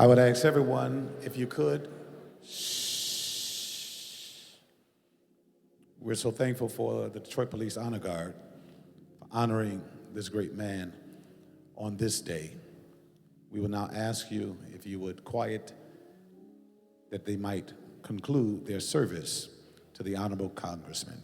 I would ask everyone, if you could, we're so thankful for the Detroit Police Honor Guard for honoring this great man on this day. We will now ask you if you would quiet that they might conclude their service to the Honorable Congressman.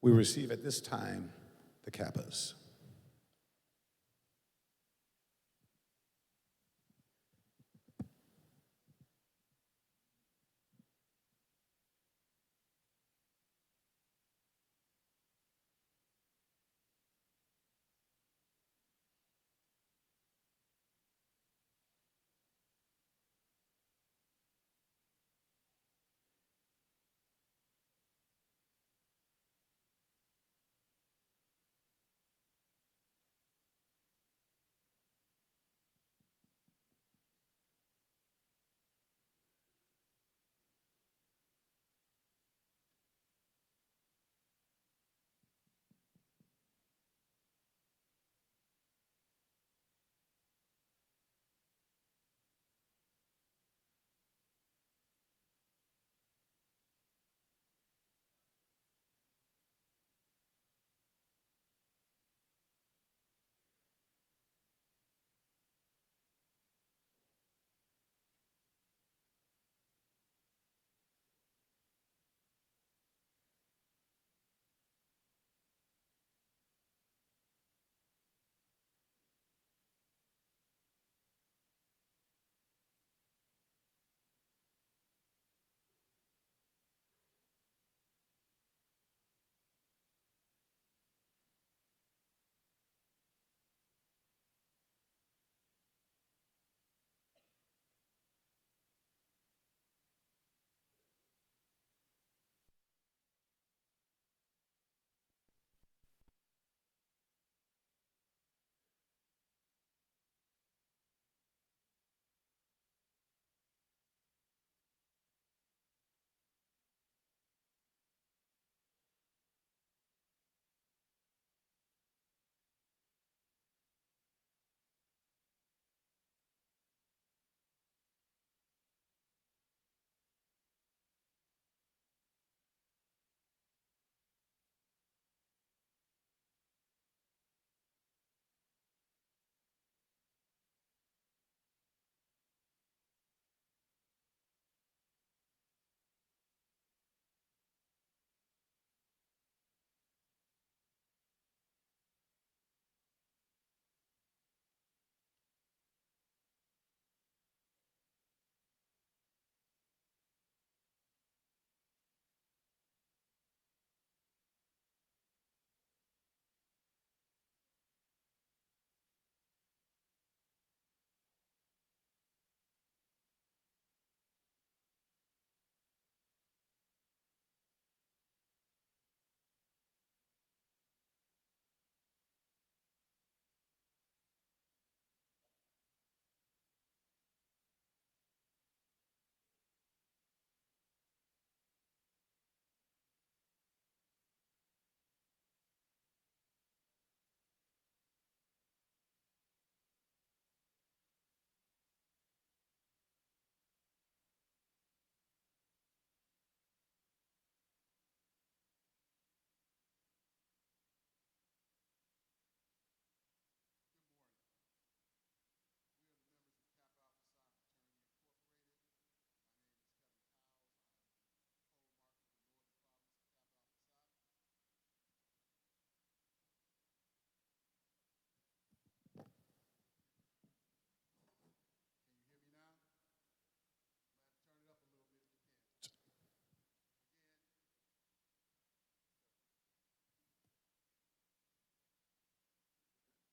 We receive at this time the Kappas.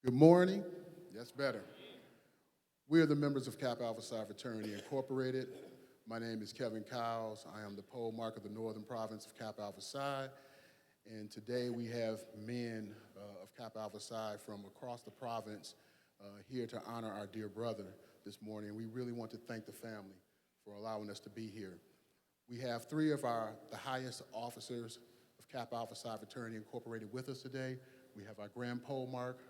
Good morning. That's better. We are the members of Kappa Alpha Psi Fraternity Incorporated. My name is Kevin Cowles. I am the pole mark of the Northern Province of Kappa Alpha Psi. And today we have men of Kappa Alpha Psi from across the province here to honor our dear brother this morning. We really want to thank the family for allowing us to be here. We have three of the highest officers of Kappa Alpha Psi Fraternity Incorporated with us today. We have our Grand Pole Mark,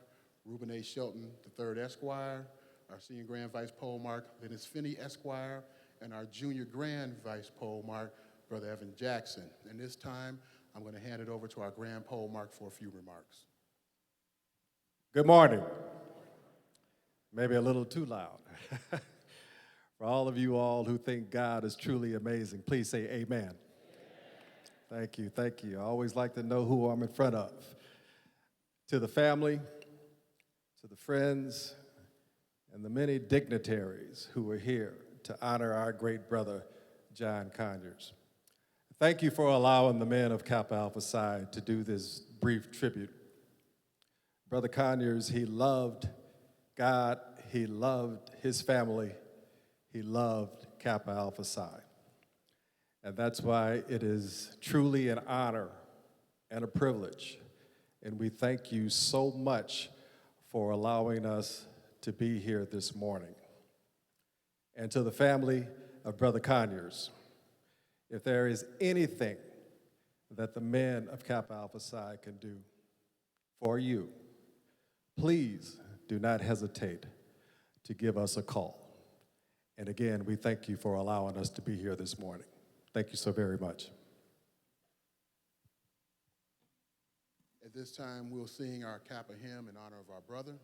Reuben A. Shelton III Esquire, our Senior Grand Vice Pole Mark, Dennis Finney Esquire, and our Junior Grand Vice Pole Mark, Brother Evan Jackson. And this time, I'm going to hand it over to our Grand Pole Mark for a few remarks. Good morning. Maybe a little too loud. For all of you all who think God is truly amazing, please say amen. Thank you, thank you. I always like to know who I'm in front of. To the family, to the friends, and the many dignitaries who are here to honor our great brother, John Conyers. Thank you for allowing the men of Kappa Alpha Psi to do this brief tribute. Brother Conyers, he loved God, he loved his family, he loved Kappa Alpha Psi. And that's why it is truly an honor and a privilege. And we thank you so much for allowing us to be here this morning. And to the family of Brother Conyers, if there is anything that the men of Kappa Alpha Psi can do for you, please do not hesitate to give us a call. And again, we thank you for allowing us to be here this morning. Thank you so very much. At this time, we'll sing our Kappa hymn in honor of our brother.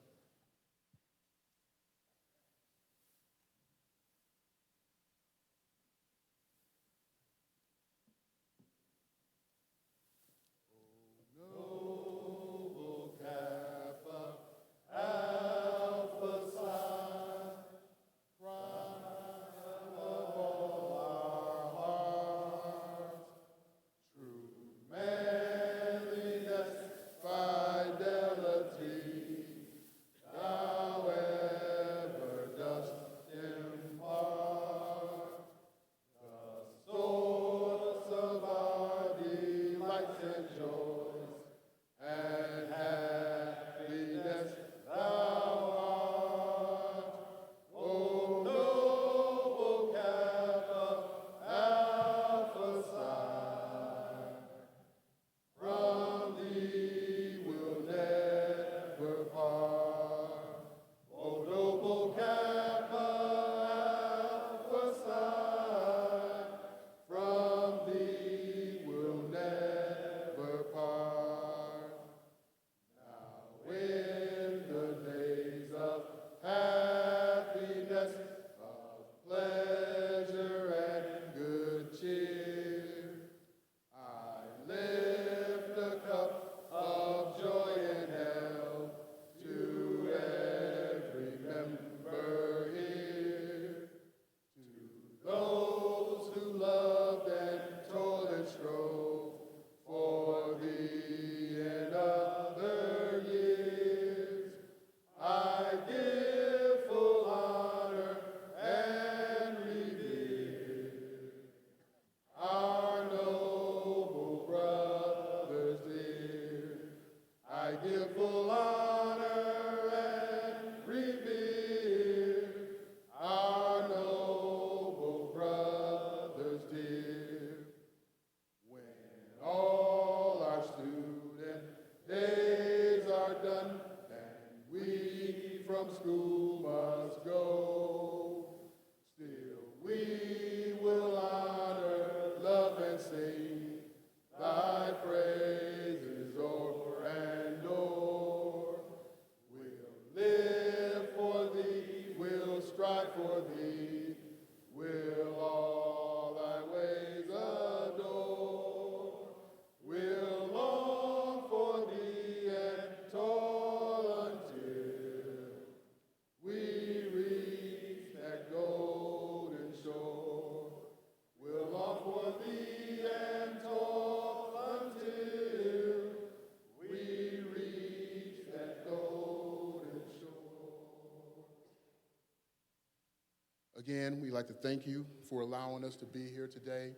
Again, we'd like to thank you for allowing us to be here today.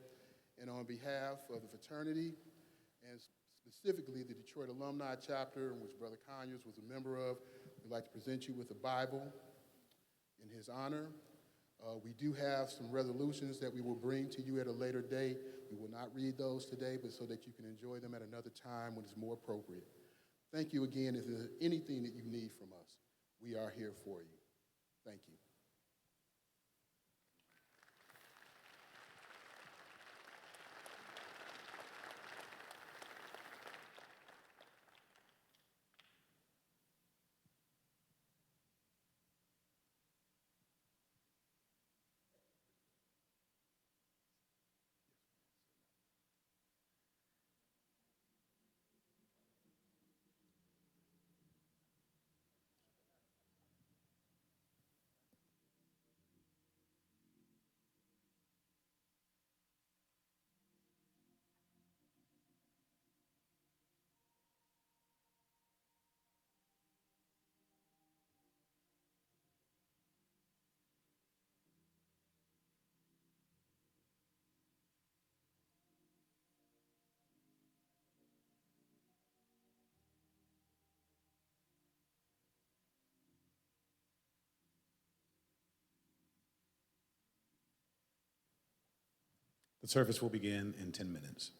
And on behalf of the fraternity, and specifically the Detroit Alumni Chapter, in which Brother Conyers was a member of, we'd like to present you with a Bible in his honor. We do have some resolutions that we will bring to you at a later date. We will not read those today, but so that you can enjoy them at another time when it's more appropriate. Thank you again. If there's anything that you need from us, we are here for you. Thank you. The service will begin in 10 minutes.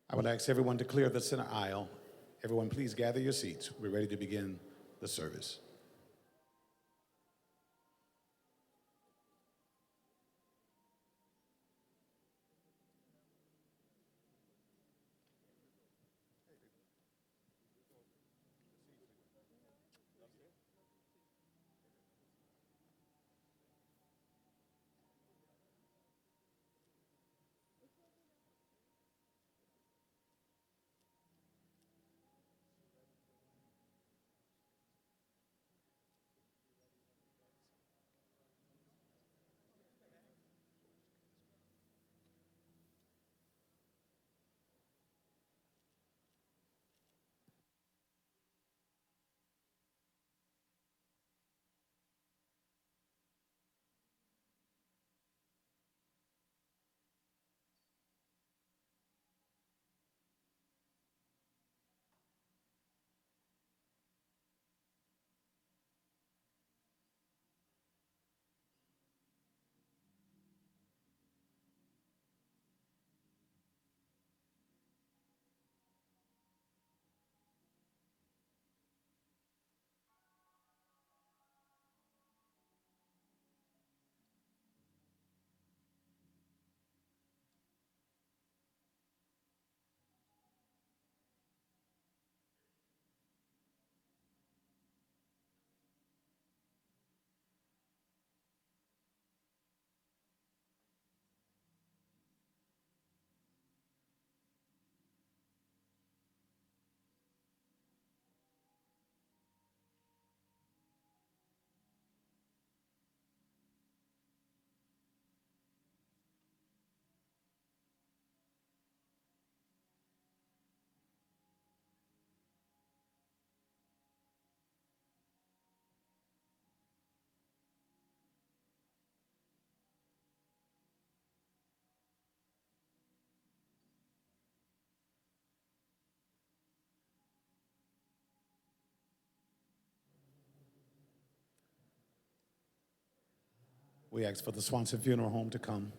I would ask everyone to clear the center aisle. Everyone, please gather your seats. We're ready to begin the service. We ask for the Swanson Funeral Home to come.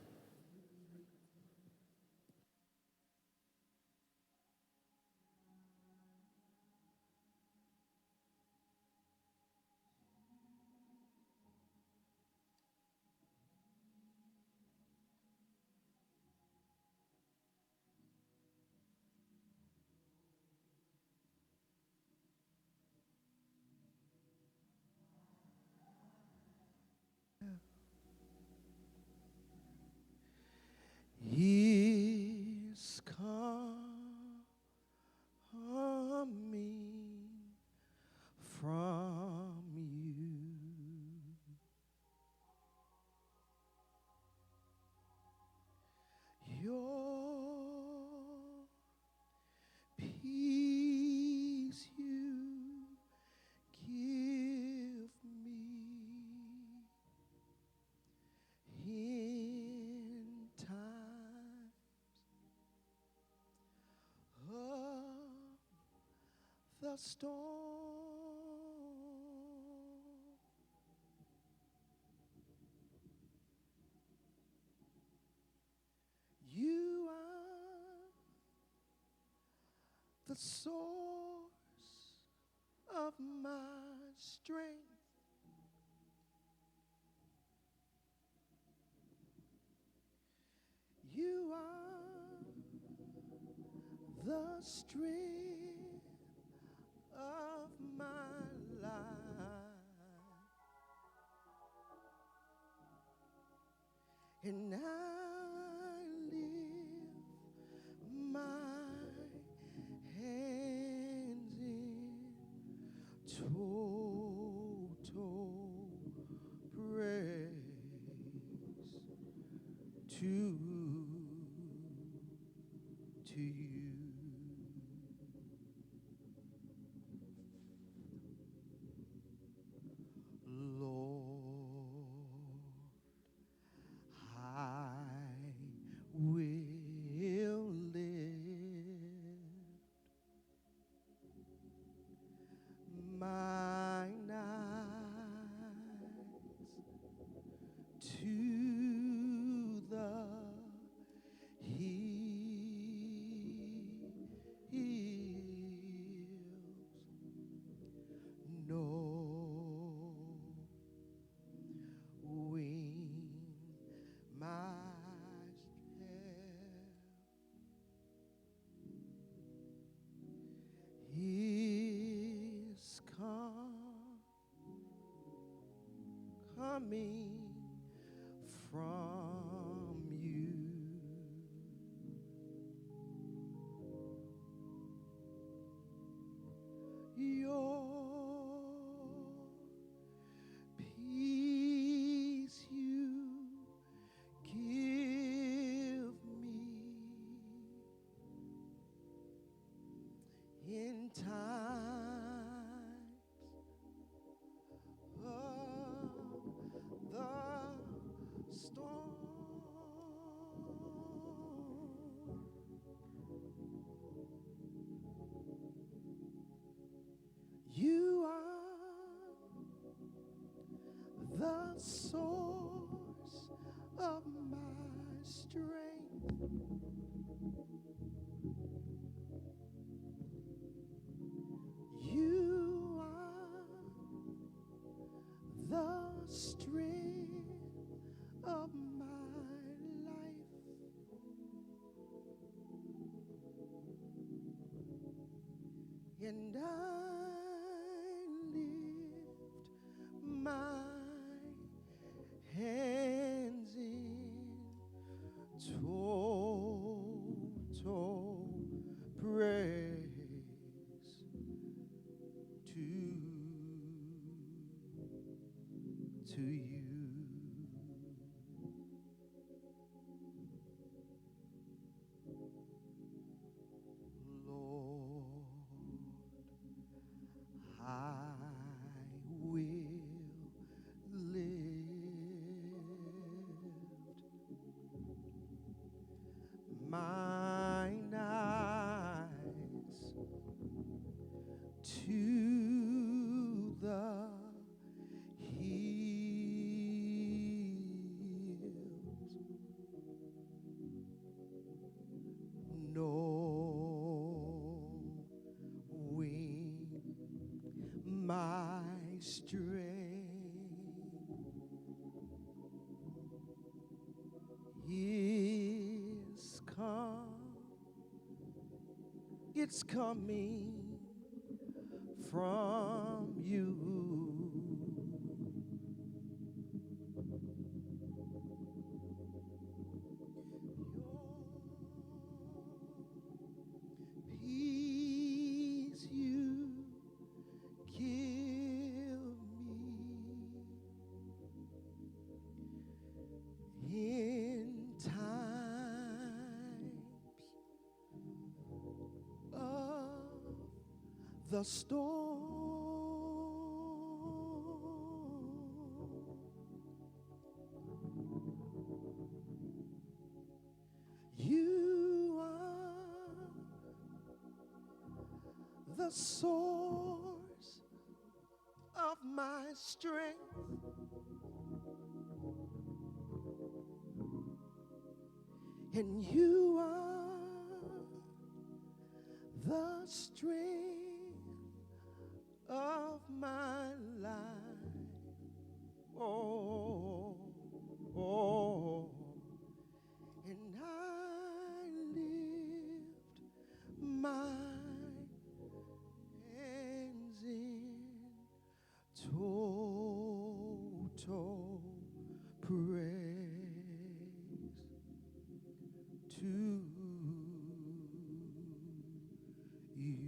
He's coming from you. Your peace you give me in times of the storm. You are the source of my strength. You are the strength of my life. And I lift my hands in total praise to you. Lord, I will lift my coming from you. Your peace you give me in times of the storm. You are the source of my strength. You are the strength of my life. And I lift my hands in total praise to you. Lord, I will lift mine eyes to the hills, knowing my strength is it's coming from you. Your peace you give me in times of the storm. You are the source of my strength. And you are the strength of my life. Oh, oh, and I lift my hands in total praise to you.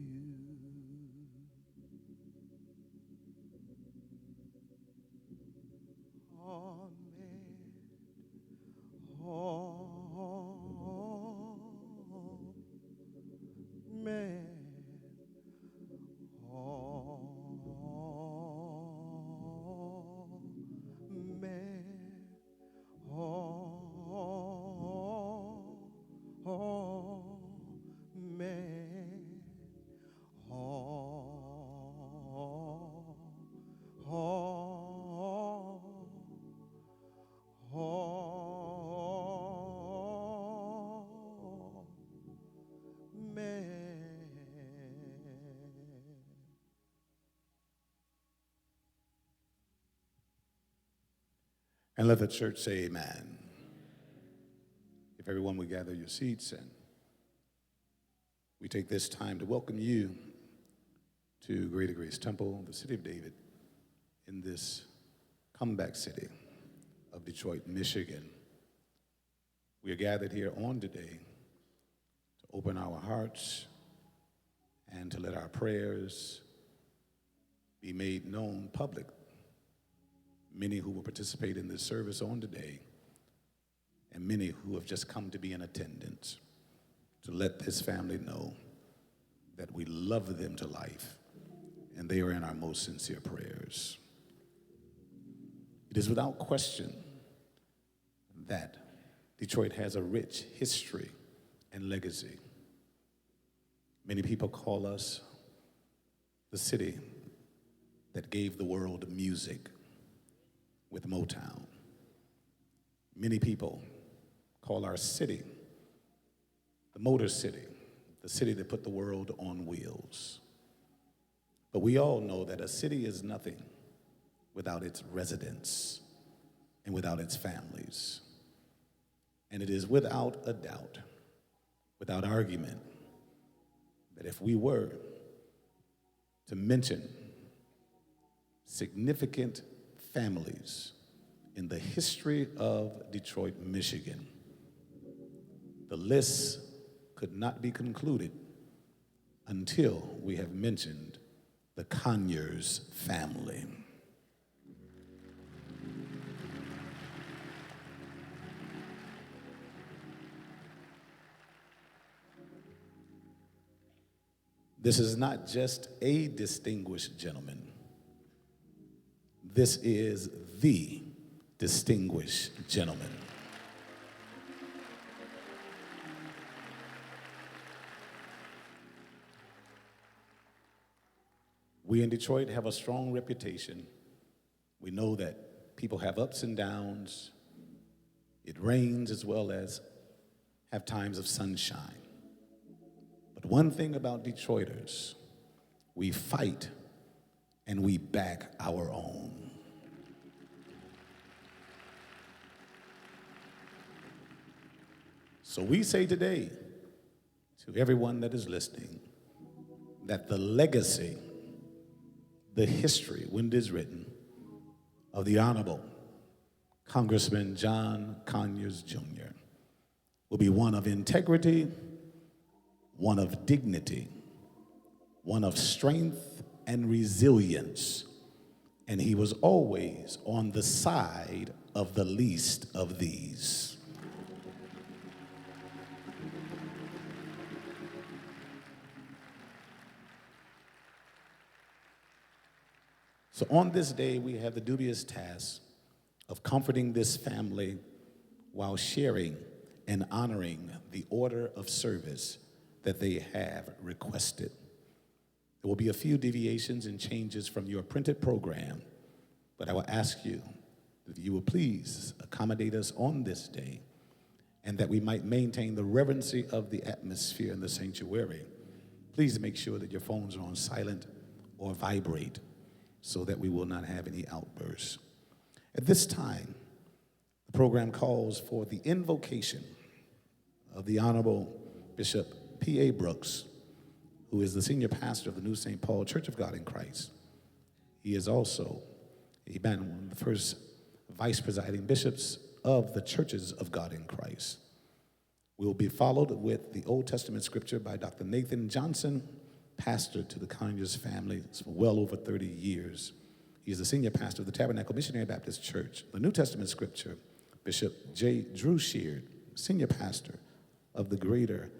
And let the church say amen. If everyone would gather your seats, and we take this time to welcome you to Greater Grace Temple, the city of David, in this comeback city. of Detroit, Michigan. We are gathered here on today to open our hearts and to let our prayers be made known public. Many who will participate in this service on today, and many who have just come to be in attendance, to let this family know that we love them to life, and they are in our most sincere prayers. It is without question that Detroit has a rich history and legacy. Many people call us the city that gave the world music with Motown. Many people call our city the Motor City, the city that put the world on wheels. But we all know that a city is nothing without its residents and without its families. And it is without a doubt, without argument, that if we were to mention significant families in the history of Detroit, Michigan, the list could not be concluded until we have mentioned the Conyers family. This is not just a distinguished gentleman. This is the distinguished gentleman. We in Detroit have a strong reputation. We know that people have ups and downs. It rains as well as have times of sunshine. But one thing about Detroiters, we fight and we back our own. So we say today to everyone that is listening that the legacy, the history, when it is written, of the Honorable Congressman John Conyers, Jr. will be one of integrity, one of dignity, one of strength and resilience, and he was always on the side of the least of these. So on this day, we have the dubious task of comforting this family while sharing and honoring the order of service that they have requested. There will be a few deviations and changes from your printed program, but I will ask you that you will please accommodate us on this day and that we might maintain the reverency of the atmosphere in the sanctuary. Please make sure that your phones are on silent or vibrate so that we will not have any outbursts. At this time, the program calls for the invocation of the Honorable Bishop P.A. Brooks, who is the senior pastor of the New St. Paul Church of God in Christ. He is also one of the first vice presiding bishops of the Churches of God in Christ. We will be followed with the Old Testament scripture by Dr. Nathan Johnson, pastor to the Conyers family for well over 30 years. He is the senior pastor of the Tabernacle Missionary Baptist Church. The New Testament scripture, Bishop J. Drew Sheard, senior pastor of the Greater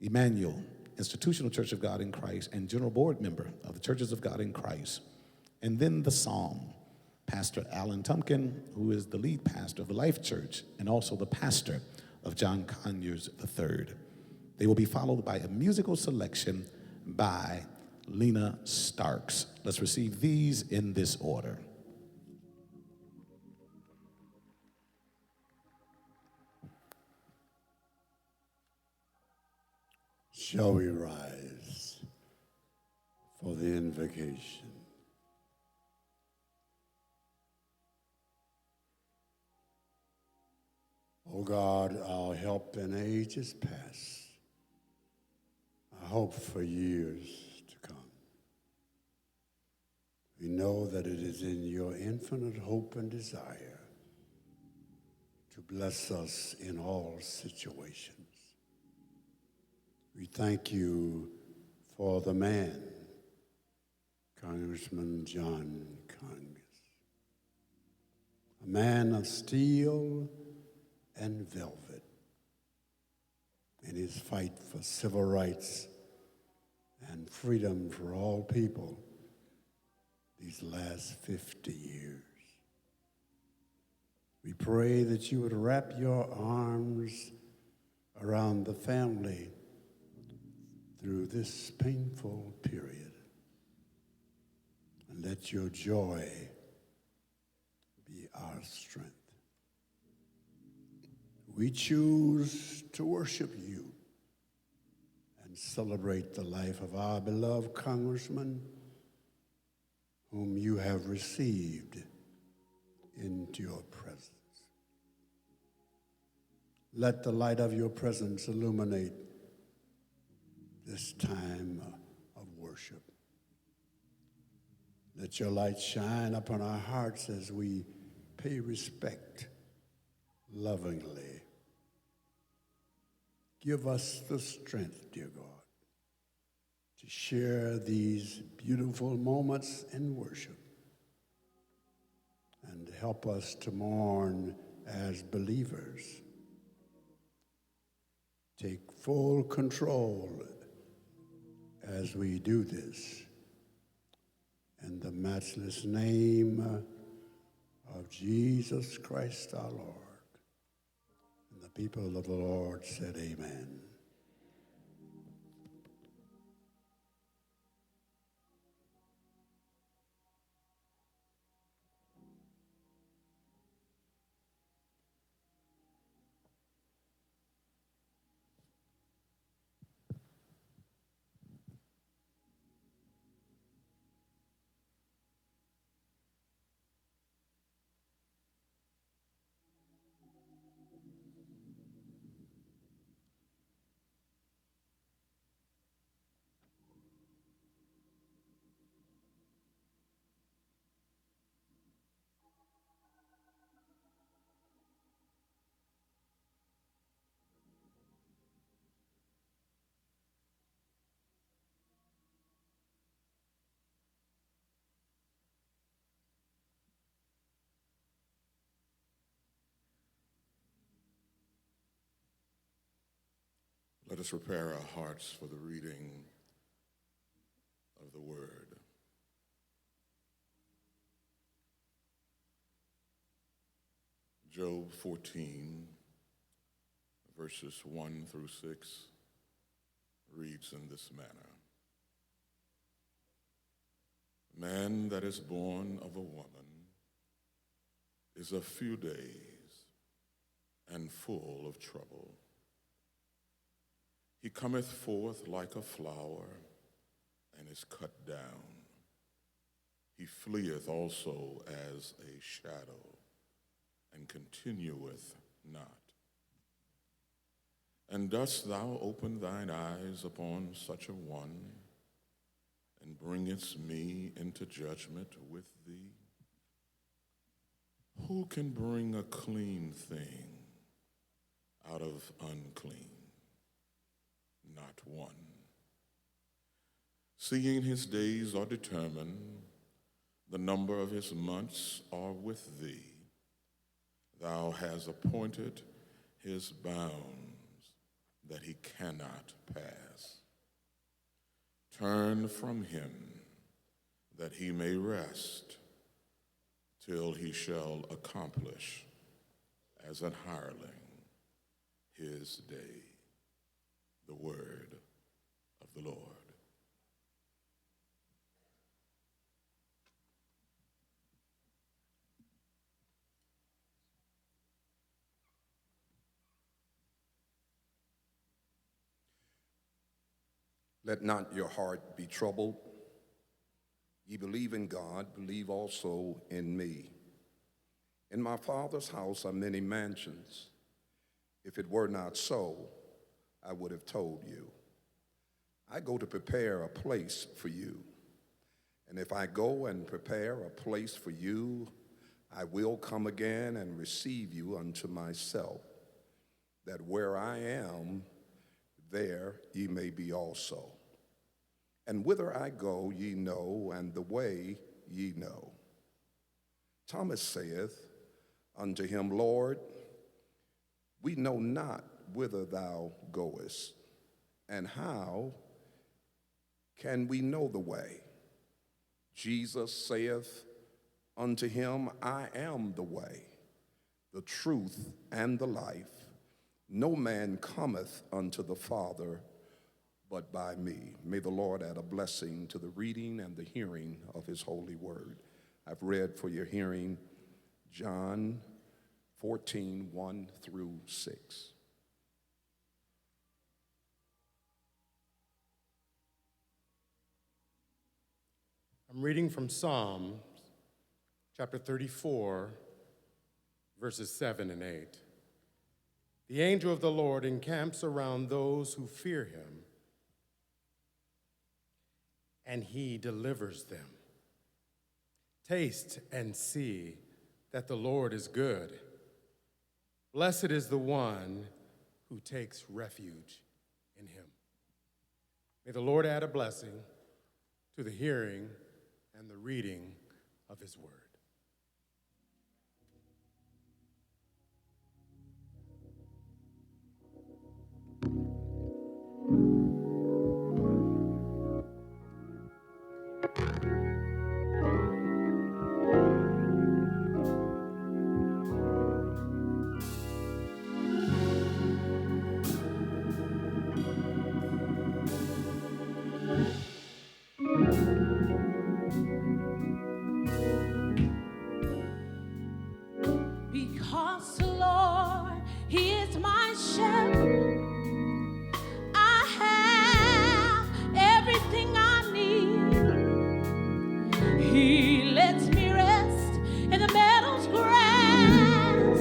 Emmanuel Institutional Church of God in Christ and general board member of the Churches of God in Christ. And then the Psalm, Pastor Alan Tumpkin, who is the lead pastor of the Life Church and also the pastor of John Conyers III. They will be followed by a musical selection by Lena Starks. Let's receive these in this order. Shall we rise for the invocation? O God, our help in ages past, our hope for years to come. We know that it is in your infinite hope and desire to bless us in all situations. We thank you for the man, Congressman John Conyers, a man of steel and velvet in his fight for civil rights and freedom for all people these last 50 years. We pray that you would wrap your arms around the family through this painful period, and let your joy be our strength. We choose to worship you and celebrate the life of our beloved Congressman, whom you have received into your presence. Let the light of your presence illuminate this time of worship. Let your light shine upon our hearts as we pay respect lovingly. Give us the strength, dear God, to share these beautiful moments in worship and help us to mourn as believers. Take full control as we do this. In the matchless name of Jesus Christ our Lord. And the people of the Lord said, amen. Let us prepare our hearts for the reading of the word. Job 14, verses 1 through 6, reads in this manner. Man that is born of a woman is a few days and full of trouble. He cometh forth like a flower and is cut down. He fleeth also as a shadow and continueth not. And dost thou open thine eyes upon such a one, and bringest me into judgment with thee? Who can bring a clean thing out of unclean? Not one. Seeing his days are determined, the number of his months are with thee. Thou hast appointed his bounds that he cannot pass. Turn from him that he may rest till he shall accomplish as an hireling his day. The word of the Lord. Let not your heart be troubled. Ye believe in God, believe also in me. In my Father's house are many mansions. If it were not so, I would have told you. I go to prepare a place for you. And if I go and prepare a place for you, I will come again and receive you unto myself, that where I am, there ye may be also. And whither I go ye know, and the way ye know. Thomas saith unto him, Lord, we know not whither thou goest, and how can we know the way? Jesus saith unto him, I am the way, the truth, and the life. No man cometh unto the Father but by me. May the Lord add a blessing to the reading and the hearing of his holy word. I've read for your hearing John 14, 1 through 6. I'm reading from Psalms chapter 34, verses 7 and 8. The angel of the Lord encamps around those who fear him, and he delivers them. Taste and see that the Lord is good. Blessed is the one who takes refuge in him. May the Lord add a blessing to the hearing and the reading of his word. Because the Lord, he is my shepherd, I have everything I need. He lets me rest in the meadow's grass,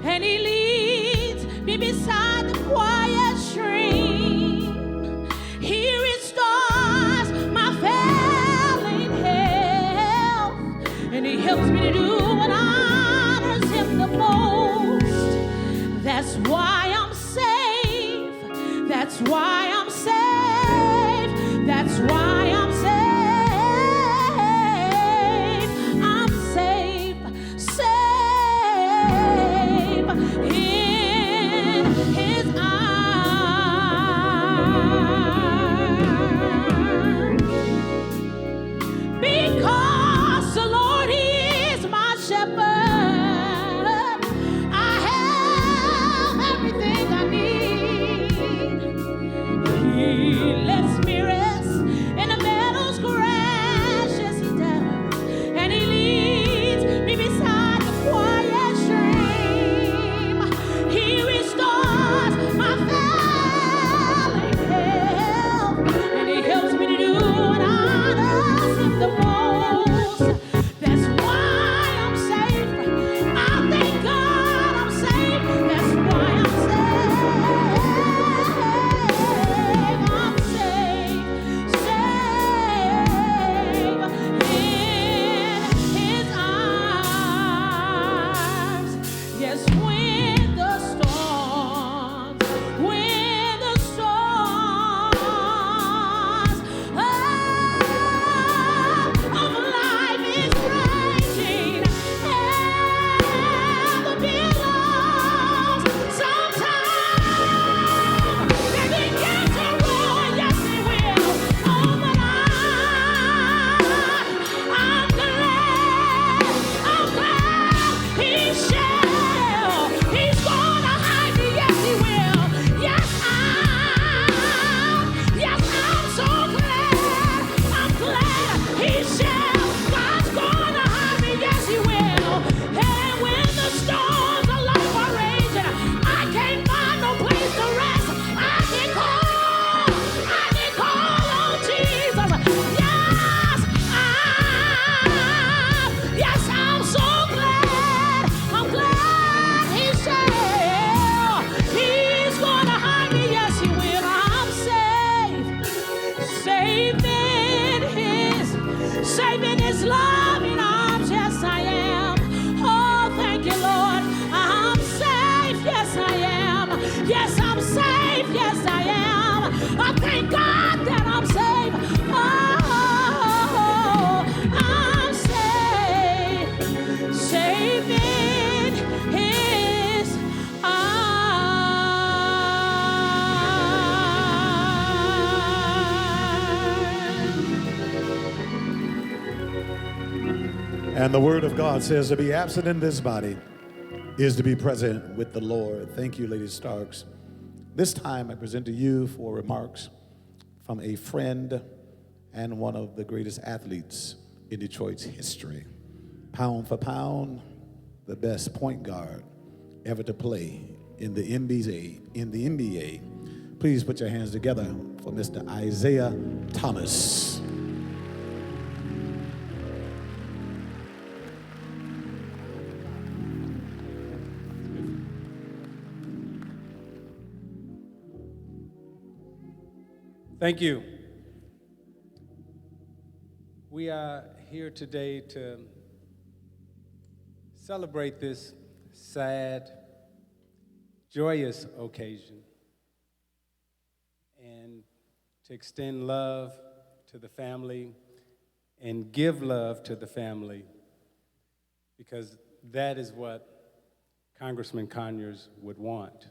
and he leads me beside the quiet stream. He restores my failing health, and he helps me to do what honors him the most. That's why I'm safe. That's why I'm safe. That's why I'm safe. I'm safe, safe in his arms. Because the Lord is my shepherd, I have everything I need. He lets me rest in the meadow's grass, yes he does, and he leads me beside the quiet stream. He restores my failing health, and he helps me to do what honors him the most. That's why I'm safe. I thank God I'm safe. That's why I'm safe. I'm safe, safe in his arms. Yes, when the storms of life is raging and the billows sometimes they begin to roar. Yes, they will. Oh, but I'm glad he shall. He's gonna hide me. Yes, he will. Yes, I'm so glad. I'm glad he shall. God's gonna hide me. Yes, he will. And when the storms of life are raging, I can't find no place to rest. I can call on Jesus. Yes, I'm so glad. I'm glad he shall. He's gonna hide me. Yes, he will. I'm safe in his loving arms. Yes, I am. And the word of God says to be absent in this body is to be present with the Lord. Thank you, Lady Starks. This time I present to you for remarks from a friend and one of the greatest athletes in Detroit's history. Pound for pound, the best point guard ever to play in the NBA. Please put your hands together for Mr. Isaiah Thomas. Thank you. We are here today to celebrate this sad, joyous occasion and to extend love to the family and give love to the family, because that is what Congressman Conyers would want.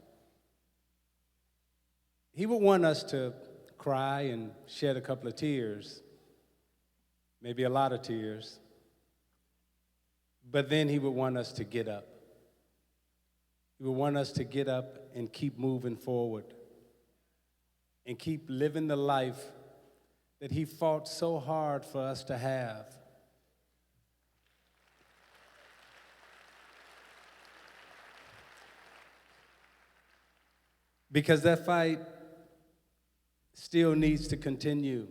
He would want us to cry and shed a couple of tears, maybe a lot of tears, but then he would want us to get up. He would want us to get up and keep moving forward and keep living the life that he fought so hard for us to have. Because that fight still needs to continue.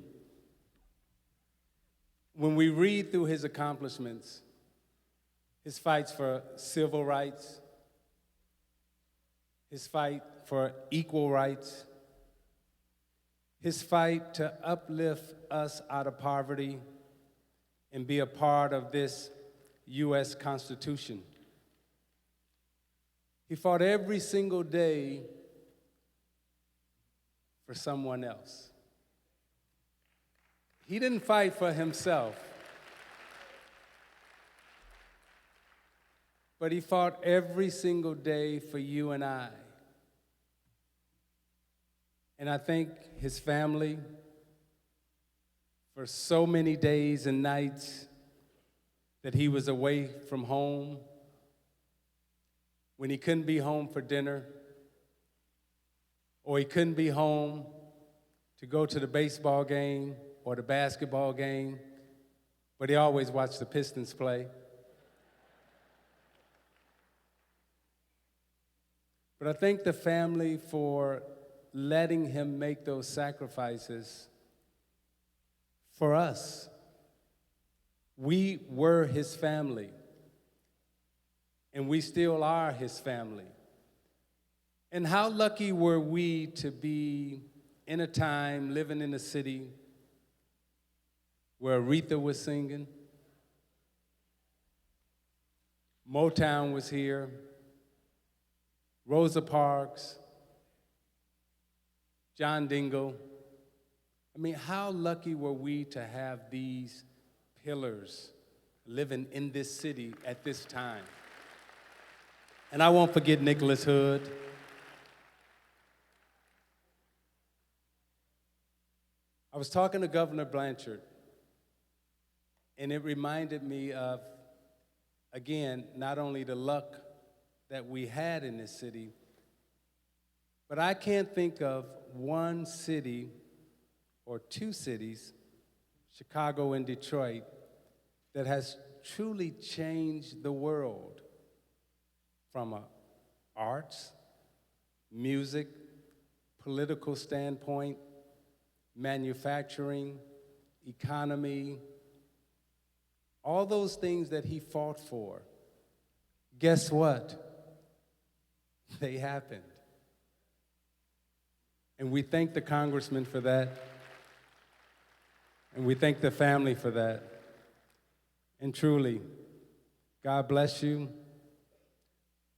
When we read through his accomplishments, his fights for civil rights, his fight for equal rights, his fight to uplift us out of poverty and be a part of this U.S. Constitution. He fought every single day for someone else. He didn't fight for himself, but he fought every single day for you and I. And I thank his family for so many days and nights that he was away from home, when he couldn't be home for dinner, or he couldn't be home to go to the baseball game or the basketball game, but he always watched the Pistons play. But I thank the family for letting him make those sacrifices for us. We were his family, and we still are his family. And how lucky were we to be in a time living in a city where Aretha was singing, Motown was here, Rosa Parks, John Dingle. I mean, how lucky were we to have these pillars living in this city at this time? And I won't forget Nicholas Hood. I was talking to Governor Blanchard, and it reminded me of, again, not only the luck that we had in this city, but I can't think of one city or two cities, Chicago and Detroit, that has truly changed the world from an arts, music, political standpoint, manufacturing, economy, all those things that he fought for. Guess what? They happened. And we thank the congressman for that. And we thank the family for that. And truly, God bless you.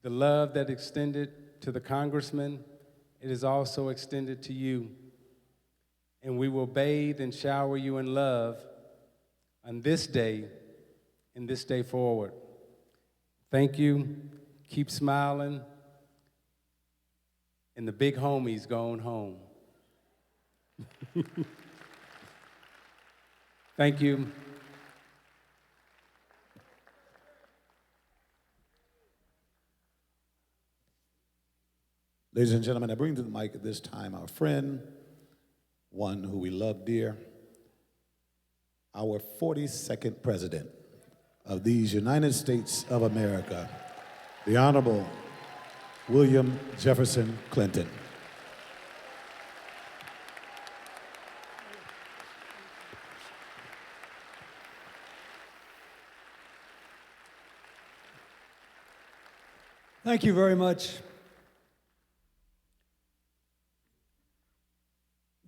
The love that extended to the congressman, it is also extended to you. And we will bathe and shower you in love on this day and this day forward. Thank you. Keep smiling. And the big homie's going home. Thank you. Ladies and gentlemen, I bring to the mic at this time our friend, one who we love dear, our 42nd President of these United States of America, the Honorable William Jefferson Clinton. Thank you very much,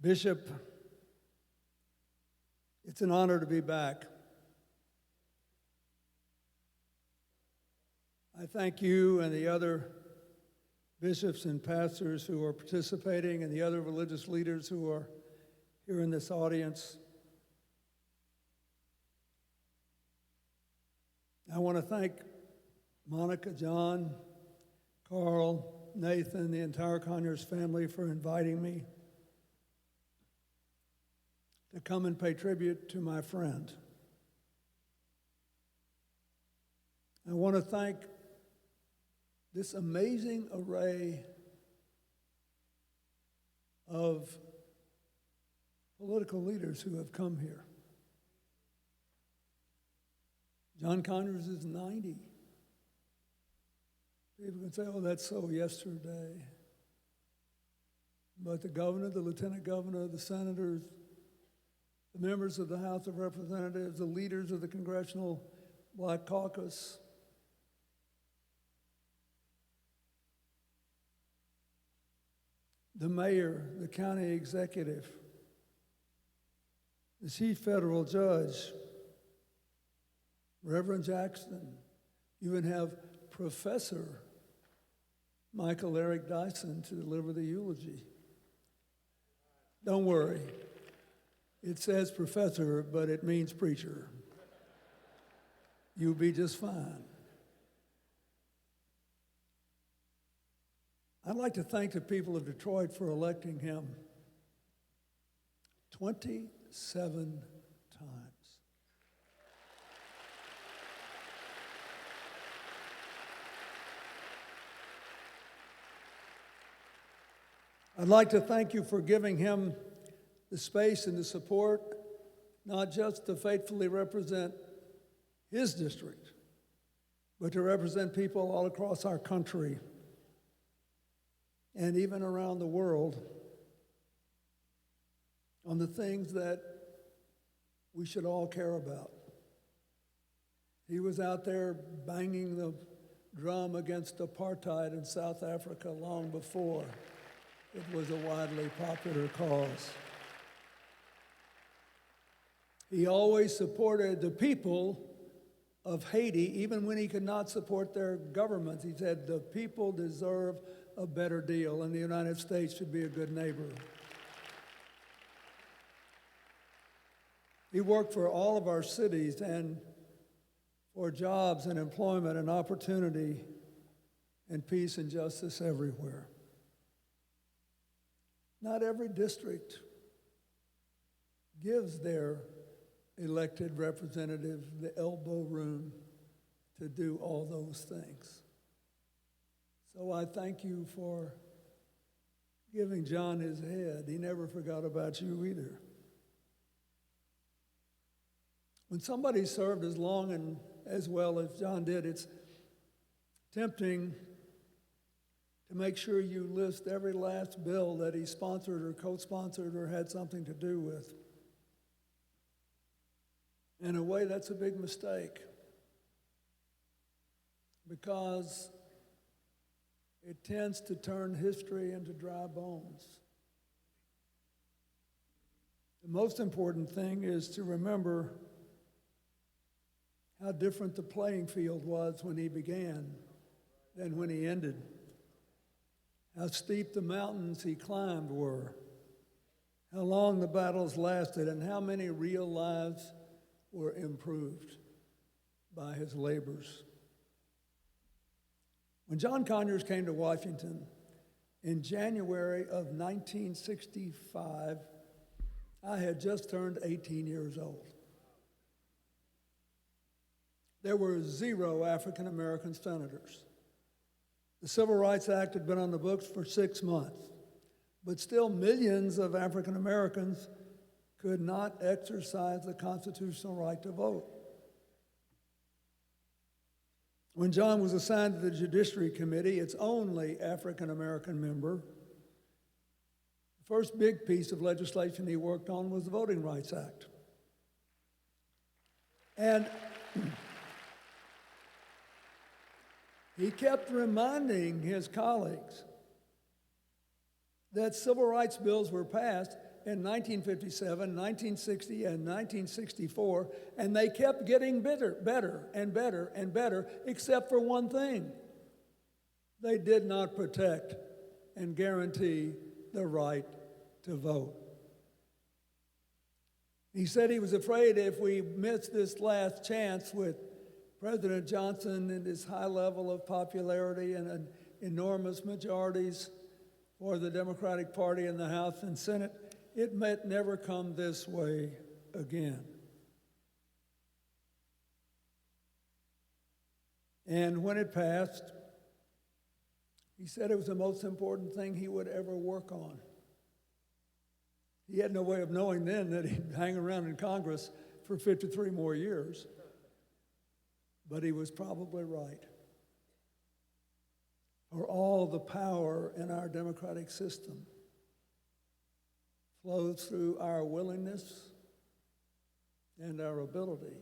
Bishop. It's an honor to be back. I thank you and the other bishops and pastors who are participating and the other religious leaders who are here in this audience. I want to thank Monica, John, Carl, Nathan, the entire Conyers family for inviting me to come and pay tribute to my friend. I want to thank this amazing array of political leaders who have come here. John Conyers is 90. People can say, oh, that's so yesterday. But the governor, the lieutenant governor, the senators, the members of the House of Representatives, the leaders of the Congressional Black Caucus, the mayor, the county executive, the chief federal judge, Reverend Jackson, you even have Professor Michael Eric Dyson to deliver the eulogy. Don't worry. It says professor, but it means preacher. You'll be just fine. I'd like to thank the people of Detroit for electing him 27 times. I'd like to thank you for giving him the space and the support, not just to faithfully represent his district, but to represent people all across our country and even around the world on the things that we should all care about. He was out there banging the drum against apartheid in South Africa long before it was a widely popular cause. He always supported the people of Haiti, even when he could not support their government. He said, the people deserve a better deal, and the United States should be a good neighbor. He worked for all of our cities and for jobs and employment and opportunity and peace and justice everywhere. Not every district gives their elected representative the elbow room to do all those things. So I thank you for giving John his head. He never forgot about you either. When somebody served as long and as well as John did, it's tempting to make sure you list every last bill that he sponsored or co-sponsored or had something to do with. In a way, that's a big mistake because it tends to turn history into dry bones. The most important thing is to remember how different the playing field was when he began than when he ended. How steep the mountains he climbed were, how long the battles lasted, and how many real lives were improved by his labors. When John Conyers came to Washington in January of 1965, I had just turned 18 years old. There were 0 African American senators. The Civil Rights Act had been on the books for 6 months, but still millions of African Americans could not exercise the constitutional right to vote. When John was assigned to the Judiciary Committee, its only African American member, the first big piece of legislation he worked on was the Voting Rights Act. And he kept reminding his colleagues that civil rights bills were passed in 1957, 1960, and 1964, and they kept getting better and better and better, except for one thing. They did not protect and guarantee the right to vote. He said he was afraid if we missed this last chance with President Johnson and his high level of popularity and enormous majorities for the Democratic Party in the House and Senate, it might never come this way again. And when it passed, he said it was the most important thing he would ever work on. He had no way of knowing then that he'd hang around in Congress for 53 more years. But he was probably right. For all the power in our democratic system flows through our willingness and our ability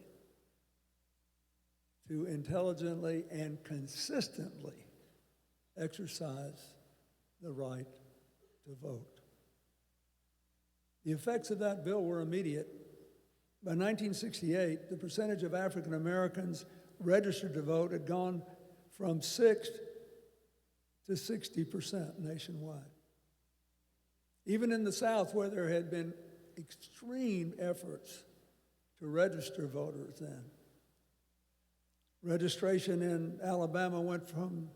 to intelligently and consistently exercise the right to vote. The effects of that bill were immediate. By 1968, the percentage of African Americans registered to vote had gone from 6 to 60% nationwide. Even in the South, where there had been extreme efforts to register voters then, registration in Alabama went from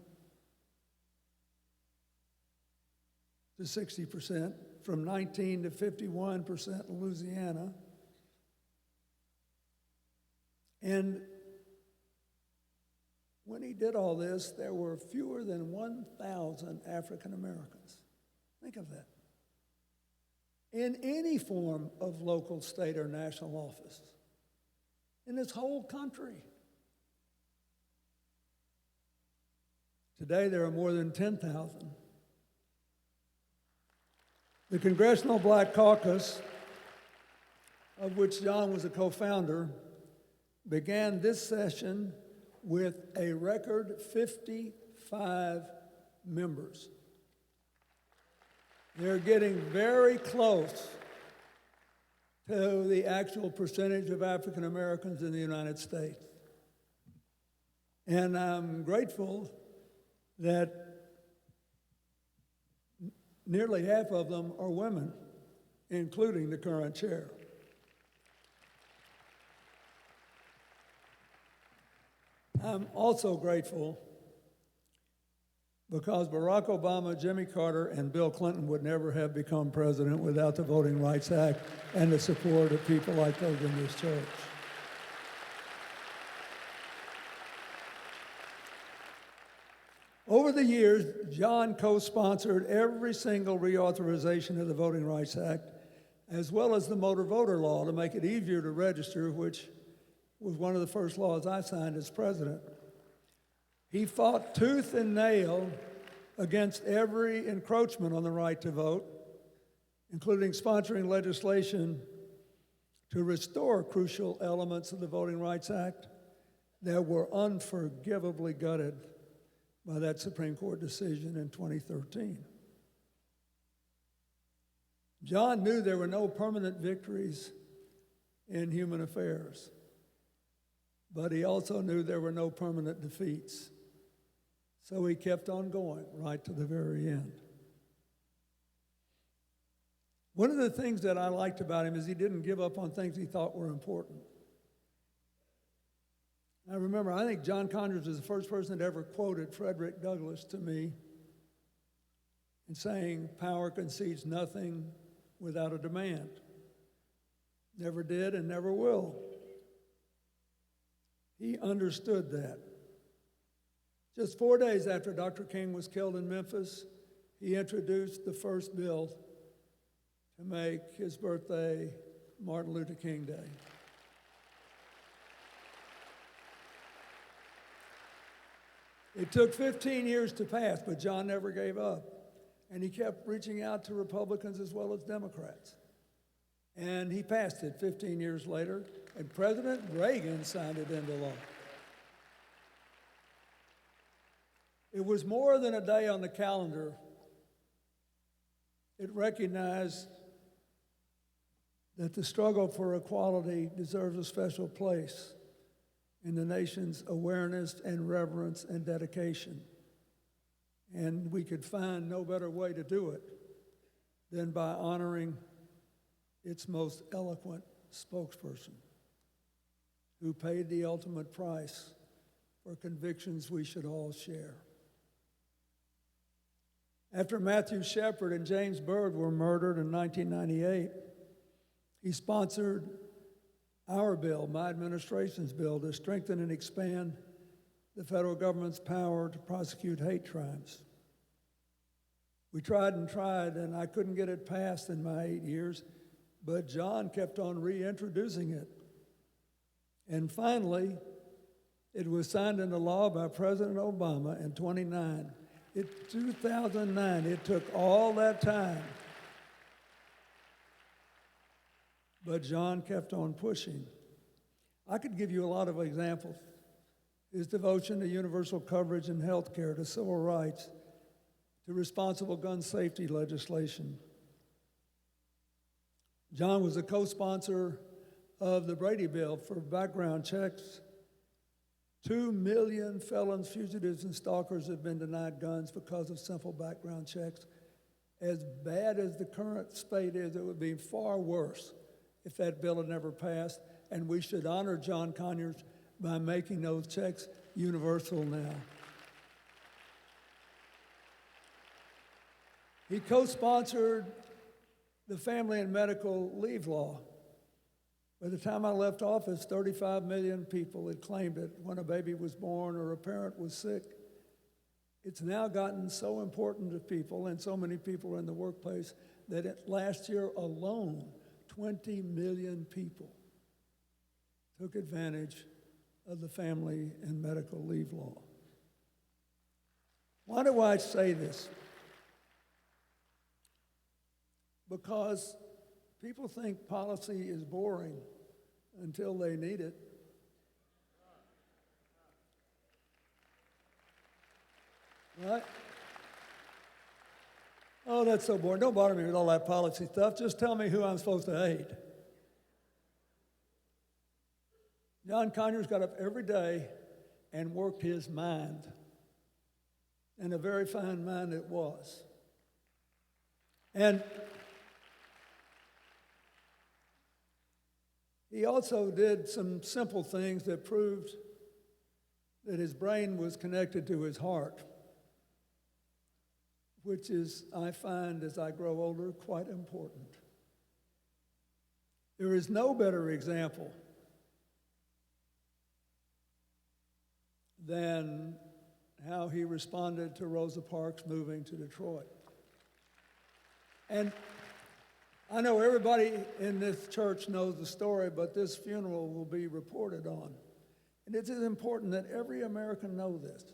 to 60%, from 19 to 51% in Louisiana. And when he did all this, there were fewer than 1,000 African Americans. Think of that. In any form of local, state, or national office in this whole country. Today, there are more than 10,000. The Congressional Black Caucus, of which John was a co-founder, began this session with a record 55 members. They're getting very close to the actual percentage of African Americans in the United States. And I'm grateful that nearly half of them are women, including the current chair. I'm also grateful because Barack Obama, Jimmy Carter, and Bill Clinton would never have become president without the Voting Rights Act and the support of people like those in this church. Over the years, John co-sponsored every single reauthorization of the Voting Rights Act, as well as the motor voter law to make it easier to register, which was one of the first laws I signed as president. He fought tooth and nail against every encroachment on the right to vote, including sponsoring legislation to restore crucial elements of the Voting Rights Act that were unforgivably gutted by that Supreme Court decision in 2013. John knew there were no permanent victories in human affairs, but he also knew there were no permanent defeats. So he kept on going right to the very end. One of the things that I liked about him is he didn't give up on things he thought were important. I remember, I think John Conyers was the first person that ever quoted Frederick Douglass to me in saying, "Power concedes nothing without a demand. Never did and never will." He understood that. Just 4 days after Dr. King was killed in Memphis, he introduced the first bill to make his birthday Martin Luther King Day. It took 15 years to pass, but John never gave up. And he kept reaching out to Republicans as well as Democrats. And he passed it 15 years later, and President Reagan signed it into law. It was more than a day on the calendar. It recognized that the struggle for equality deserves a special place in the nation's awareness and reverence and dedication. And we could find no better way to do it than by honoring its most eloquent spokesperson, who paid the ultimate price for convictions we should all share. After Matthew Shepard and James Byrd were murdered in 1998, he sponsored our bill, my administration's bill, to strengthen and expand the federal government's power to prosecute hate crimes. We tried, and I couldn't get it passed in my 8 years, but John kept on reintroducing it. And finally, it was signed into law by President Obama in 2009. It took all that time. But John kept on pushing. I could give you a lot of examples. His devotion to universal coverage in health care, to civil rights, to responsible gun safety legislation. John was a co-sponsor of the Brady Bill for background checks. 2 million felons, fugitives, and stalkers have been denied guns because of simple background checks. As bad as the current state is, it would be far worse if that bill had never passed, and we should honor John Conyers by making those checks universal now. He co-sponsored the family and medical leave law. By the time I left office, 35 million people had claimed it when a baby was born or a parent was sick. It's now gotten so important to people, and so many people are in the workplace, that last year alone, 20 million people took advantage of the family and medical leave law. Why do I say this? Because people think policy is boring until they need it. Right? Oh, that's so boring. Don't bother me with all that policy stuff. Just tell me who I'm supposed to hate. John Conyers got up every day and worked his mind. And a very fine mind it was. And he also did some simple things that proved that his brain was connected to his heart, which is, I find as I grow older, quite important. There is no better example than how he responded to Rosa Parks moving to Detroit. And I know everybody in this church knows the story, but this funeral will be reported on. And it is important that every American know this.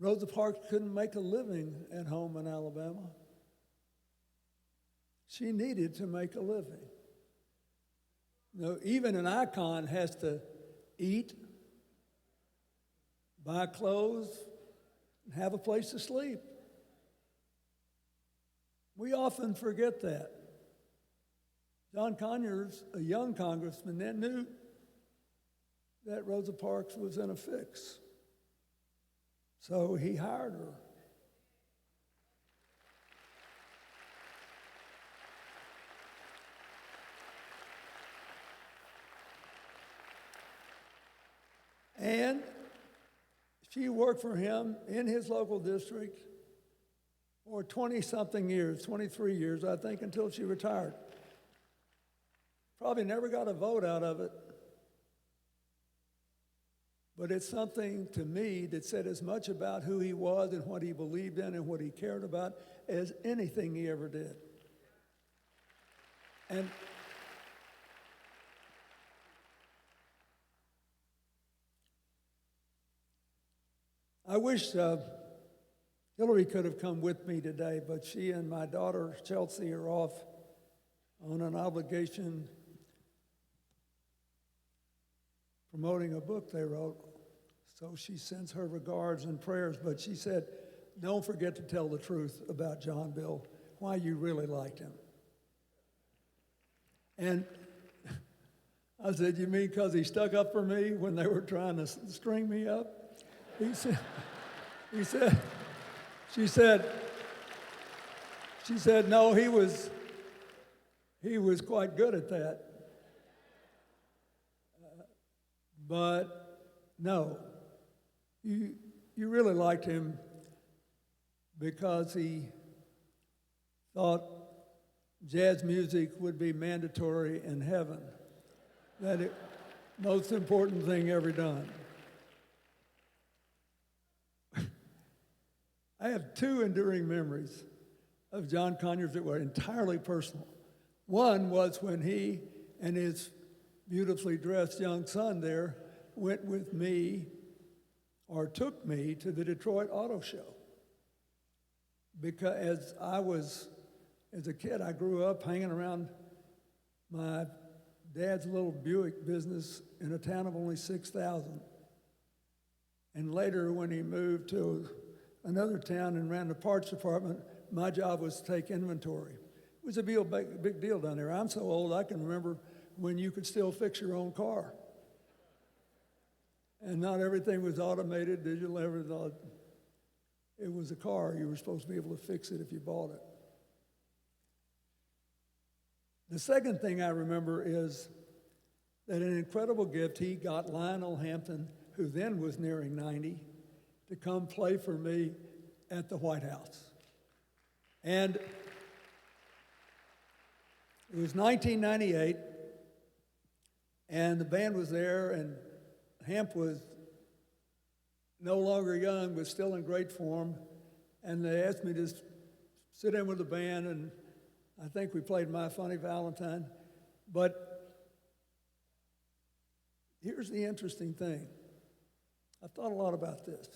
Rosa Parks couldn't make a living at home in Alabama. She needed to make a living. You know, even an icon has to eat, buy clothes, and have a place to sleep. We often forget that. John Conyers, a young congressman, then knew that Rosa Parks was in a fix. So he hired her. And she worked for him in his local district for 20-something years, 23 years, I think, until she retired. Probably never got a vote out of it. but it's something to me that said as much about who he was and what he believed in and what he cared about as anything he ever did. And I wish Hillary could have come with me today, but she and my daughter Chelsea are off on an obligation promoting a book they wrote. So she sends her regards and prayers, but she said, don't forget to tell the truth about John Bill, why you really liked him. And I said, you mean because he stuck up for me when they were trying to string me up? She said, no, he was quite good at that. But no, you really liked him because he thought jazz music would be mandatory in heaven. That it, most important thing ever done. I have two enduring memories of John Conyers that were entirely personal. One was when he and his beautifully dressed young son there went with me, or took me, to the Detroit Auto Show. Because as a kid, I grew up hanging around my dad's little Buick business in a town of only 6,000. And later, when he moved to another town and ran the parts department, my job was to take inventory. It was a big deal down there. I'm so old, I can remember when you could still fix your own car. And not everything was automated, digital, everything. It was a car. You were supposed to be able to fix it if you bought it. The second thing I remember is that an incredible gift, he got Lionel Hampton, who then was nearing 90, to come play for me at the White House. And it was 1998, and the band was there, and Hamp was no longer young, but still in great form, and they asked me to sit in with the band, and I think we played My Funny Valentine. But here's the interesting thing. I've thought a lot about this.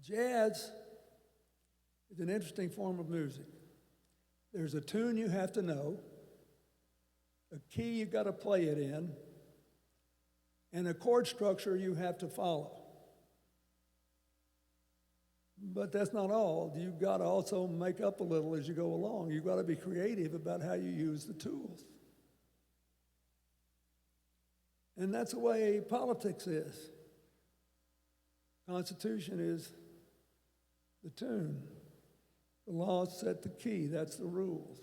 Jazz is an interesting form of music. There's a tune you have to know, a key you got to play it in, and a chord structure you have to follow. But that's not all. You've got to also make up a little as you go along. You've got to be creative about how you use the tools. And that's the way politics is. Constitution is the tune. The laws set the key. That's the rules.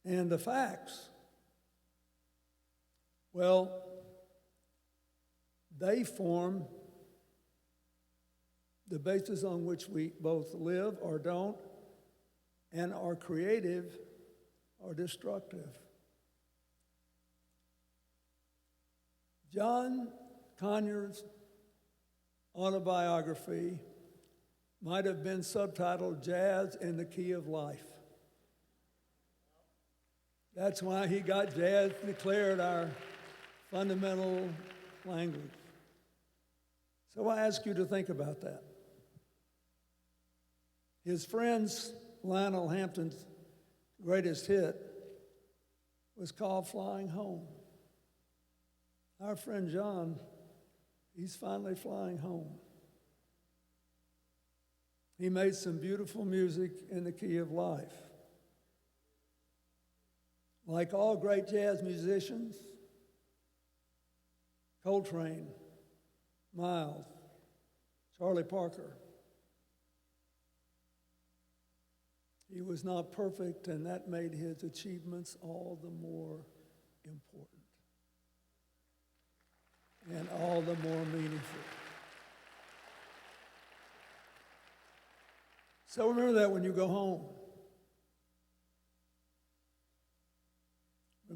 And the facts, well, they form the basis on which we both live or don't, and are creative or destructive. John Conyers' autobiography might have been subtitled Jazz in the Key of Life. That's why he got jazz declared our fundamental language. So I ask you to think about that. His friend's, Lionel Hampton's, greatest hit was called Flying Home. Our friend John, he's finally flying home. He made some beautiful music in the key of life. Like all great jazz musicians, Coltrane, Miles, Charlie Parker, he was not perfect, and that made his achievements all the more important and all the more meaningful. So remember that when you go home.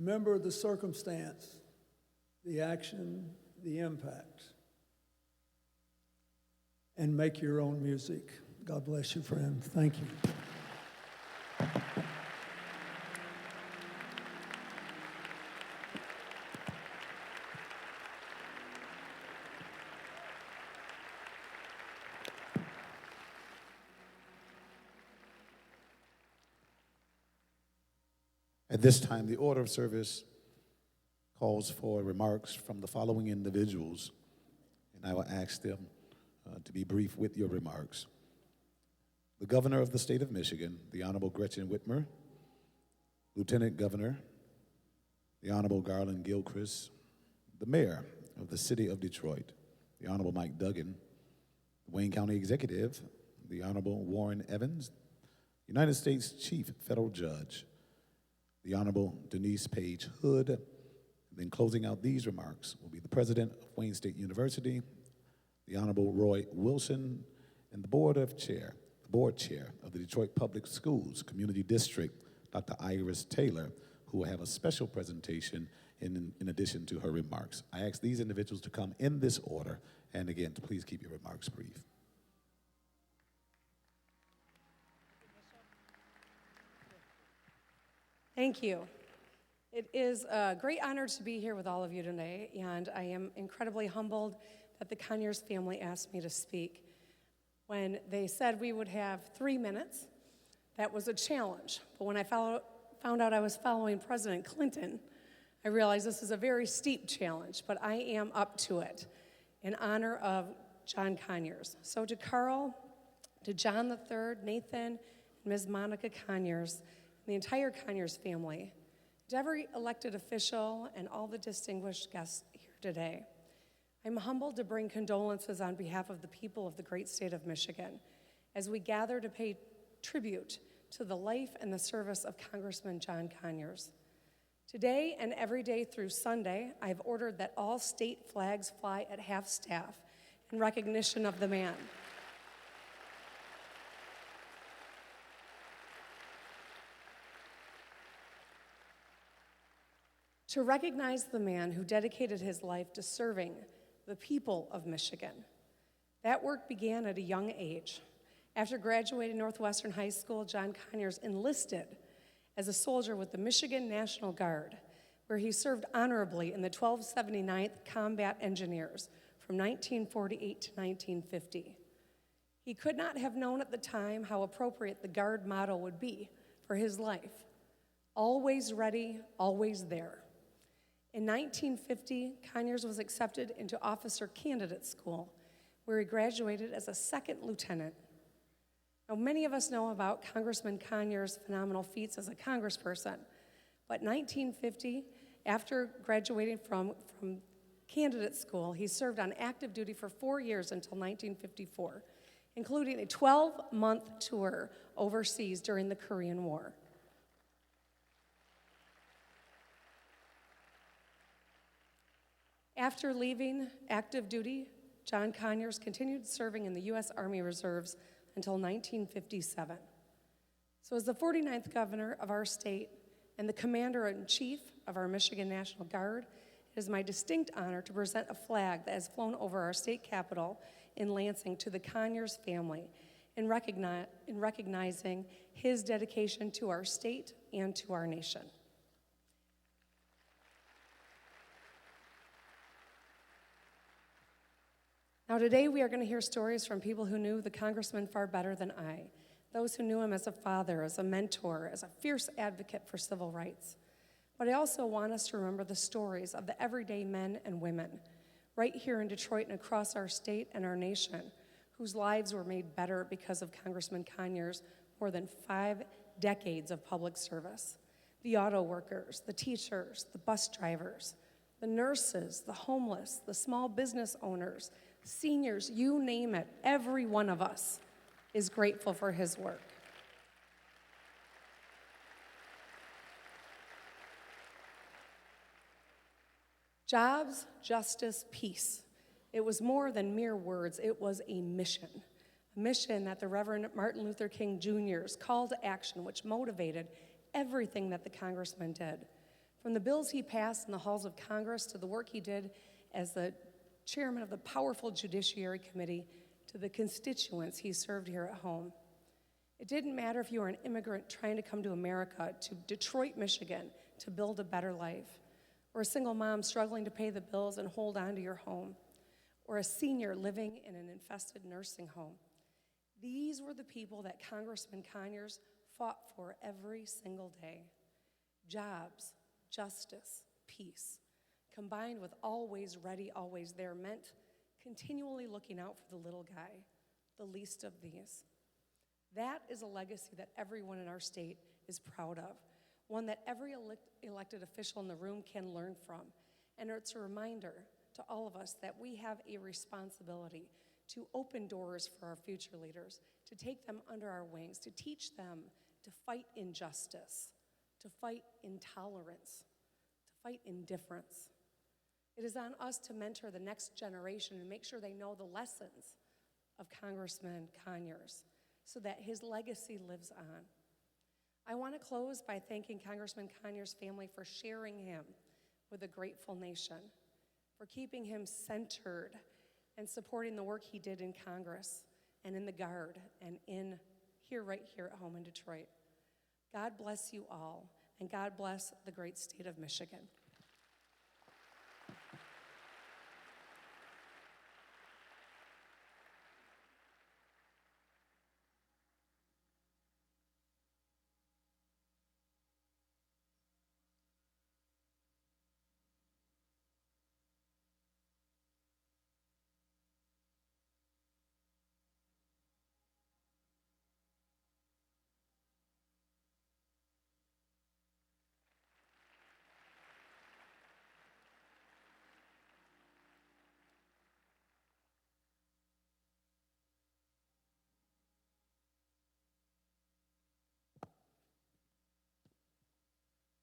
Remember the circumstance, the action, the impact, and make your own music. God bless you, friend. Thank you. At this time, the order of service calls for remarks from the following individuals, and I will ask them to be brief with your remarks. The Governor of the State of Michigan, the Honorable Gretchen Whitmer, Lieutenant Governor, the Honorable Garland Gilchrist, the Mayor of the City of Detroit, the Honorable Mike Duggan, the Wayne County Executive, the Honorable Warren Evans, United States Chief Federal Judge, the Honorable Denise Page Hood. And then closing out these remarks will be the President of Wayne State University, the Honorable Roy Wilson, and the Board Chair of the Detroit Public Schools Community District, Dr. Iris Taylor, who will have a special presentation in addition to her remarks. I ask these individuals to come in this order, and again, to please keep your remarks brief. Thank you. It is a great honor to be here with all of you today, and I am incredibly humbled that the Conyers family asked me to speak. When they said we would have 3 minutes, that was a challenge. But when I found out I was following President Clinton, I realized this is a very steep challenge, but I am up to it in honor of John Conyers. So to Carl, to John III, Nathan, and Ms. Monica Conyers, the entire Conyers family, to every elected official and all the distinguished guests here today, I'm humbled to bring condolences on behalf of the people of the great state of Michigan as we gather to pay tribute to the life and the service of Congressman John Conyers. Today and every day through Sunday, I have ordered that all state flags fly at half-staff in recognition of the man. To recognize the man who dedicated his life to serving the people of Michigan. That work began at a young age. After graduating Northwestern High School, John Conyers enlisted as a soldier with the Michigan National Guard, where he served honorably in the 1279th Combat Engineers from 1948 to 1950. He could not have known at the time how appropriate the Guard motto would be for his life. Always ready, always there. In 1950, Conyers was accepted into Officer Candidate School, where he graduated as a second lieutenant. Now, many of us know about Congressman Conyers' phenomenal feats as a congressperson, but 1950, after graduating from candidate school, he served on active duty for 4 years until 1954, including a 12-month tour overseas during the Korean War. After leaving active duty, John Conyers continued serving in the U.S. Army Reserves until 1957. So as the 49th governor of our state and the commander-in-chief of our Michigan National Guard, it is my distinct honor to present a flag that has flown over our state capitol in Lansing to the Conyers family in recognizing his dedication to our state and to our nation. Now today we are going to hear stories from people who knew the Congressman far better than I, those who knew him as a father, as a mentor, as a fierce advocate for civil rights. But I also want us to remember the stories of the everyday men and women right here in Detroit and across our state and our nation whose lives were made better because of Congressman Conyers' more than 5 decades of public service. The auto workers, the teachers, the bus drivers, the nurses, the homeless, the small business owners, seniors, you name it, every one of us is grateful for his work. Jobs, justice, peace. It was more than mere words, it was a mission that the Reverend Martin Luther King Jr.'s call to action, which motivated everything that the congressman did. From the bills he passed in the halls of Congress to the work he did as the chairman of the powerful Judiciary Committee to the constituents he served here at home. It didn't matter if you were an immigrant trying to come to America, to Detroit, Michigan, to build a better life, or a single mom struggling to pay the bills and hold on to your home, or a senior living in an infested nursing home. These were the people that Congressman Conyers fought for every single day. Jobs, justice, peace, combined with always ready, always there, meant continually looking out for the little guy, the least of these. That is a legacy that everyone in our state is proud of, one that every elected official in the room can learn from. And it's a reminder to all of us that we have a responsibility to open doors for our future leaders, to take them under our wings, to teach them to fight injustice, to fight intolerance, to fight indifference. It is on us to mentor the next generation and make sure they know the lessons of Congressman Conyers so that his legacy lives on. I want to close by thanking Congressman Conyers' family for sharing him with a grateful nation, for keeping him centered and supporting the work he did in Congress and in the Guard and right here at home in Detroit. God bless you all, and God bless the great state of Michigan.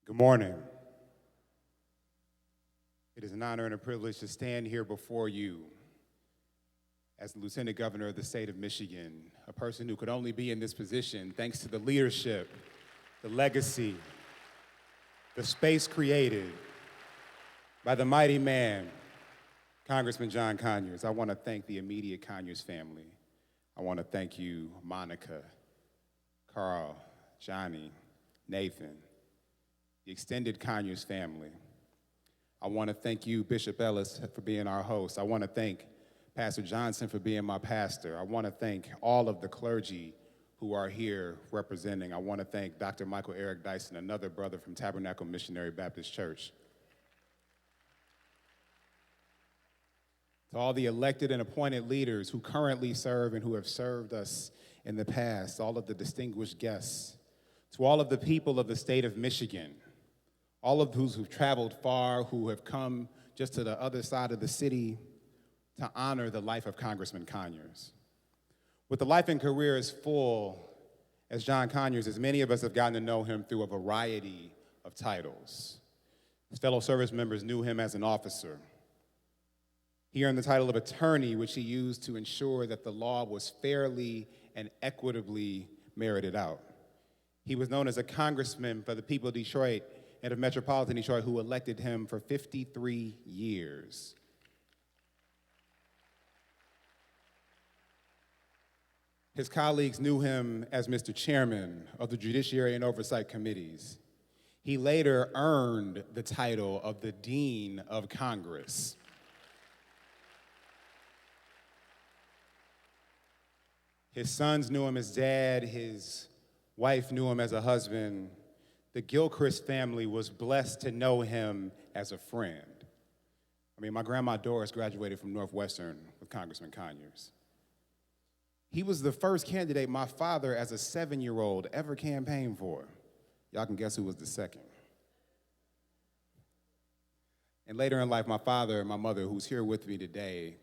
Good morning. It is an honor and a privilege to stand here before you as the Lieutenant Governor of the state of Michigan, a person who could only be in this position thanks to the leadership, the legacy, the space created by the mighty man, Congressman John Conyers. I want to thank the immediate Conyers family. I want to thank you, Monica, Carl, Johnny, Nathan, the extended Conyers family. I want to thank you, Bishop Ellis, for being our host. I want to thank Pastor Johnson for being my pastor. I want to thank all of the clergy who are here representing. I want to thank Dr. Michael Eric Dyson, another brother from Tabernacle Missionary Baptist Church. To all the elected and appointed leaders who currently serve and who have served us in the past, all of the distinguished guests, to all of the people of the state of Michigan, all of those who've traveled far, who have come just to the other side of the city to honor the life of Congressman Conyers. With the life and career as full as John Conyers, as many of us have gotten to know him through a variety of titles. His fellow service members knew him as an officer. He earned the title of attorney, which he used to ensure that the law was fairly and equitably merited out. He was known as a congressman for the people of Detroit and of metropolitan Detroit who elected him for 53 years. His colleagues knew him as Mr. Chairman of the Judiciary and Oversight Committees. He later earned the title of the Dean of Congress. His sons knew him as dad, his wife knew him as a husband. The Gilchrist family was blessed to know him as a friend. I mean, my grandma Doris graduated from Northwestern with Congressman Conyers. He was the first candidate my father, as a 7-year-old, ever campaigned for. Y'all can guess who was the second. And later in life, my father and my mother, who's here with me today,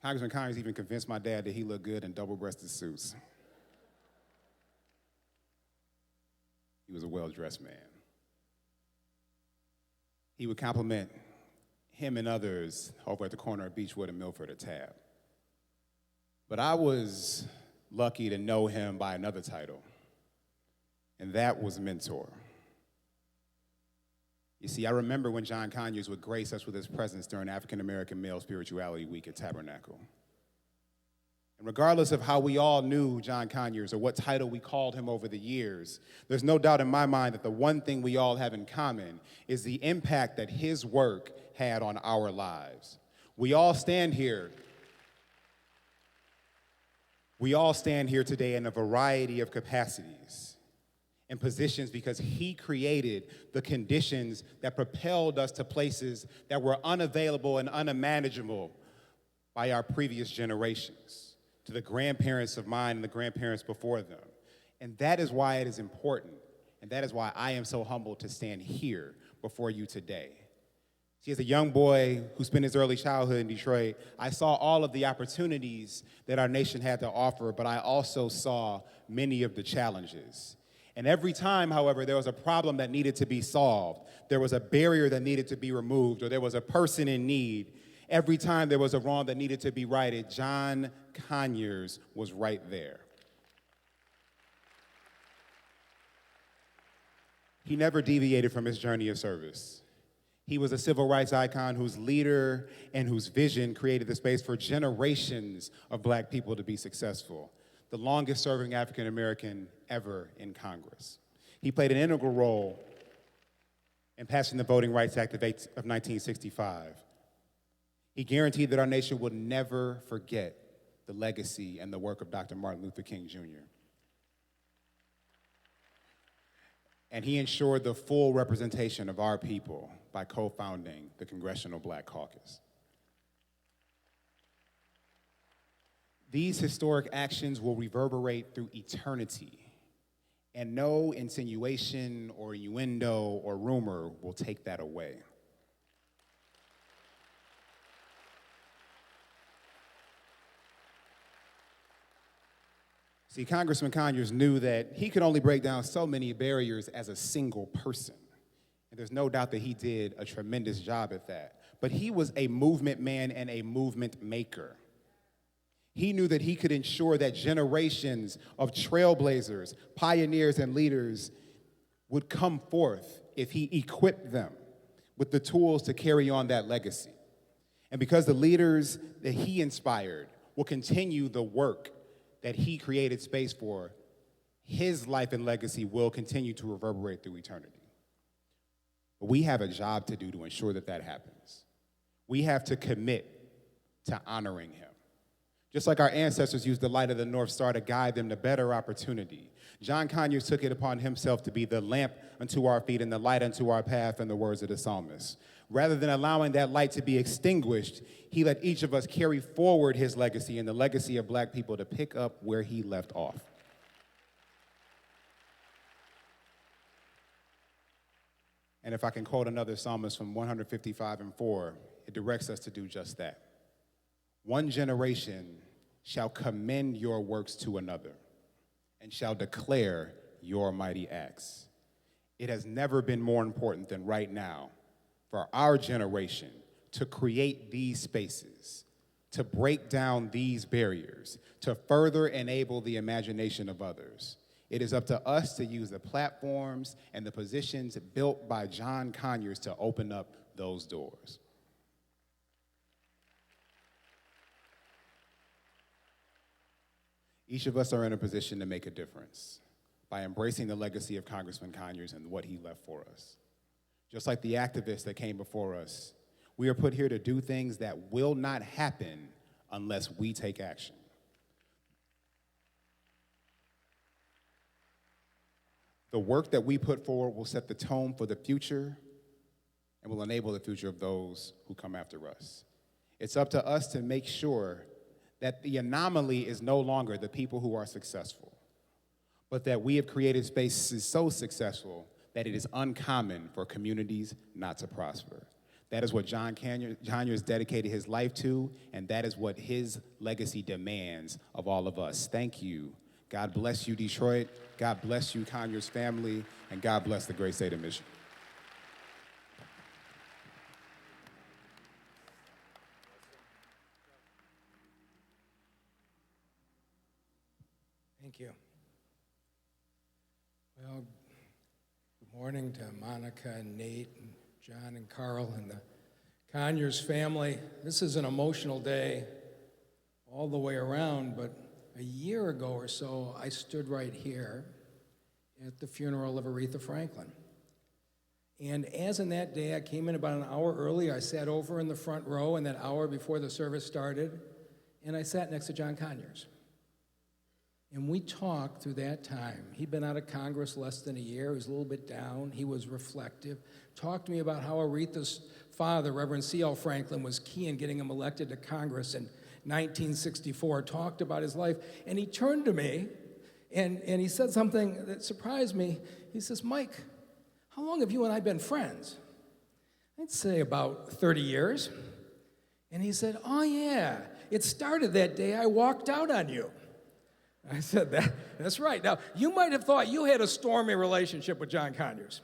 Congressman Conyers even convinced my dad that he looked good in double-breasted suits. He was a well-dressed man. He would compliment him and others over at the corner of Beechwood and Milford at Tab. But I was lucky to know him by another title, and that was mentor. You see, I remember when John Conyers would grace us with his presence during African American Male Spirituality Week at Tabernacle. And regardless of how we all knew John Conyers or what title we called him over the years, there's no doubt in my mind that the one thing we all have in common is the impact that his work had on our lives. We all stand here today in a variety of capacities and positions because he created the conditions that propelled us to places that were unavailable and unimaginable by our previous generations, to the grandparents of mine and the grandparents before them. And that is why it is important, and that is why I am so humbled to stand here before you today. See, as a young boy who spent his early childhood in Detroit, I saw all of the opportunities that our nation had to offer, but I also saw many of the challenges. And every time, however, there was a problem that needed to be solved, there was a barrier that needed to be removed, or there was a person in need, every time there was a wrong that needed to be righted, John Conyers was right there. He never deviated from his journey of service. He was a civil rights icon whose leader and whose vision created the space for generations of black people to be successful, the longest serving African American ever in Congress. He played an integral role in passing the Voting Rights Act of 1965. He guaranteed that our nation would never forget the legacy and the work of Dr. Martin Luther King Jr. And he ensured the full representation of our people by co-founding the Congressional Black Caucus. These historic actions will reverberate through eternity, and no insinuation or innuendo or rumor will take that away. See, Congressman Conyers knew that he could only break down so many barriers as a single person. And there's no doubt that he did a tremendous job at that. But he was a movement man and a movement maker. He knew that he could ensure that generations of trailblazers, pioneers, and leaders would come forth if he equipped them with the tools to carry on that legacy. And because the leaders that he inspired will continue the work that he created space for, his life and legacy will continue to reverberate through eternity. But we have a job to do to ensure that that happens. We have to commit to honoring him. Just like our ancestors used the light of the North Star to guide them to better opportunity, John Conyers took it upon himself to be the lamp unto our feet and the light unto our path, in the words of the psalmist. Rather than allowing that light to be extinguished, he let each of us carry forward his legacy and the legacy of black people to pick up where he left off. And if I can quote another psalmist from 155:4, it directs us to do just that. One generation shall commend your works to another and shall declare your mighty acts. It has never been more important than right now for our generation to create these spaces, to break down these barriers, to further enable the imagination of others. It is up to us to use the platforms and the positions built by John Conyers to open up those doors. Each of us are in a position to make a difference by embracing the legacy of Congressman Conyers and what he left for us. Just like the activists that came before us, we are put here to do things that will not happen unless we take action. The work that we put forward will set the tone for the future and will enable the future of those who come after us. It's up to us to make sure that the anomaly is no longer the people who are successful, but that we have created spaces so successful that it is uncommon for communities not to prosper. That is what John Conyers dedicated his life to, and that is what his legacy demands of all of us. Thank you. God bless you, Detroit. God bless you, Conyers family, and God bless the great state of Michigan. Thank you. Well, good morning to Monica and Nate and John and Carl and the Conyers family. This is an emotional day all the way around, but a year ago or so, I stood right here at the funeral of Aretha Franklin. And as in that day, I came in about an hour early. I sat over in the front row in that hour before the service started, and I sat next to John Conyers. And we talked through that time. He'd been out of Congress less than a year. He was a little bit down. He was reflective. Talked to me about how Aretha's father, Reverend C.L. Franklin, was key in getting him elected to Congress in 1964. Talked about his life. And he turned to me, and he said something that surprised me. He says, Mike, how long have you and I been friends? I'd say about 30 years. And he said, oh, yeah, it started that day I walked out on you. I said, that's right. Now, you might have thought you had a stormy relationship with John Conyers.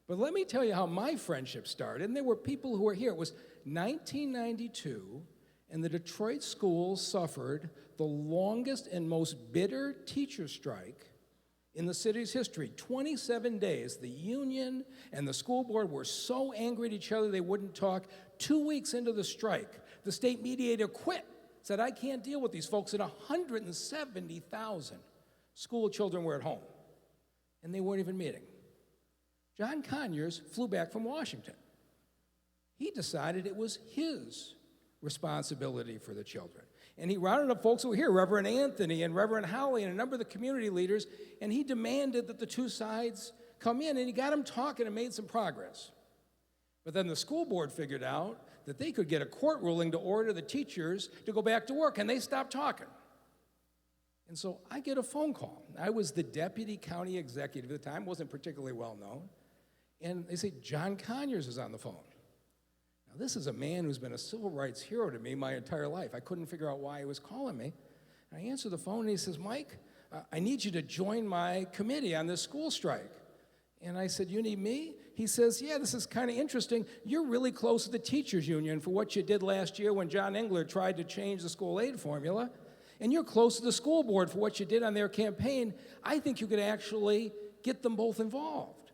But let me tell you how my friendship started. And there were people who were here. It was 1992, and the Detroit schools suffered the longest and most bitter teacher strike in the city's history. 27 days. The union and the school board were so angry at each other they wouldn't talk. 2 weeks into the strike, the state mediator quit. Said, I can't deal with these folks, and 170,000 school children were at home, and they weren't even meeting. John Conyers flew back from Washington. He decided it was his responsibility for the children. And he rounded up folks who were here, Reverend Anthony and Reverend Howley and a number of the community leaders, and he demanded that the two sides come in, and he got them talking and made some progress. But then the school board figured out that they could get a court ruling to order the teachers to go back to work, and they stopped talking. And so I get a phone call. I was the deputy county executive at the time, wasn't particularly well known, and they say, John Conyers is on the phone. Now, this is a man who's been a civil rights hero to me my entire life. I couldn't figure out why he was calling me. And I answer the phone, and he says, Mike, I need you to join my committee on this school strike. And I said, you need me? He says, yeah, this is kind of interesting. You're really close to the teachers union for what you did last year when John Engler tried to change the school aid formula. And you're close to the school board for what you did on their campaign. I think you could actually get them both involved.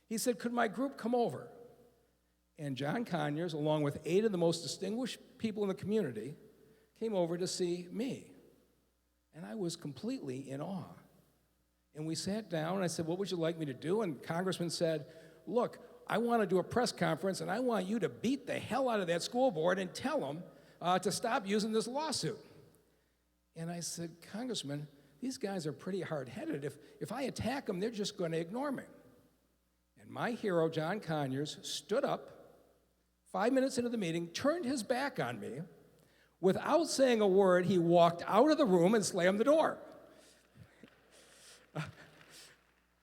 He said, could my group come over? And John Conyers, along with 8 of the most distinguished people in the community, came over to see me. And I was completely in awe. And we sat down, and I said, what would you like me to do? And Congressman said, look, I want to do a press conference, and I want you to beat the hell out of that school board and tell them to stop using this lawsuit. And I said, Congressman, these guys are pretty hard-headed. If I attack them, they're just going to ignore me. And my hero, John Conyers, stood up 5 minutes into the meeting, turned his back on me. Without saying a word, he walked out of the room and slammed the door.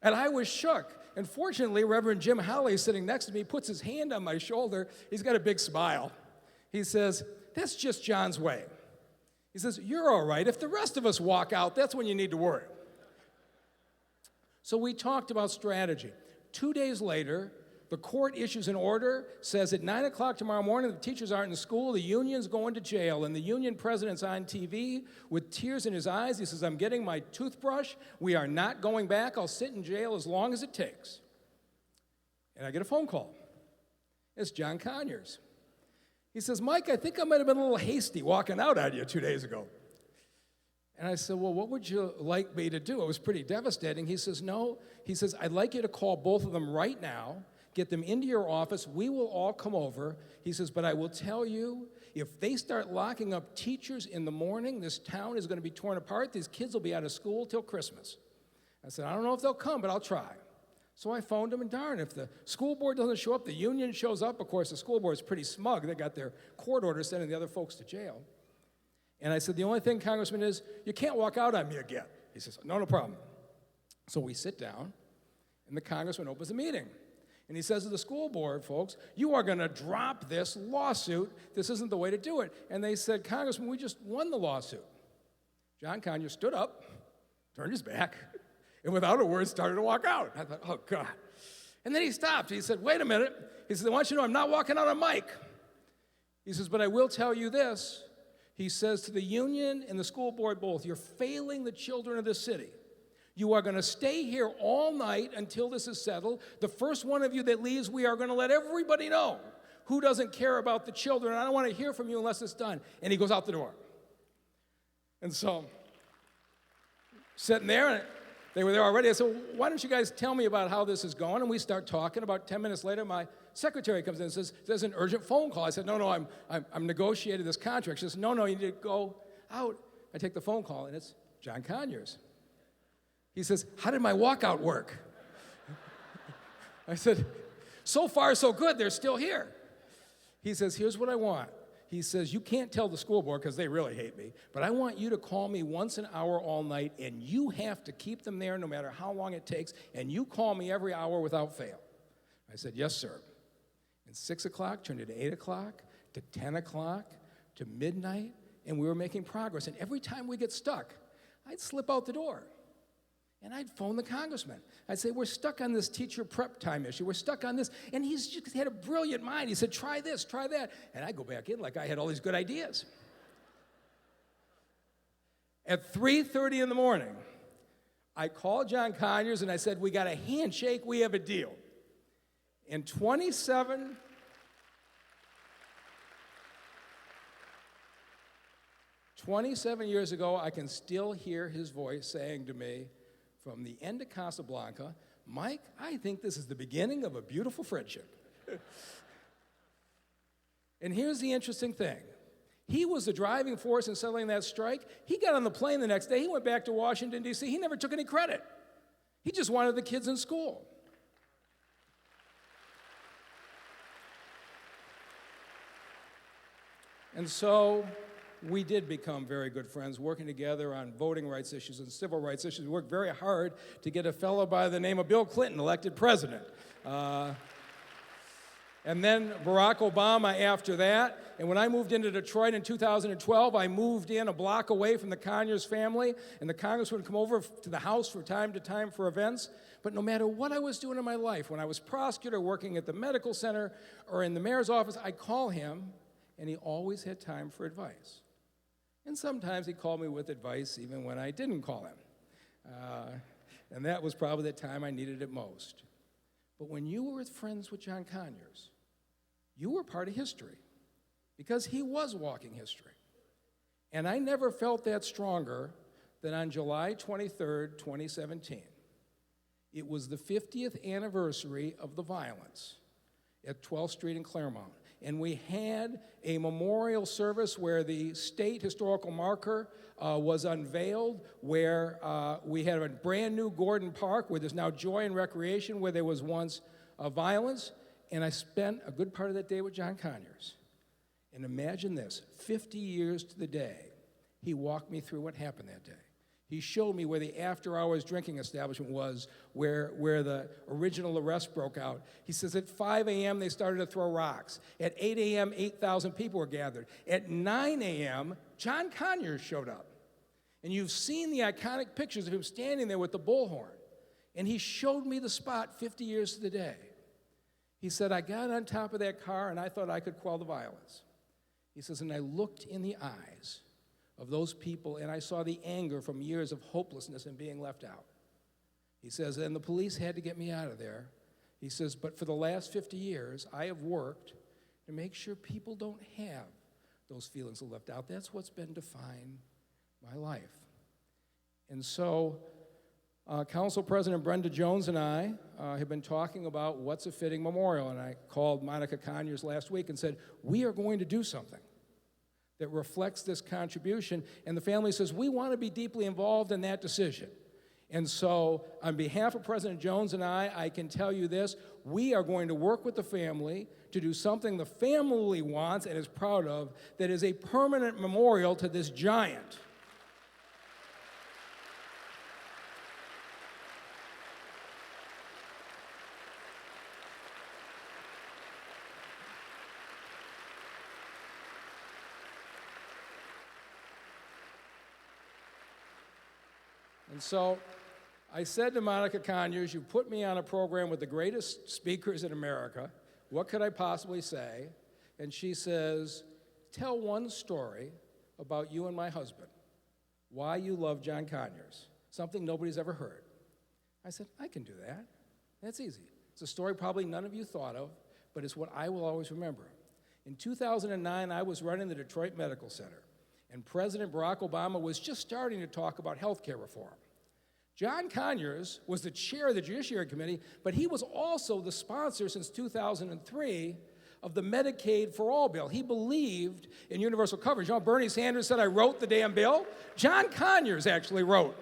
And I was shook. And fortunately, Reverend Jim Howley, sitting next to me, puts his hand on my shoulder. He's got a big smile. He says, that's just John's way. He says, you're all right. If the rest of us walk out, that's when you need to worry. So we talked about strategy. 2 days later, the court issues an order, says at 9 o'clock tomorrow morning, the teachers aren't in school, the union's going to jail, and the union president's on TV with tears in his eyes. He says, I'm getting my toothbrush. We are not going back. I'll sit in jail as long as it takes. And I get a phone call. It's John Conyers. He says, Mike, I think I might have been a little hasty walking out on you 2 days ago. And I said, well, what would you like me to do? It was pretty devastating. He says, no. He says, I'd like you to call both of them right now, get them into your office. We will all come over. He says, but I will tell you, if they start locking up teachers in the morning, this town is going to be torn apart. These kids will be out of school till Christmas. I said, I don't know if they'll come, but I'll try. So I phoned him, and darn, if the school board doesn't show up, the union shows up. Of course, the school board is pretty smug. They got their court order sending the other folks to jail. And I said, the only thing, Congressman, is you can't walk out on me again. He says, no problem. So we sit down, and the congressman opens the meeting. And he says to the school board, folks, you are going to drop this lawsuit. This isn't the way to do it. And they said, Congressman, we just won the lawsuit. John Conyers stood up, turned his back, and without a word started to walk out. I thought, oh, God. And then he stopped. He said, wait a minute. He said, I want you to know I'm not walking out on Mike. He says, but I will tell you this. He says to the union and the school board both, you're failing the children of this city. You are going to stay here all night until this is settled. The first one of you that leaves, we are going to let everybody know who doesn't care about the children. I don't want to hear from you unless it's done. And he goes out the door. And so, sitting there, and they were there already. I said, why don't you guys tell me about how this is going? And we start talking. About 10 minutes later, my secretary comes in and says, there's an urgent phone call. I said, no, I'm negotiating this contract. She says, no, you need to go out. I take the phone call, and it's John Conyers. He says, how did my walkout work? I said, so far, so good. They're still here. He says, here's what I want. He says, you can't tell the school board because they really hate me, but I want you to call me once an hour all night, and you have to keep them there no matter how long it takes, and you call me every hour without fail. I said, yes, sir. And 6 o'clock turned into 8 o'clock, to 10 o'clock, to midnight, and we were making progress. And every time we get stuck, I'd slip out the door. And I'd phone the congressman. I'd say, we're stuck on this teacher prep time issue. We're stuck on this. And he's just had a brilliant mind. He said, try this, try that. And I'd go back in like I had all these good ideas. At 3:30 in the morning, I called John Conyers and I said, we got a handshake, we have a deal. And 27 years ago, I can still hear his voice saying to me, from the end of Casablanca, Mike, I think this is the beginning of a beautiful friendship. And here's the interesting thing. He was the driving force in settling that strike. He got on the plane the next day. He went back to Washington, D.C. He never took any credit. He just wanted the kids in school. And so we did become very good friends, working together on voting rights issues and civil rights issues. We worked very hard to get a fellow by the name of Bill Clinton elected president. And then Barack Obama after that. And when I moved into Detroit in 2012, I moved in a block away from the Conyers family, and the congressman would come over to the house from time to time for events. But no matter what I was doing in my life, when I was prosecutor, working at the medical center, or in the mayor's office, I'd call him, and he always had time for advice. And sometimes he called me with advice even when I didn't call him. And that was probably the time I needed it most. But when you were friends with John Conyers, you were part of history because he was walking history. And I never felt that stronger than on July 23rd, 2017. It was the 50th anniversary of the violence at 12th Street in Claremont. And we had a memorial service where the state historical marker was unveiled, where we had a brand new Gordon Park, where there's now joy and recreation, where there was once violence. And I spent a good part of that day with John Conyers. And imagine this, 50 years to the day, he walked me through what happened that day. He showed me where the after-hours drinking establishment was, where the original arrest broke out. He says at 5 a.m. they started to throw rocks. At 8 a.m., 8,000 people were gathered. At 9 a.m., John Conyers showed up. And you've seen the iconic pictures of him standing there with the bullhorn. And he showed me the spot 50 years to the day. He said, I got on top of that car and I thought I could quell the violence. He says, and I looked in the eyes of those people, and I saw the anger from years of hopelessness and being left out. He says, and the police had to get me out of there. He says, but for the last 50 years, I have worked to make sure people don't have those feelings of left out. That's what's been defined my life. And so, Council President Brenda Jones and I have been talking about what's a fitting memorial, and I called Monica Conyers last week and said, we are going to do something that reflects this contribution. And the family says, we want to be deeply involved in that decision. And so on behalf of President Jones and I can tell you this, we are going to work with the family to do something the family wants and is proud of, that is a permanent memorial to this giant. And so I said to Monica Conyers, you put me on a program with the greatest speakers in America. What could I possibly say? And she says, tell one story about you and my husband, why you love John Conyers, something nobody's ever heard. I said, I can do that. That's easy. It's a story probably none of you thought of, but it's what I will always remember. In 2009, I was running the Detroit Medical Center, and President Barack Obama was just starting to talk about health care reform. John Conyers was the chair of the Judiciary Committee, but he was also the sponsor since 2003 of the Medicaid for All bill. He believed in universal coverage. You know, Bernie Sanders said, I wrote the damn bill. John Conyers actually wrote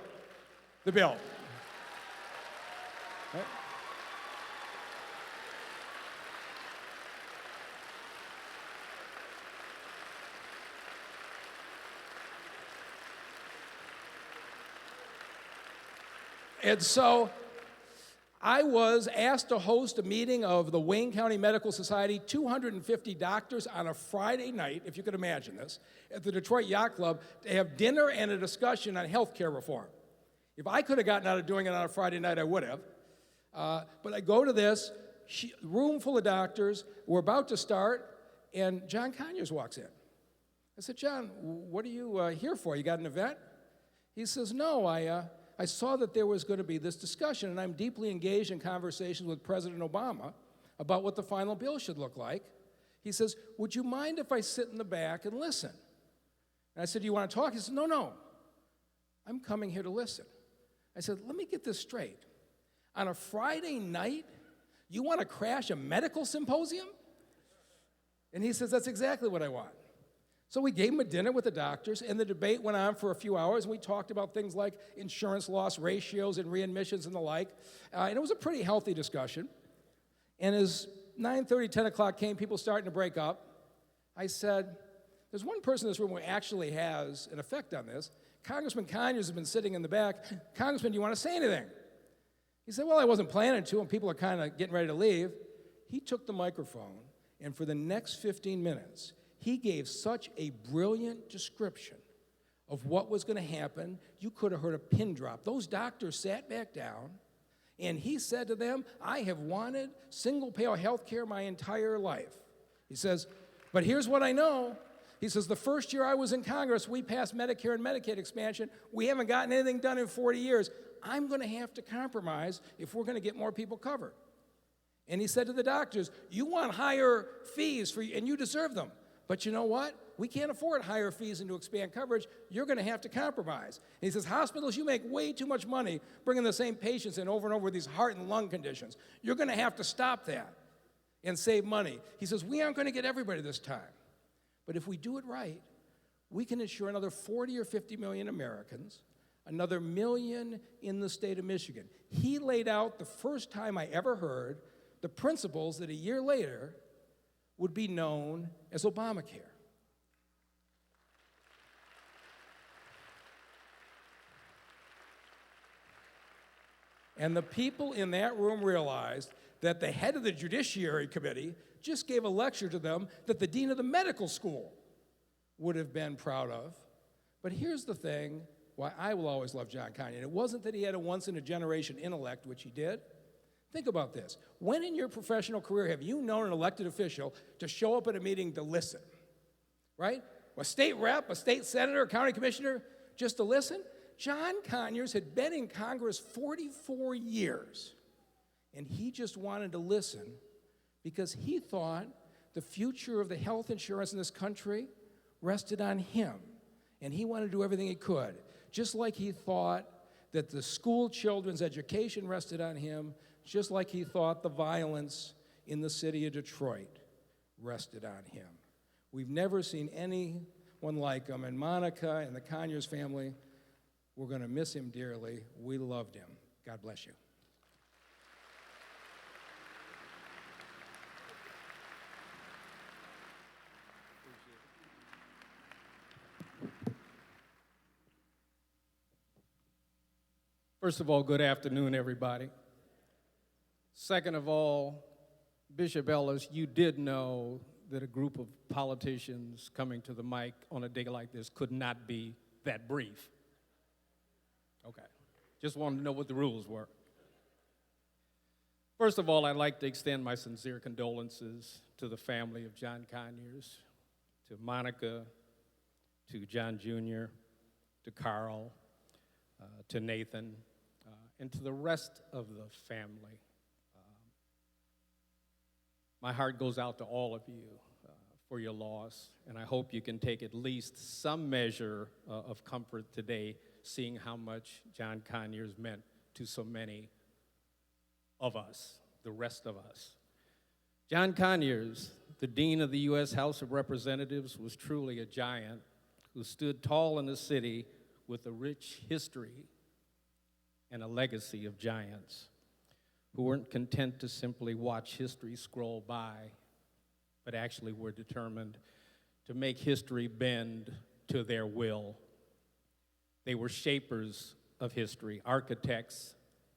the bill. Right? And so I was asked to host a meeting of the Wayne County Medical Society, 250 doctors on a Friday night, if you could imagine this, at the Detroit Yacht Club to have dinner and a discussion on health care reform. If I could have gotten out of doing it on a Friday night, I would have. But I go to this room full of doctors. We're about to start, and John Conyers walks in. I said, John, what are you here for? You got an event? He says, no, I saw that there was going to be this discussion, and I'm deeply engaged in conversations with President Obama about what the final bill should look like. He says, would you mind if I sit in the back and listen? And I said, do you want to talk? He said, no, I'm coming here to listen. I said, let me get this straight. On a Friday night, you want to crash a medical symposium? And he says, that's exactly what I want. So we gave him a dinner with the doctors, and the debate went on for a few hours, and we talked about things like insurance loss ratios and readmissions and the like. And it was a pretty healthy discussion. And as 9:30, 10 o'clock came, people starting to break up, I said, there's one person in this room who actually has an effect on this. Congressman Conyers has been sitting in the back. Congressman, do you want to say anything? He said, well, I wasn't planning to, and people are kind of getting ready to leave. He took the microphone, and for the next 15 minutes, he gave such a brilliant description of what was going to happen, you could have heard a pin drop. Those doctors sat back down, and he said to them, I have wanted single-payer health care my entire life. He says, but here's what I know. He says, the first year I was in Congress, we passed Medicare and Medicaid expansion. We haven't gotten anything done in 40 years. I'm going to have to compromise if we're going to get more people covered. And he said to the doctors, you want higher fees, and you deserve them. But you know what? We can't afford higher fees and to expand coverage. You're going to have to compromise. And he says, hospitals, you make way too much money bringing the same patients in over and over with these heart and lung conditions. You're going to have to stop that and save money. He says, we aren't going to get everybody this time. But if we do it right, we can insure another 40 or 50 million Americans, another million in the state of Michigan. He laid out, the first time I ever heard, the principles that a year later would be known as Obamacare. And the people in that room realized that the head of the Judiciary Committee just gave a lecture to them that the dean of the medical school would have been proud of. But here's the thing why I will always love John Conyers. It wasn't that he had a once-in-a-generation intellect, which he did. Think about this. When in your professional career have you known an elected official to show up at a meeting to listen? Right? A state rep, a state senator, a county commissioner, just to listen? John Conyers had been in Congress 44 years, and he just wanted to listen because he thought the future of the health insurance in this country rested on him, and he wanted to do everything he could, just like he thought that the school children's education rested on him, just like he thought the violence in the city of Detroit rested on him. We've never seen anyone like him, and Monica and the Conyers family, we're going to miss him dearly. We loved him. God bless you. First of all, good afternoon, everybody. Second of all, Bishop Ellis, you did know that a group of politicians coming to the mic on a day like this could not be that brief. Okay. Just wanted to know what the rules were. First of all, I'd like to extend my sincere condolences to the family of John Conyers, to Monica, to John Jr., to Carl, to Nathan, and to the rest of the family. My heart goes out to all of you for your loss, and I hope you can take at least some measure of comfort today, seeing how much John Conyers meant to so many of us, the rest of us. John Conyers, the Dean of the U.S. House of Representatives, was truly a giant who stood tall in the city with a rich history and a legacy of giants who weren't content to simply watch history scroll by, but actually were determined to make history bend to their will. They were shapers of history, architects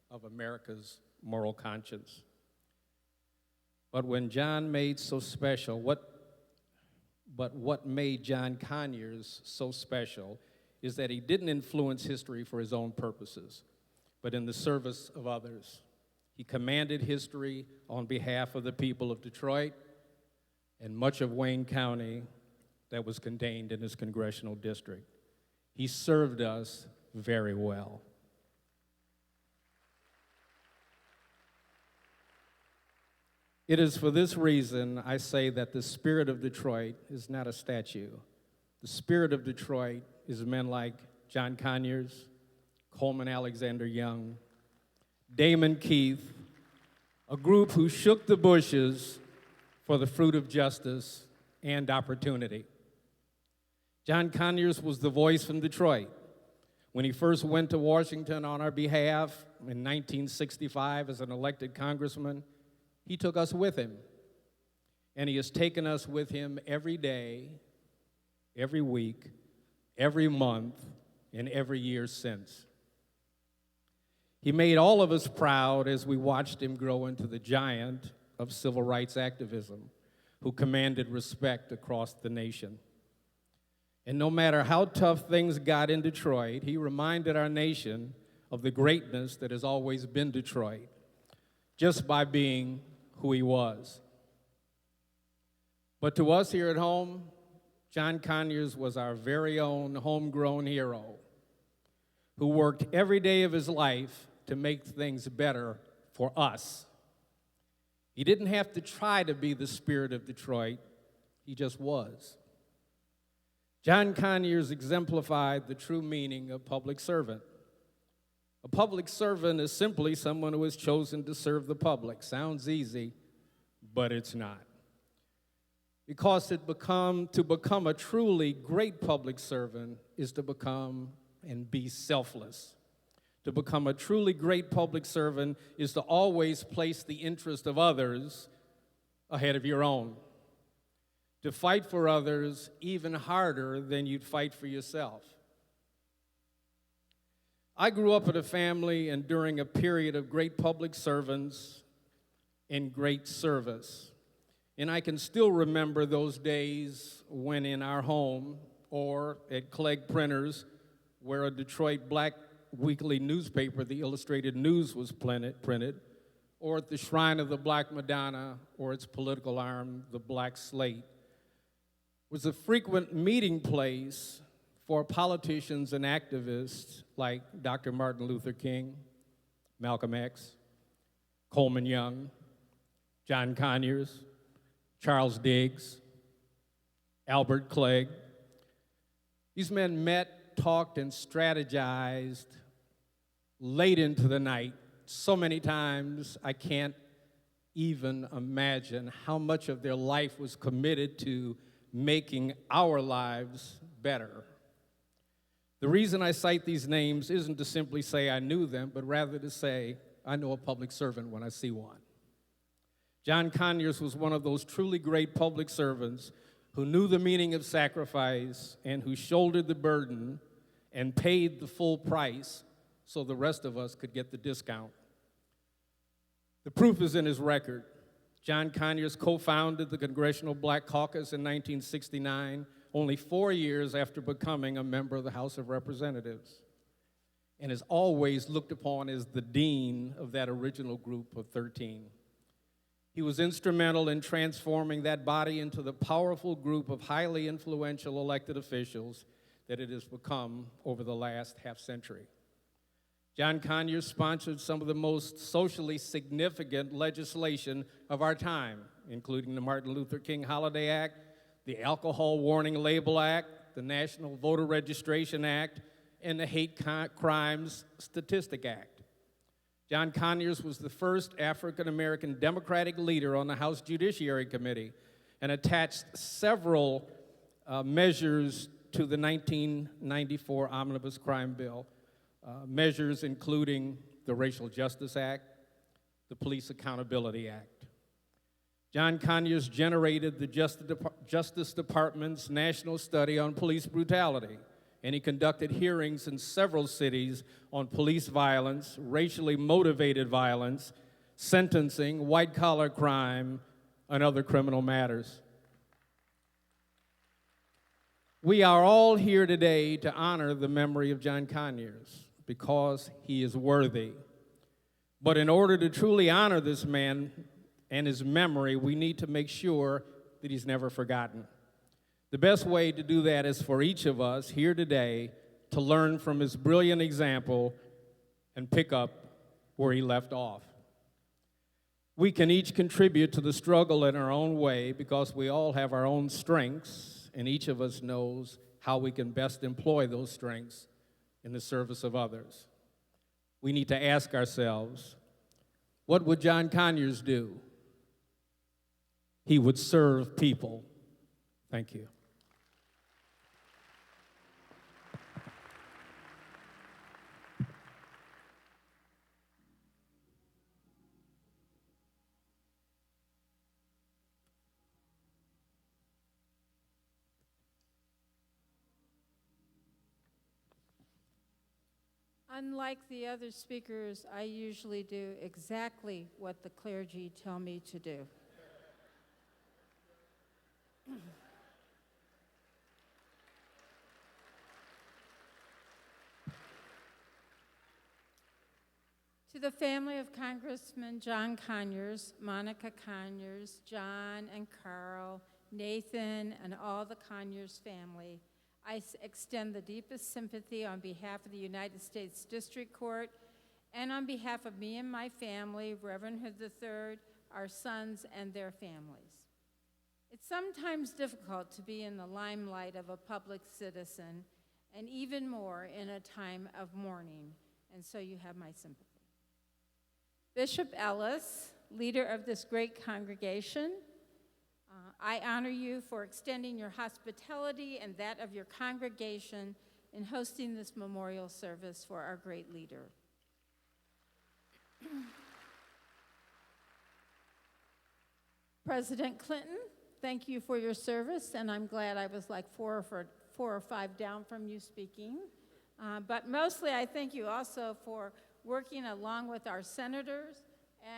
of America's moral conscience. But when John made so special, what made John Conyers so special is that he didn't influence history for his own purposes, but in the service of others. He commanded history on behalf of the people of Detroit and much of Wayne County that was contained in his congressional district. He served us very well. It is for this reason I say that the spirit of Detroit is not a statue. The spirit of Detroit is men like John Conyers, Coleman Alexander Young, Damon Keith, a group who shook the bushes for the fruit of justice and opportunity. John Conyers was the voice from Detroit. When he first went to Washington on our behalf in 1965 as an elected congressman, he took us with him. And he has taken us with him every day, every week, every month, and every year since. He made all of us proud as we watched him grow into the giant of civil rights activism who commanded respect across the nation. And no matter how tough things got in Detroit, he reminded our nation of the greatness that has always been Detroit, just by being who he was. But to us here at home, John Conyers was our very own homegrown hero who worked every day of his life to make things better for us. He didn't have to try to be the spirit of Detroit, he just was. John Conyers exemplified the true meaning of public servant. A public servant is simply someone who has chosen to serve the public. Sounds easy, but it's not. Because to become a truly great public servant is to become and be selfless. To become a truly great public servant is to always place the interest of others ahead of your own. To fight for others even harder than you'd fight for yourself. I grew up in a family and during a period of great public servants and great service. And I can still remember those days when in our home or at Clegg Printers, where a Detroit black weekly newspaper, the Illustrated News, was printed, or at the Shrine of the Black Madonna, or its political arm, the Black Slate, was a frequent meeting place for politicians and activists like Dr. Martin Luther King, Malcolm X, Coleman Young, John Conyers, Charles Diggs, Albert Clegg. These men met, talked, and strategized late into the night, so many times I can't even imagine how much of their life was committed to making our lives better. The reason I cite these names isn't to simply say I knew them, but rather to say I know a public servant when I see one. John Conyers was one of those truly great public servants who knew the meaning of sacrifice and who shouldered the burden and paid the full price so the rest of us could get the discount. The proof is in his record. John Conyers co-founded the Congressional Black Caucus in 1969, only 4 years after becoming a member of the House of Representatives, and is always looked upon as the dean of that original group of 13. He was instrumental in transforming that body into the powerful group of highly influential elected officials that it has become over the last half century. John Conyers sponsored some of the most socially significant legislation of our time, including the Martin Luther King Holiday Act, the Alcohol Warning Label Act, the National Voter Registration Act, and the Hate Crimes Statistic Act. John Conyers was the first African-American Democratic leader on the House Judiciary Committee and attached several measures to the 1994 Omnibus Crime Bill, measures including the Racial Justice Act, the Police Accountability Act. John Conyers generated the Justice Department's national study on police brutality, and he conducted hearings in several cities on police violence, racially motivated violence, sentencing, white-collar crime, and other criminal matters. We are all here today to honor the memory of John Conyers because he is worthy. But in order to truly honor this man and his memory, we need to make sure that he's never forgotten. The best way to do that is for each of us here today to learn from his brilliant example and pick up where he left off. We can each contribute to the struggle in our own way because we all have our own strengths, and each of us knows how we can best employ those strengths in the service of others. We need to ask ourselves, what would John Conyers do? He would serve people. Thank you. Unlike the other speakers, I usually do exactly what the clergy tell me to do. To the family of Congressman John Conyers, Monica Conyers, John and Carl, Nathan, and all the Conyers family, I extend the deepest sympathy on behalf of the United States District Court and on behalf of me and my family, Reverend Hood III, our sons, and their families. It's sometimes difficult to be in the limelight of a public citizen, and even more in a time of mourning, and so you have my sympathy. Bishop Ellis, leader of this great congregation, I honor you for extending your hospitality and that of your congregation in hosting this memorial service for our great leader. President Clinton, thank you for your service, and I'm glad I was like four or five down from you speaking. But mostly I thank you also for working along with our senators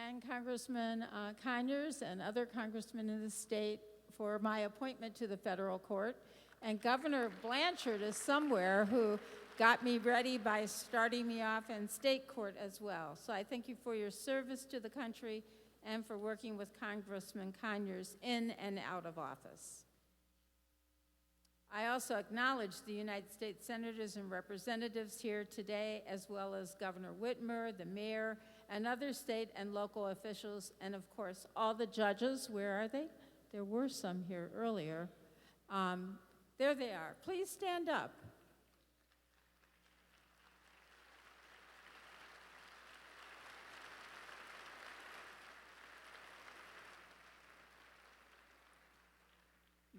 and Congressman Conyers and other congressmen in the state for my appointment to the federal court. And Governor Blanchard is somewhere who got me ready by starting me off in state court as well. So I thank you for your service to the country and for working with Congressman Conyers in and out of office. I also acknowledge the United States Senators and Representatives here today, as well as Governor Whitmer, the mayor, and other state and local officials, and of course, all the judges. Where are they? There were some here earlier. There they are. Please stand up.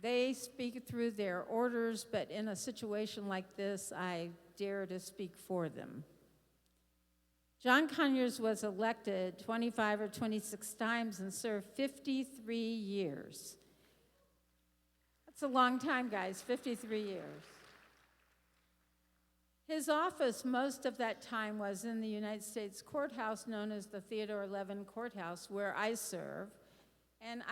They speak through their orders, but in a situation like this, I dare to speak for them. John Conyers was elected 25 or 26 times and served 53 years. That's a long time, guys, 53 years. His office, most of that time, was in the United States Courthouse, known as the Theodore Levin Courthouse, where I serve. And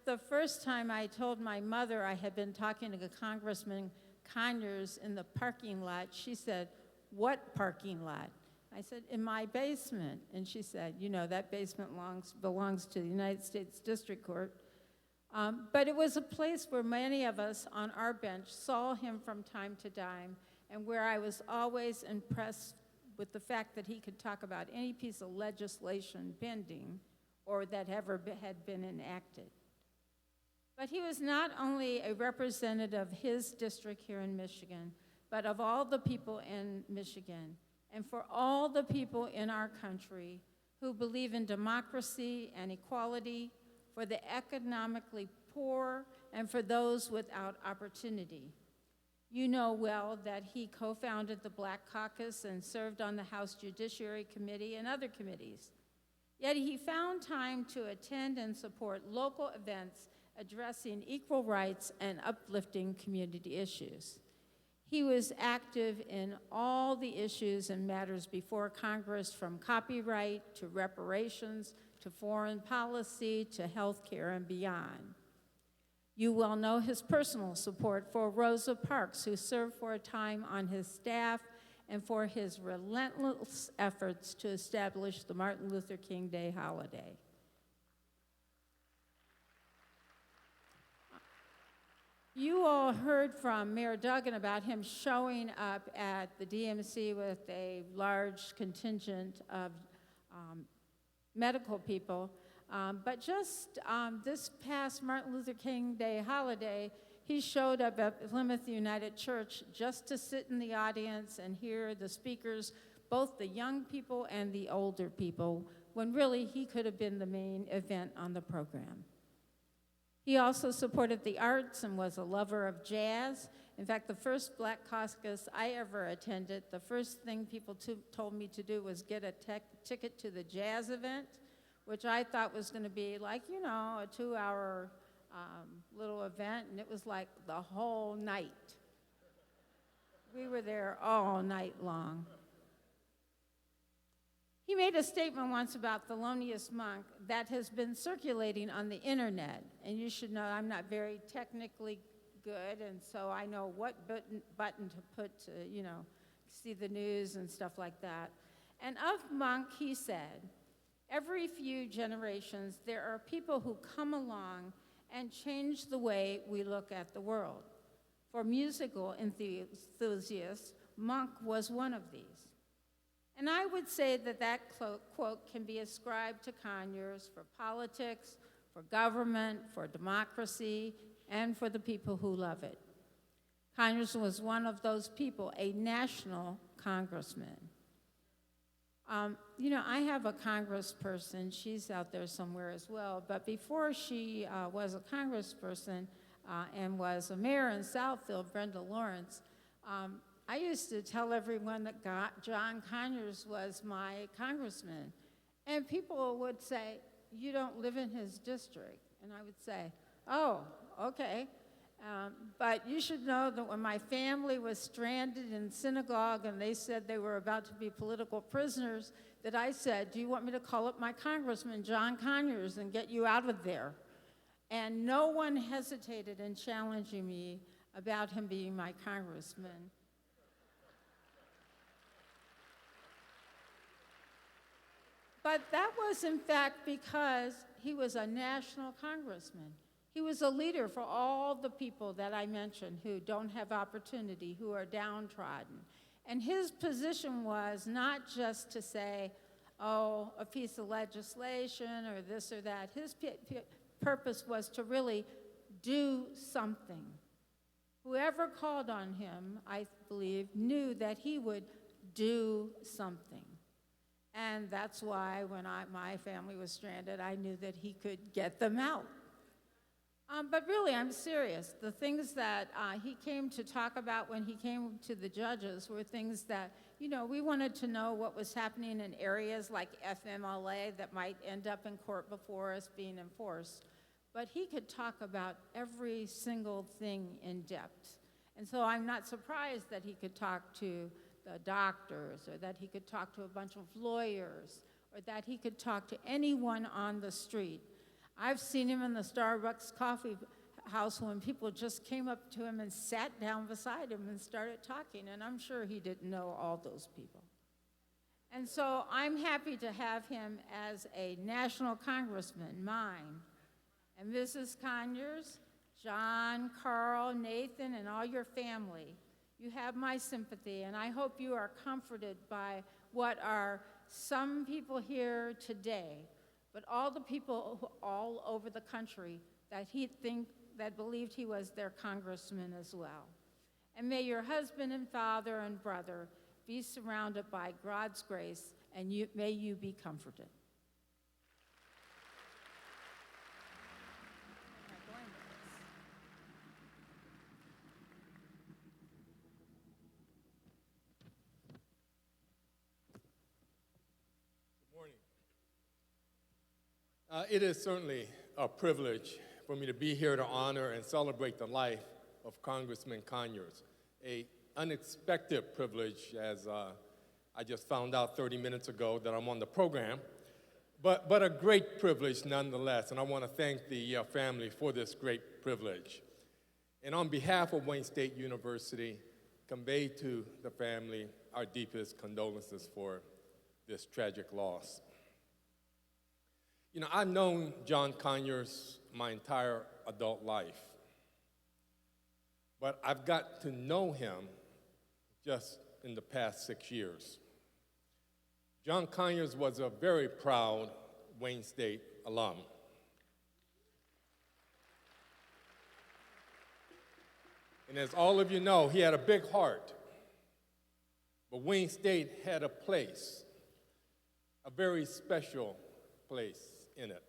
the first time I told my mother I had been talking to Congressman Conyers in the parking lot, she said, "What parking lot?" I said, "In my basement." And she said, "You know, that basement belongs to the United States District Court." But it was a place where many of us on our bench saw him from time to time, and where I was always impressed with the fact that he could talk about any piece of legislation pending or that ever had been enacted. But he was not only a representative of his district here in Michigan, but of all the people in Michigan, and for all the people in our country who believe in democracy and equality, for the economically poor, and for those without opportunity. You know well that he co-founded the Black Caucus and served on the House Judiciary Committee and other committees. Yet he found time to attend and support local events addressing equal rights and uplifting community issues. He was active in all the issues and matters before Congress, from copyright to reparations to foreign policy to health care and beyond. You well know his personal support for Rosa Parks, who served for a time on his staff, and for his relentless efforts to establish the Martin Luther King Day holiday. You all heard from Mayor Duggan about him showing up at the DMC with a large contingent of medical people. But just this past Martin Luther King Day holiday, he showed up at Plymouth United Church just to sit in the audience and hear the speakers, both the young people and the older people, when really he could have been the main event on the program. He also supported the arts and was a lover of jazz. In fact, the first Black Caucus I ever attended, the first thing people told me to do was get a ticket to the jazz event, which I thought was going to be like, you know, a 2-hour little event, and it was like the whole night. We were there all night long. He made a statement once about Thelonious Monk that has been circulating on the internet, and you should know I'm not very technically good, and so I know what button to put to, you know, see the news and stuff like that. And of Monk, he said, "Every few generations, there are people who come along and change the way we look at the world. For musical enthusiasts, Monk was one of these." And I would say that that quote can be ascribed to Conyers for politics, for government, for democracy, and for the people who love it. Conyers was one of those people, a national congressman. You know, I have a congressperson, she's out there somewhere as well, but before she was a congressperson and was a mayor in Southfield, Brenda Lawrence, I used to tell everyone that John Conyers was my congressman. And people would say, "You don't live in his district." And I would say, "Oh, okay." But you should know that when my family was stranded in synagogue and they said they were about to be political prisoners, that I said, "Do you want me to call up my Congressman John Conyers and get you out of there?" And no one hesitated in challenging me about him being my congressman. But that was, in fact, because he was a national congressman. He was a leader for all the people that I mentioned who don't have opportunity, who are downtrodden. And his position was not just to say, oh, a piece of legislation or this or that. His purpose was to really do something. Whoever called on him, I believe, knew that he would do something. And that's why when my family was stranded, I knew that he could get them out. But really, I'm serious. The things that he came to talk about when he came to the judges were things that, you know, we wanted to know what was happening in areas like FMLA that might end up in court before us being enforced. But he could talk about every single thing in depth. And so I'm not surprised that he could talk to the doctors, or that he could talk to a bunch of lawyers, or that he could talk to anyone on the street. I've seen him in the Starbucks coffee house when people just came up to him and sat down beside him and started talking, and I'm sure he didn't know all those people. And so I'm happy to have him as a national congressman, mine. And Mrs. Conyers, John, Carl, Nathan, and all your family, you have my sympathy, and I hope you are comforted by what are some people here today, but all the people all over the country that believed he was their congressman as well. And may your husband and father and brother be surrounded by God's grace, and may you be comforted. It is certainly a privilege for me to be here to honor and celebrate the life of Congressman Conyers. An unexpected privilege, as I just found out 30 minutes ago that I'm on the program, but a great privilege nonetheless, and I want to thank the family for this great privilege. And on behalf of Wayne State University, convey to the family our deepest condolences for this tragic loss. You know, I've known John Conyers my entire adult life, but I've got to know him just in the past 6 years. John Conyers was a very proud Wayne State alum. And as all of you know, he had a big heart, but Wayne State had a place, a very special place in it.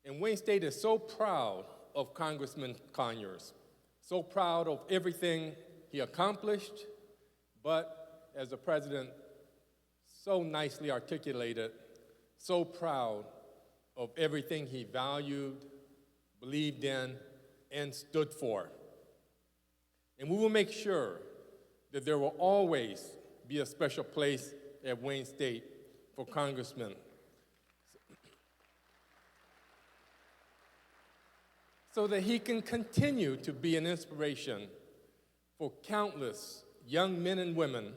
And Wayne State is so proud of Congressman Conyers, so proud of everything he accomplished, but as the president so nicely articulated, so proud of everything he valued, believed in, and stood for. And we will make sure that there will always be a special place at Wayne State for Congressman, so that he can continue to be an inspiration for countless young men and women,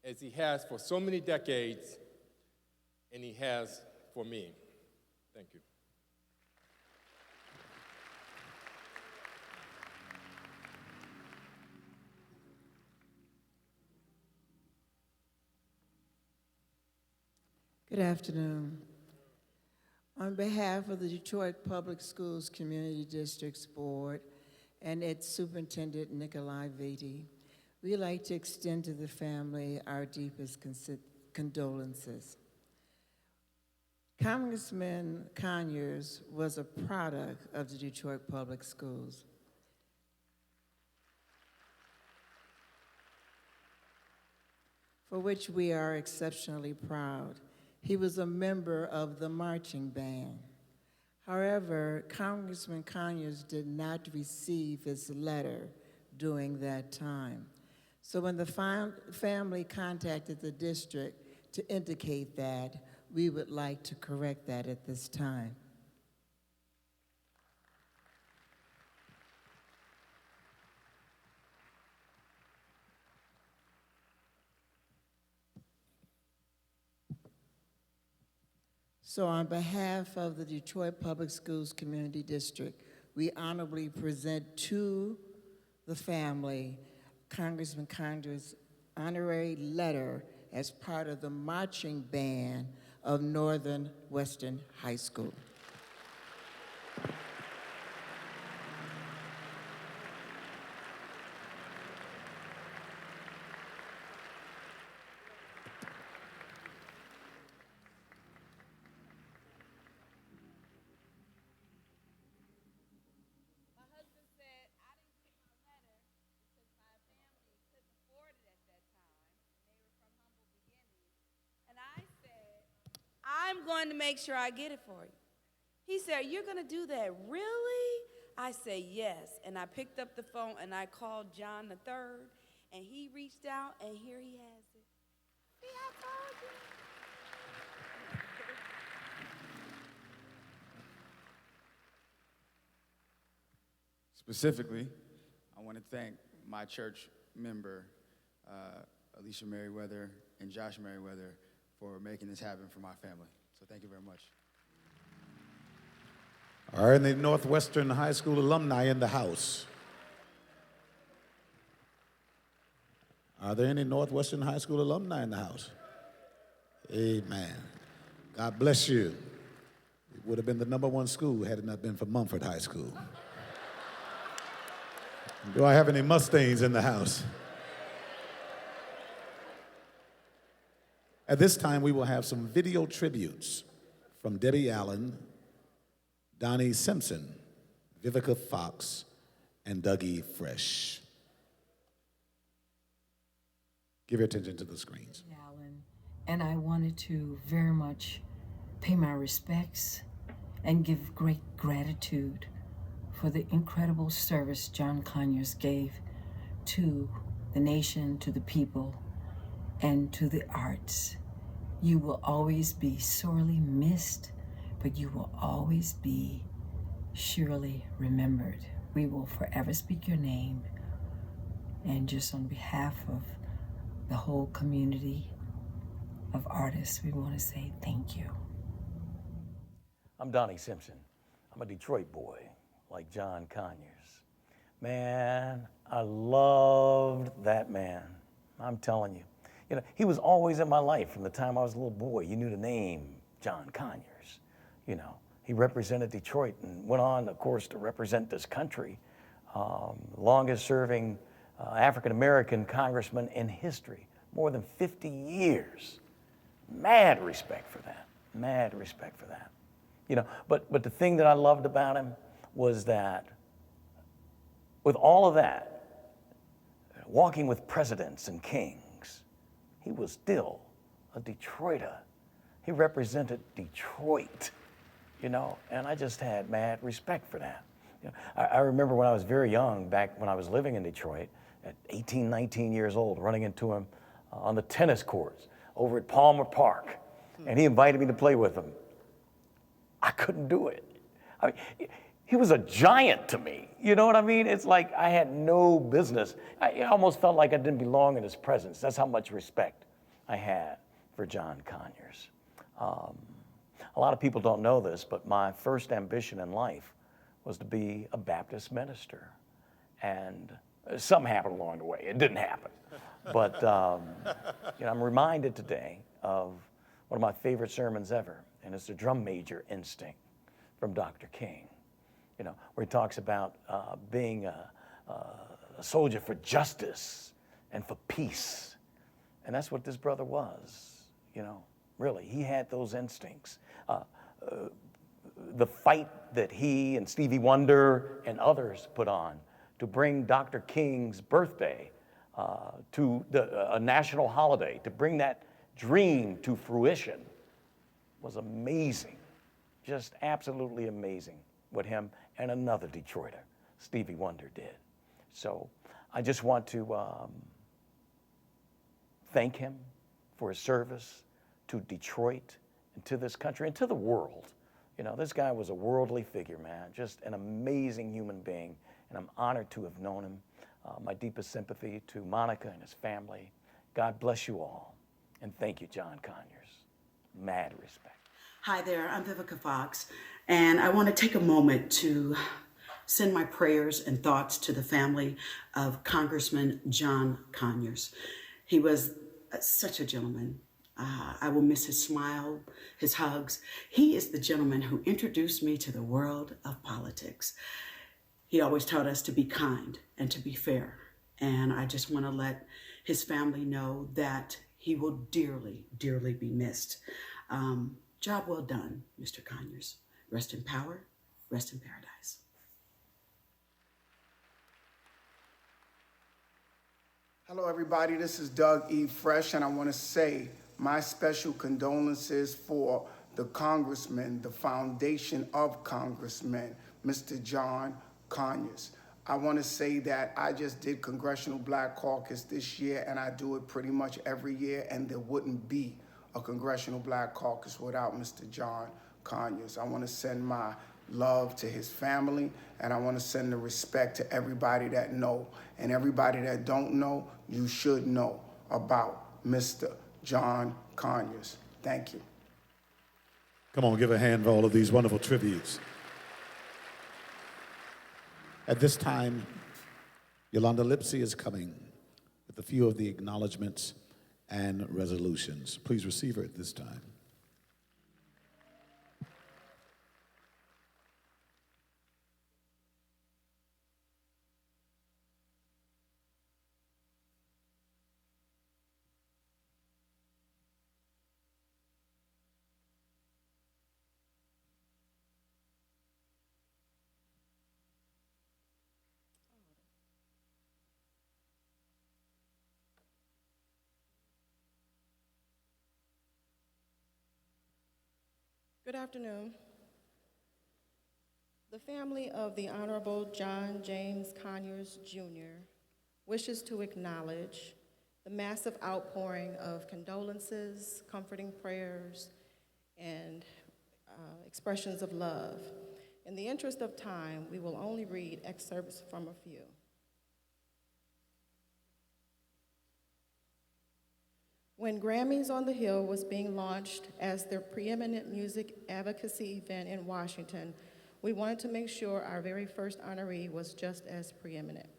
as he has for so many decades, and he has for me. Thank you. Good afternoon. On behalf of the Detroit Public Schools Community Districts Board and its Superintendent Nikolai Viti, we'd like to extend to the family our deepest condolences. Congressman Conyers was a product of the Detroit Public Schools. For which we are exceptionally proud. He was a member of the marching band. However, Congressman Conyers did not receive his letter during that time. So when the family contacted the district to indicate that, we would like to correct that at this time. So on behalf of the Detroit Public Schools Community District, we honorably present to the family Congressman Conyers' honorary letter as part of the marching band of Northern Western High School. I'm going to make sure I get it for you. He said, you're going to do that, really? I said, yes. And I picked up the phone and I called John III, and he reached out, and here he has it. See, I told you. Specifically, I want to thank my church member, Alicia Merriweather and Josh Merriweather, for making this happen for my family. So thank you very much. Are the Northwestern High School alumni in the house? Are there any Northwestern High School alumni in the house? Amen. God bless you. It would have been the #1 school had it not been for Mumford High School. Do I have any Mustangs in the house? At this time, we will have some video tributes from Debbie Allen, Donnie Simpson, Vivica Fox, and Dougie Fresh. Give your attention to the screens. Allen, and I wanted to very much pay my respects and give great gratitude for the incredible service John Conyers gave to the nation, to the people, and to the arts. You will always be sorely missed, but you will always be surely remembered. We will forever speak your name, and just on behalf of the whole community of artists, we want to say thank you. I'm Donnie Simpson. I'm a Detroit boy, like John Conyers. Man, I loved that man. I'm telling you. You know, he was always in my life from the time I was a little boy. You knew the name John Conyers. You know, he represented Detroit and went on, of course, to represent this country. Longest serving African-American congressman in history, more than 50 years. Mad respect for that, mad respect for that. You know, but the thing that I loved about him was that with all of that, walking with presidents and kings, he was still a Detroiter. He represented Detroit, you know, and I just had mad respect for that. You know, I remember when I was very young, back when I was living in Detroit, at 18, 19 years old, running into him on the tennis courts over at Palmer Park, and he invited me to play with him. I couldn't do it. I mean, he was a giant to me. You know what I mean? It's like I had no business. I almost felt like I didn't belong in his presence. That's how much respect I had for John Conyers. A lot of people don't know this, but my first ambition in life was to be a Baptist minister. And something happened along the way. It didn't happen. But you know, I'm reminded today of one of my favorite sermons ever, and it's the drum major instinct from Dr. King, you know, where he talks about being a soldier for justice and for peace. And that's what this brother was, you know, really. He had those instincts. The fight that he and Stevie Wonder and others put on to bring Dr. King's birthday to a national holiday, to bring that dream to fruition was amazing, just absolutely amazing what him and another Detroiter, Stevie Wonder, did. So I just want to thank him for his service to Detroit and to this country and to the world. You know, this guy was a worldly figure, man, just an amazing human being, and I'm honored to have known him. My deepest sympathy to Monica and his family. God bless you all, and thank you, John Conyers. Mad respect. Hi there, I'm Vivica Fox, and I want to take a moment to send my prayers and thoughts to the family of Congressman John Conyers. He was such a gentleman. I will miss his smile, his hugs. He is the gentleman who introduced me to the world of politics. He always taught us to be kind and to be fair. And I just want to let his family know that he will dearly, dearly be missed. Job well done, Mr. Conyers. Rest in power, rest in paradise. Hello, everybody. This is Doug E. Fresh, and I want to say my special condolences for the Congressman, the foundation of Congressman, Mr. John Conyers. I want to say that I just did Congressional Black Caucus this year, and I do it pretty much every year, and there wouldn't be a Congressional Black Caucus without Mr. John Conyers. I want to send my love to his family, and I want to send the respect to everybody that know, and everybody that don't know, you should know about Mr. John Conyers. Thank you. Come on, give a hand for all of these wonderful tributes. At this time, Yolanda Lipsy is coming with the a few of the acknowledgments and resolutions. Please receive her at this time. Good afternoon. The family of the Honorable John James Conyers, Jr. wishes to acknowledge the massive outpouring of condolences, comforting prayers, and expressions of love. In the interest of time, we will only read excerpts from a few. When Grammys on the Hill was being launched as the preeminent music advocacy event in Washington, we wanted to make sure our very first honoree was just as preeminent.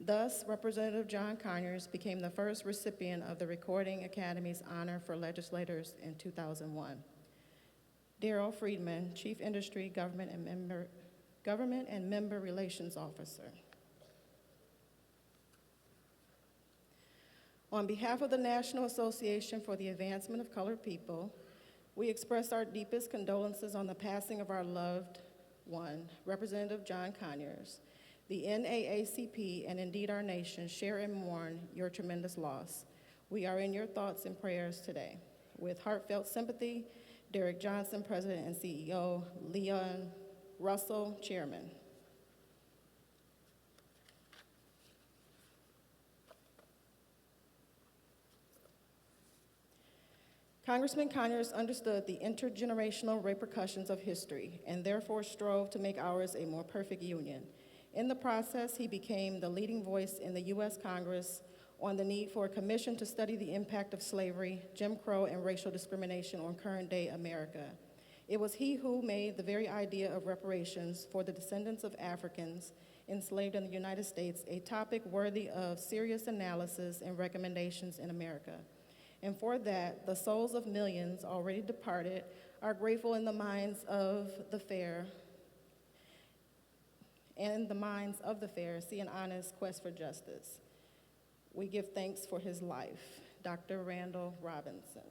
Thus, Representative John Conyers became the first recipient of the Recording Academy's honor for legislators in 2001. Darrell Friedman, Chief Industry, Government and Member Relations Officer. On behalf of the National Association for the Advancement of Colored People, we express our deepest condolences on the passing of our loved one, Representative John Conyers. The NAACP and indeed our nation share and mourn your tremendous loss. We are in your thoughts and prayers today. With heartfelt sympathy, Derek Johnson, President and CEO, Leon Russell, Chairman. Congressman Conyers understood the intergenerational repercussions of history and therefore strove to make ours a more perfect union. In the process, he became the leading voice in the U.S. Congress on the need for a commission to study the impact of slavery, Jim Crow, and racial discrimination on current-day America. It was he who made the very idea of reparations for the descendants of Africans enslaved in the United States a topic worthy of serious analysis and recommendations in America. And for that, the souls of millions already departed are grateful in the minds of the fair, see an honest quest for justice. We give thanks for his life. Dr. Randall Robinson.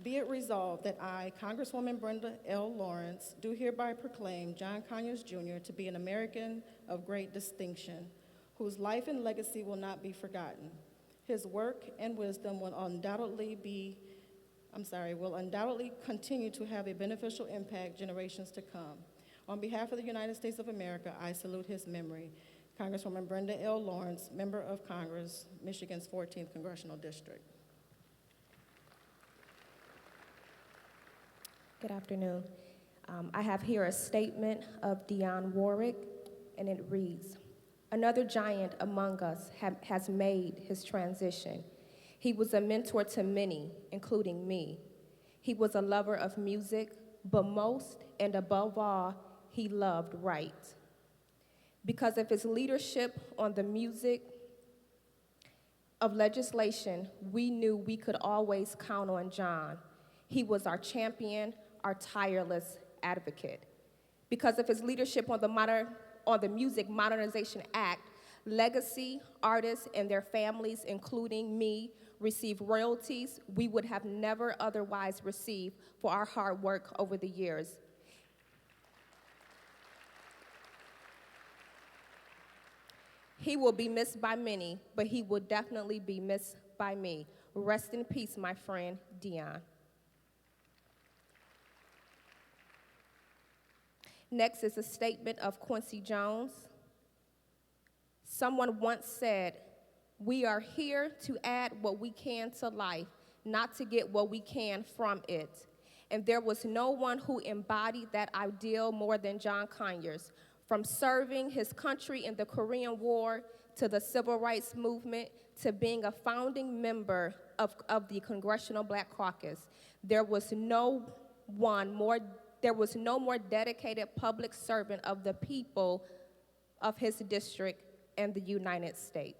Be it resolved that I, Congresswoman Brenda L. Lawrence, do hereby proclaim John Conyers, Jr. to be an American of great distinction, whose life and legacy will not be forgotten. His work and wisdom will undoubtedly continue to have a beneficial impact generations to come. On behalf of the United States of America, I salute his memory. Congresswoman Brenda L. Lawrence, Member of Congress, Michigan's 14th Congressional District. Good afternoon. I have here a statement of Dionne Warwick, and it reads, "Another giant among us has made his transition. He was a mentor to many, including me. He was a lover of music, but most and above all, he loved right. Because of his leadership on the music of legislation, we knew we could always count on John. He was our champion, our tireless advocate. Because of his leadership on the Music Modernization Act, legacy artists and their families, including me, receive royalties we would have never otherwise received for our hard work over the years. He will be missed by many, but he will definitely be missed by me. Rest in peace, my friend, Dionne." Next is a statement of Quincy Jones. "Someone once said, 'We are here to add what we can to life, not to get what we can from it.' And there was no one who embodied that ideal more than John Conyers. From serving his country in the Korean War, to the Civil Rights Movement, to being a founding member of the Congressional Black Caucus, there was no more dedicated public servant of the people of his district and the United States.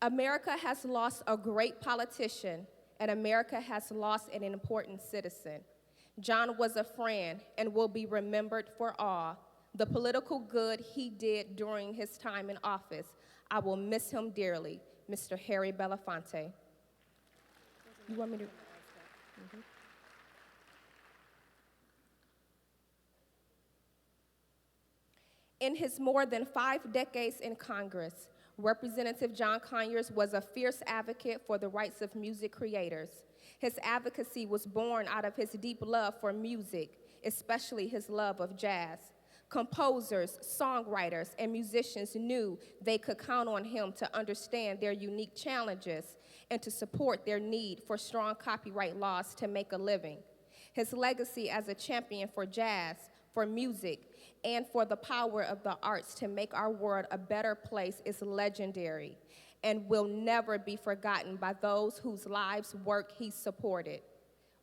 America has lost a great politician, and America has lost an important citizen. John was a friend and will be remembered for all the political good he did during his time in office. I will miss him dearly. Mr. Harry Belafonte. You want me to? Mm-hmm. In his more than 5 decades in Congress, Representative John Conyers was a fierce advocate for the rights of music creators. His advocacy was born out of his deep love for music, especially his love of jazz. Composers, songwriters, and musicians knew they could count on him to understand their unique challenges and to support their need for strong copyright laws to make a living. His legacy as a champion for jazz, for music, and for the power of the arts to make our world a better place is legendary and will never be forgotten by those whose lives' work he supported.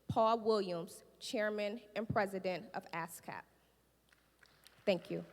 Paul Williams, Chairman and President of ASCAP. Thank you.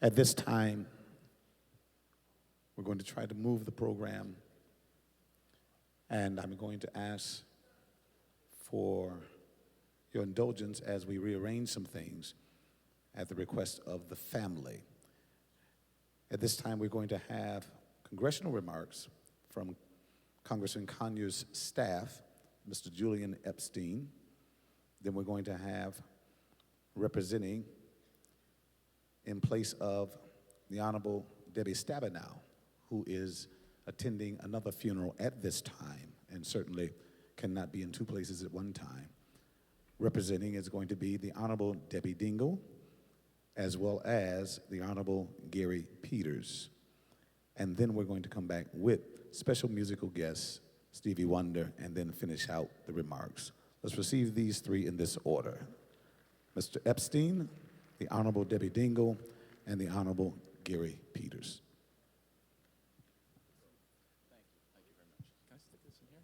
At this time, we're going to try to move the program, and I'm going to ask for your indulgence as we rearrange some things at the request of the family. At this time, we're going to have congressional remarks from Congressman Conyers' staff, Mr. Julian Epstein. Then we're going to have representing in place of the Honorable Debbie Stabenow, who is attending another funeral at this time and certainly cannot be in two places at one time. Representing is going to be the Honorable Debbie Dingle, as well as the Honorable Gary Peters. And then we're going to come back with special musical guests, Stevie Wonder, and then finish out the remarks. Let's receive these three in this order. Mr. Epstein, the Honorable Debbie Dingle, and the Honorable Gary Peters. Thank you very much. Can I stick this in here?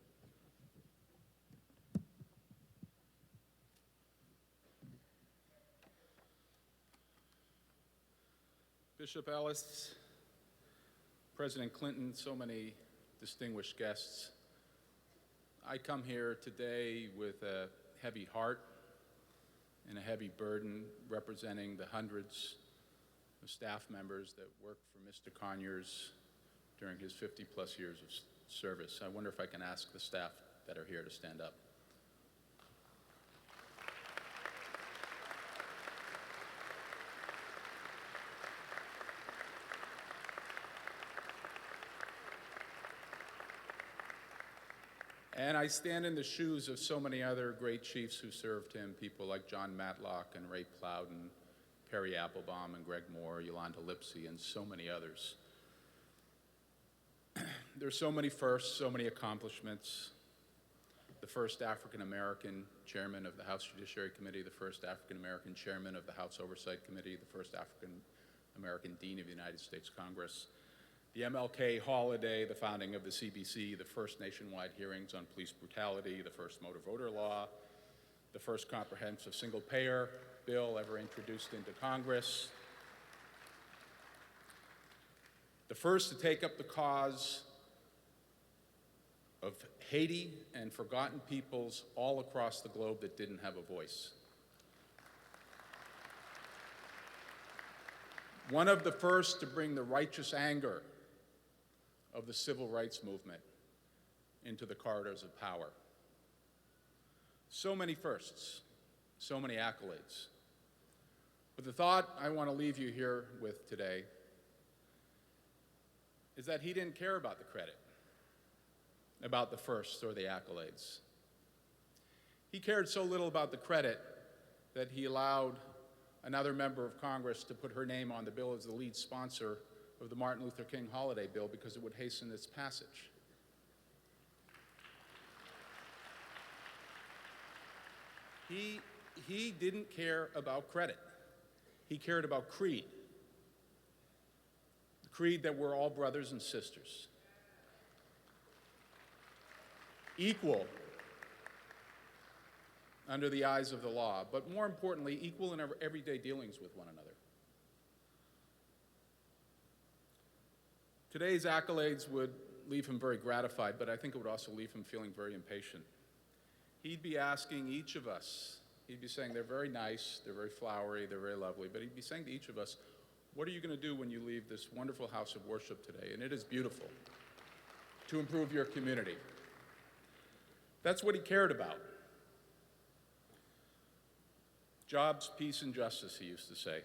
Bishop Ellis, President Clinton, so many distinguished guests. I come here today with a heavy heart and a heavy burden representing the hundreds of staff members that worked for Mr. Conyers during his 50-plus years of service. I wonder if I can ask the staff that are here to stand up. And I stand in the shoes of so many other great chiefs who served him, people like John Matlock and Ray Plowden, Perry Applebaum and Greg Moore, Yolanda Lipsey, and so many others. There's so many firsts, so many accomplishments. The first African-American chairman of the House Judiciary Committee, the first African-American chairman of the House Oversight Committee, the first African-American dean of the United States Congress, the MLK holiday, the founding of the CBC, the first nationwide hearings on police brutality, the first motor voter law, the first comprehensive single-payer bill ever introduced into Congress, the first to take up the cause of Haiti and forgotten peoples all across the globe that didn't have a voice. One of the first to bring the righteous anger of the civil rights movement into the corridors of power. So many firsts, so many accolades. But the thought I want to leave you here with today is that he didn't care about the credit, about the firsts or the accolades. He cared so little about the credit that he allowed another member of Congress to put her name on the bill as the lead sponsor of the Martin Luther King holiday bill because it would hasten its passage. He didn't care about credit. He cared about creed. The creed that we're all brothers and sisters. Equal under the eyes of the law, but more importantly, equal in our everyday dealings with one another. Today's accolades would leave him very gratified, but I think it would also leave him feeling very impatient. He'd be asking each of us, he'd be saying, they're very nice, they're very flowery, they're very lovely, but he'd be saying to each of us, what are you going to do when you leave this wonderful house of worship today? And it is beautiful, to improve your community. That's what he cared about. Jobs, peace, and justice, he used to say.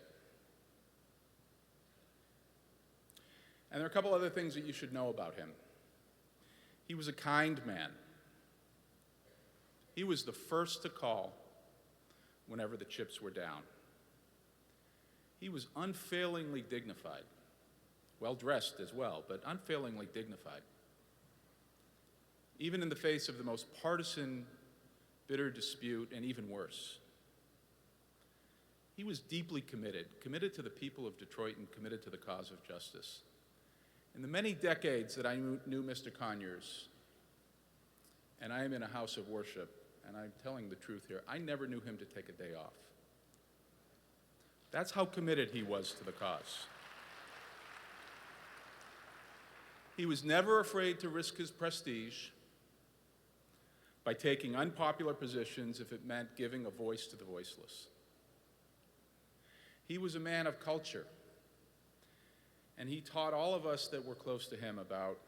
And there are a couple other things that you should know about him. He was a kind man. He was the first to call whenever the chips were down. He was unfailingly dignified, well-dressed as well, but unfailingly dignified. Even in the face of the most partisan, bitter dispute, and even worse. He was deeply committed to the people of Detroit and committed to the cause of justice. In the many decades that I knew Mr. Conyers, and I am in a house of worship, and I'm telling the truth here, I never knew him to take a day off. That's how committed he was to the cause. He was never afraid to risk his prestige by taking unpopular positions if it meant giving a voice to the voiceless. He was a man of culture, and he taught all of us that were close to him about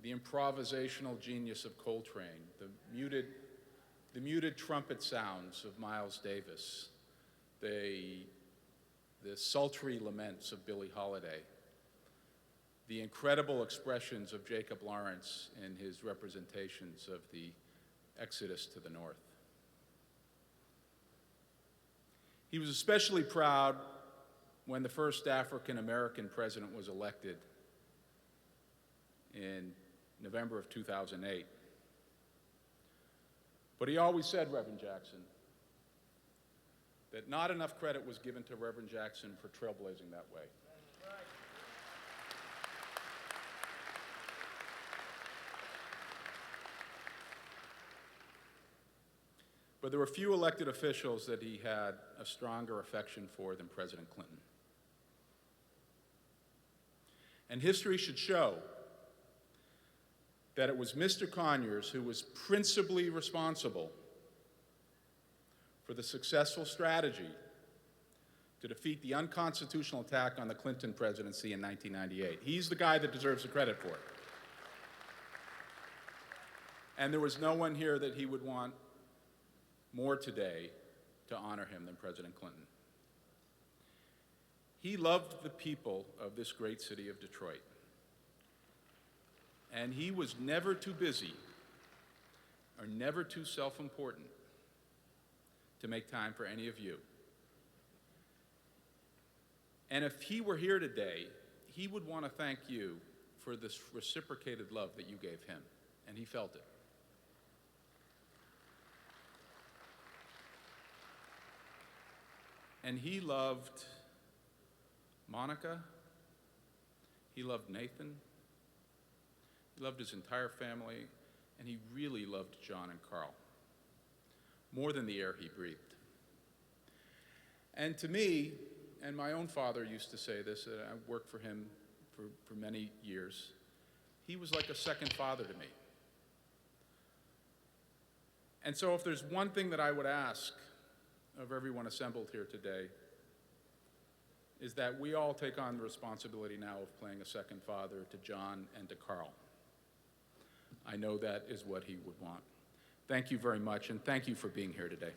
the improvisational genius of Coltrane, the muted trumpet sounds of Miles Davis, the sultry laments of Billie Holiday, the incredible expressions of Jacob Lawrence in his representations of the Exodus to the North. He was especially proud when the first African-American president was elected in November of 2008. But he always said, Reverend Jackson, that not enough credit was given to Reverend Jackson for trailblazing that way. But there were few elected officials that he had a stronger affection for than President Clinton. And history should show that it was Mr. Conyers who was principally responsible for the successful strategy to defeat the unconstitutional attack on the Clinton presidency in 1998. He's the guy that deserves the credit for it. And there was no one here that he would want more today to honor him than President Clinton. He loved the people of this great city of Detroit. And he was never too busy or never too self-important to make time for any of you. And if he were here today, he would want to thank you for this reciprocated love that you gave him, and he felt it. And he loved Monica, he loved Nathan, he loved his entire family, and he really loved John and Carl, more than the air he breathed. And to me, and my own father used to say this, I worked for him for many years, he was like a second father to me. And so if there's one thing that I would ask of everyone assembled here today, is that we all take on the responsibility now of playing a second father to John and to Carl. I know that is what he would want. Thank you very much, and thank you for being here today.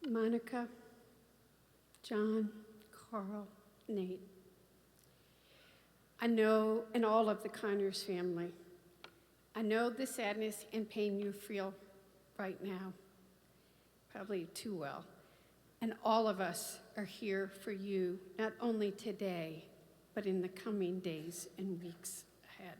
Monica, John, Carl, Nate. I know, and all of the Conyers family, I know the sadness and pain you feel right now, probably too well. And all of us are here for you, not only today, but in the coming days and weeks ahead.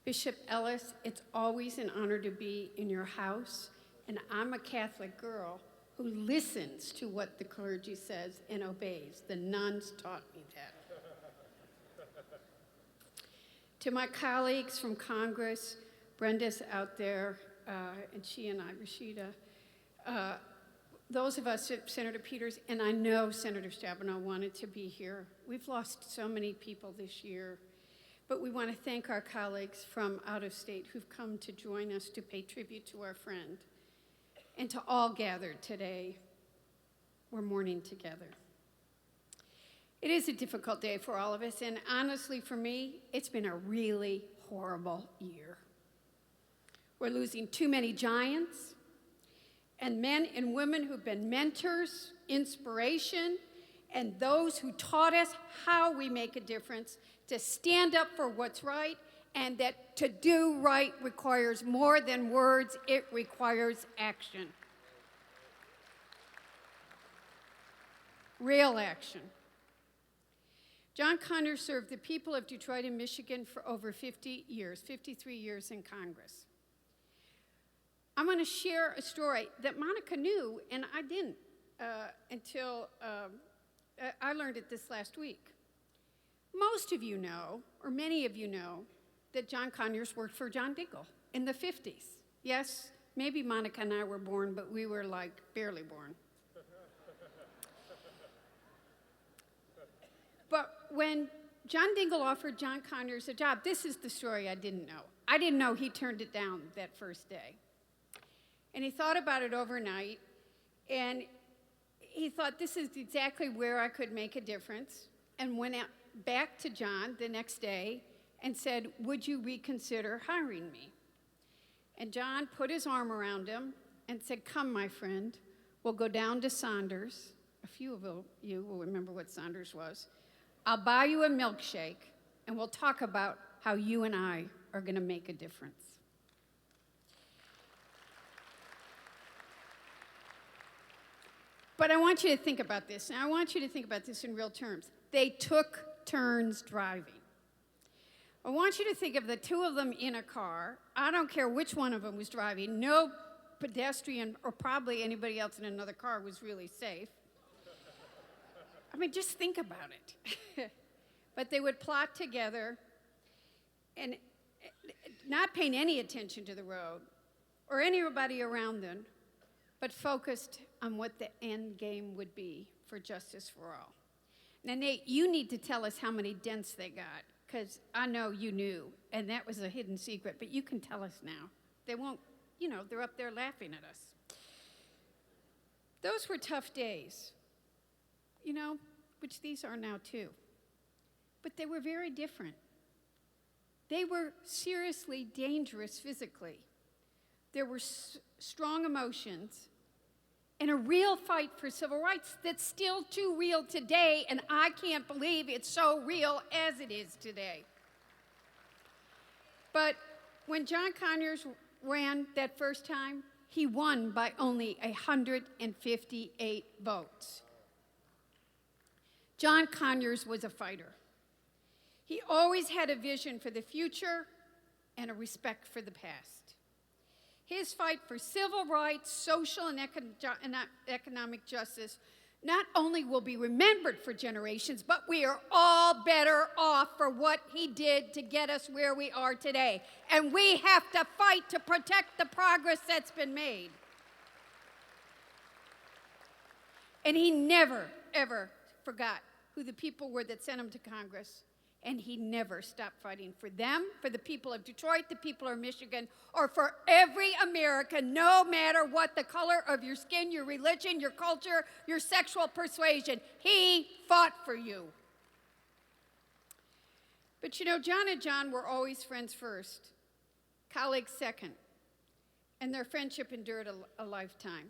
Bishop Ellis, it's always an honor to be in your house. And I'm a Catholic girl who listens to what the clergy says and obeys. The nuns taught me that. To my colleagues from Congress, Brenda's out there, and she and I, Rashida, those of us, Senator Peters, and I know Senator Stabenow wanted to be here. We've lost so many people this year, but we want to thank our colleagues from out of state who've come to join us to pay tribute to our friend. And to all gathered today, we're mourning together. It is a difficult day for all of us, and honestly for me, it's been a really horrible year. We're losing too many giants, and men and women who've been mentors, inspiration, and those who taught us how we make a difference to stand up for what's right, and that to do right requires more than words, it requires action. Real action. John Conyers served the people of Detroit and Michigan for over 50 years, 53 years in Congress. I'm going to share a story that Monica knew, and I didn't until I learned it this last week. Most of you know, or many of you know, that John Conyers worked for John Dingell in the 50s. Yes, maybe Monica and I were born, but we were like barely born. But when John Dingell offered John Conyers a job, this is the story I didn't know. I didn't know he turned it down that first day. And he thought about it overnight, and he thought, this is exactly where I could make a difference, and went out back to John the next day and said, would you reconsider hiring me? And John put his arm around him and said, come, my friend, we'll go down to Saunders. A few of you will remember what Saunders was. I'll buy you a milkshake, and we'll talk about how you and I are going to make a difference. But I want you to think about this. Now, I want you to think about this in real terms. They took turns driving. I want you to think of the two of them in a car. I don't care which one of them was driving. No pedestrian or probably anybody else in another car was really safe. I mean, just think about it. But they would plot together and not paying any attention to the road or anybody around them, but focused on what the end game would be for justice for all. Now, Nate, you need to tell us how many dents they got, because I know you knew, and that was a hidden secret, but you can tell us now. They won't, they're up there laughing at us. Those were tough days, which these are now too. But they were very different. They were seriously dangerous physically. There were strong emotions and a real fight for civil rights that's still too real today, and I can't believe it's so real as it is today. But when John Conyers ran that first time, he won by only 158 votes. John Conyers was a fighter. He always had a vision for the future and a respect for the past. His fight for civil rights, social and economic justice not only will be remembered for generations, but we are all better off for what he did to get us where we are today. And we have to fight to protect the progress that's been made. And he never, ever forgot who the people were that sent him to Congress. And he never stopped fighting for them, for the people of Detroit, the people of Michigan, or for every American, no matter what the color of your skin, your religion, your culture, your sexual persuasion. He fought for you. But John and John were always friends first, colleagues second, and their friendship endured a lifetime.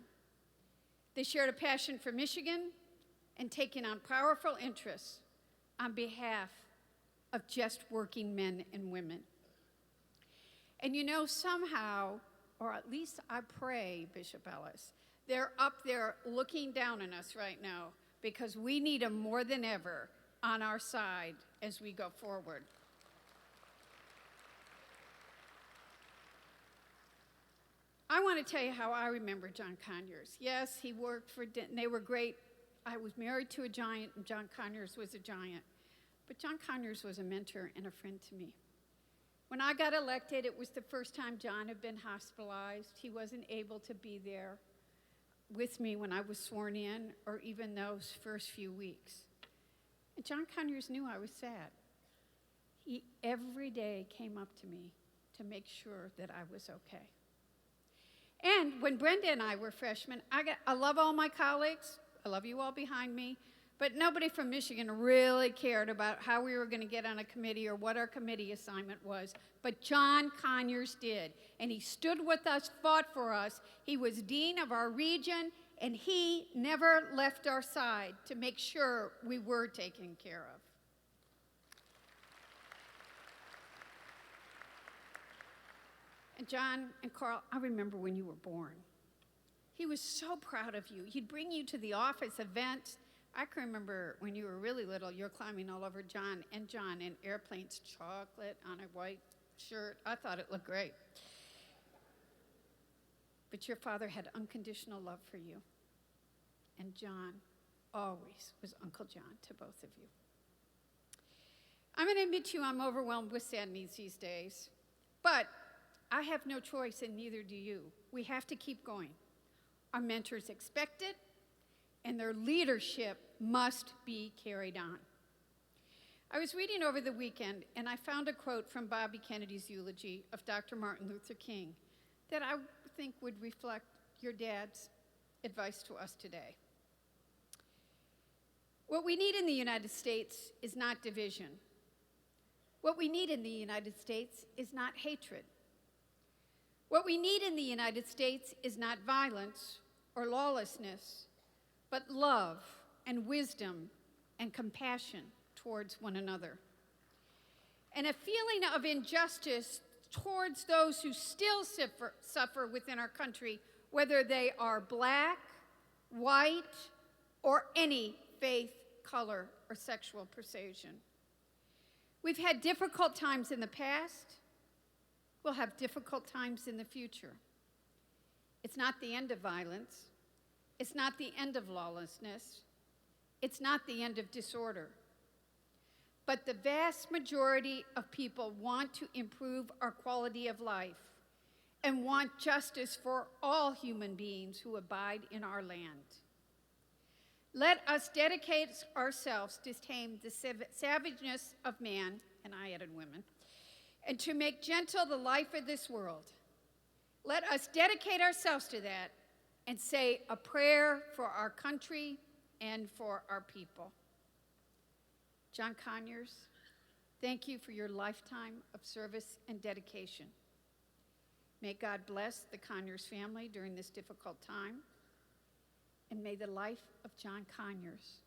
They shared a passion for Michigan and taking on powerful interests on behalf of just working men and women. And somehow, or at least I pray, Bishop Ellis, they're up there looking down on us right now because we need them more than ever on our side as we go forward. I want to tell you how I remember John Conyers. Yes, he worked for, they were great. I was married to a giant, and John Conyers was a giant. But John Conyers was a mentor and a friend to me. When I got elected, it was the first time John had been hospitalized. He wasn't able to be there with me when I was sworn in, or even those first few weeks. And John Conyers knew I was sad. He every day came up to me to make sure that I was okay. And when Brenda and I were freshmen, I love all my colleagues. I love you all behind me. But nobody from Michigan really cared about how we were going to get on a committee or what our committee assignment was. But John Conyers did. And he stood with us, fought for us. He was dean of our region, and he never left our side to make sure we were taken care of. And John and Carl, I remember when you were born. He was so proud of you. He'd bring you to the office events. I can remember when you were really little, you're climbing all over John in airplanes, chocolate on a white shirt. I thought it looked great. But your father had unconditional love for you. And John always was Uncle John to both of you. I'm going to admit to you I'm overwhelmed with sad news these days, but I have no choice and neither do you. We have to keep going. Our mentors expect it, and their leadership must be carried on. I was reading over the weekend, and I found a quote from Bobby Kennedy's eulogy of Dr. Martin Luther King that I think would reflect your dad's advice to us today. What we need in the United States is not division. What we need in the United States is not hatred. What we need in the United States is not violence or lawlessness, but love and wisdom and compassion towards one another. And a feeling of injustice towards those who still suffer within our country, whether they are black, white, or any faith, color, or sexual persuasion. We've had difficult times in the past. We'll have difficult times in the future. It's not the end of violence. It's not the end of lawlessness. It's not the end of disorder. But the vast majority of people want to improve our quality of life and want justice for all human beings who abide in our land. Let us dedicate ourselves to tame the savageness of man, and I added women, and to make gentle the life of this world. Let us dedicate ourselves to that and say a prayer for our country and for our people. John Conyers, thank you for your lifetime of service and dedication. May God bless the Conyers family during this difficult time, and may the life of John Conyers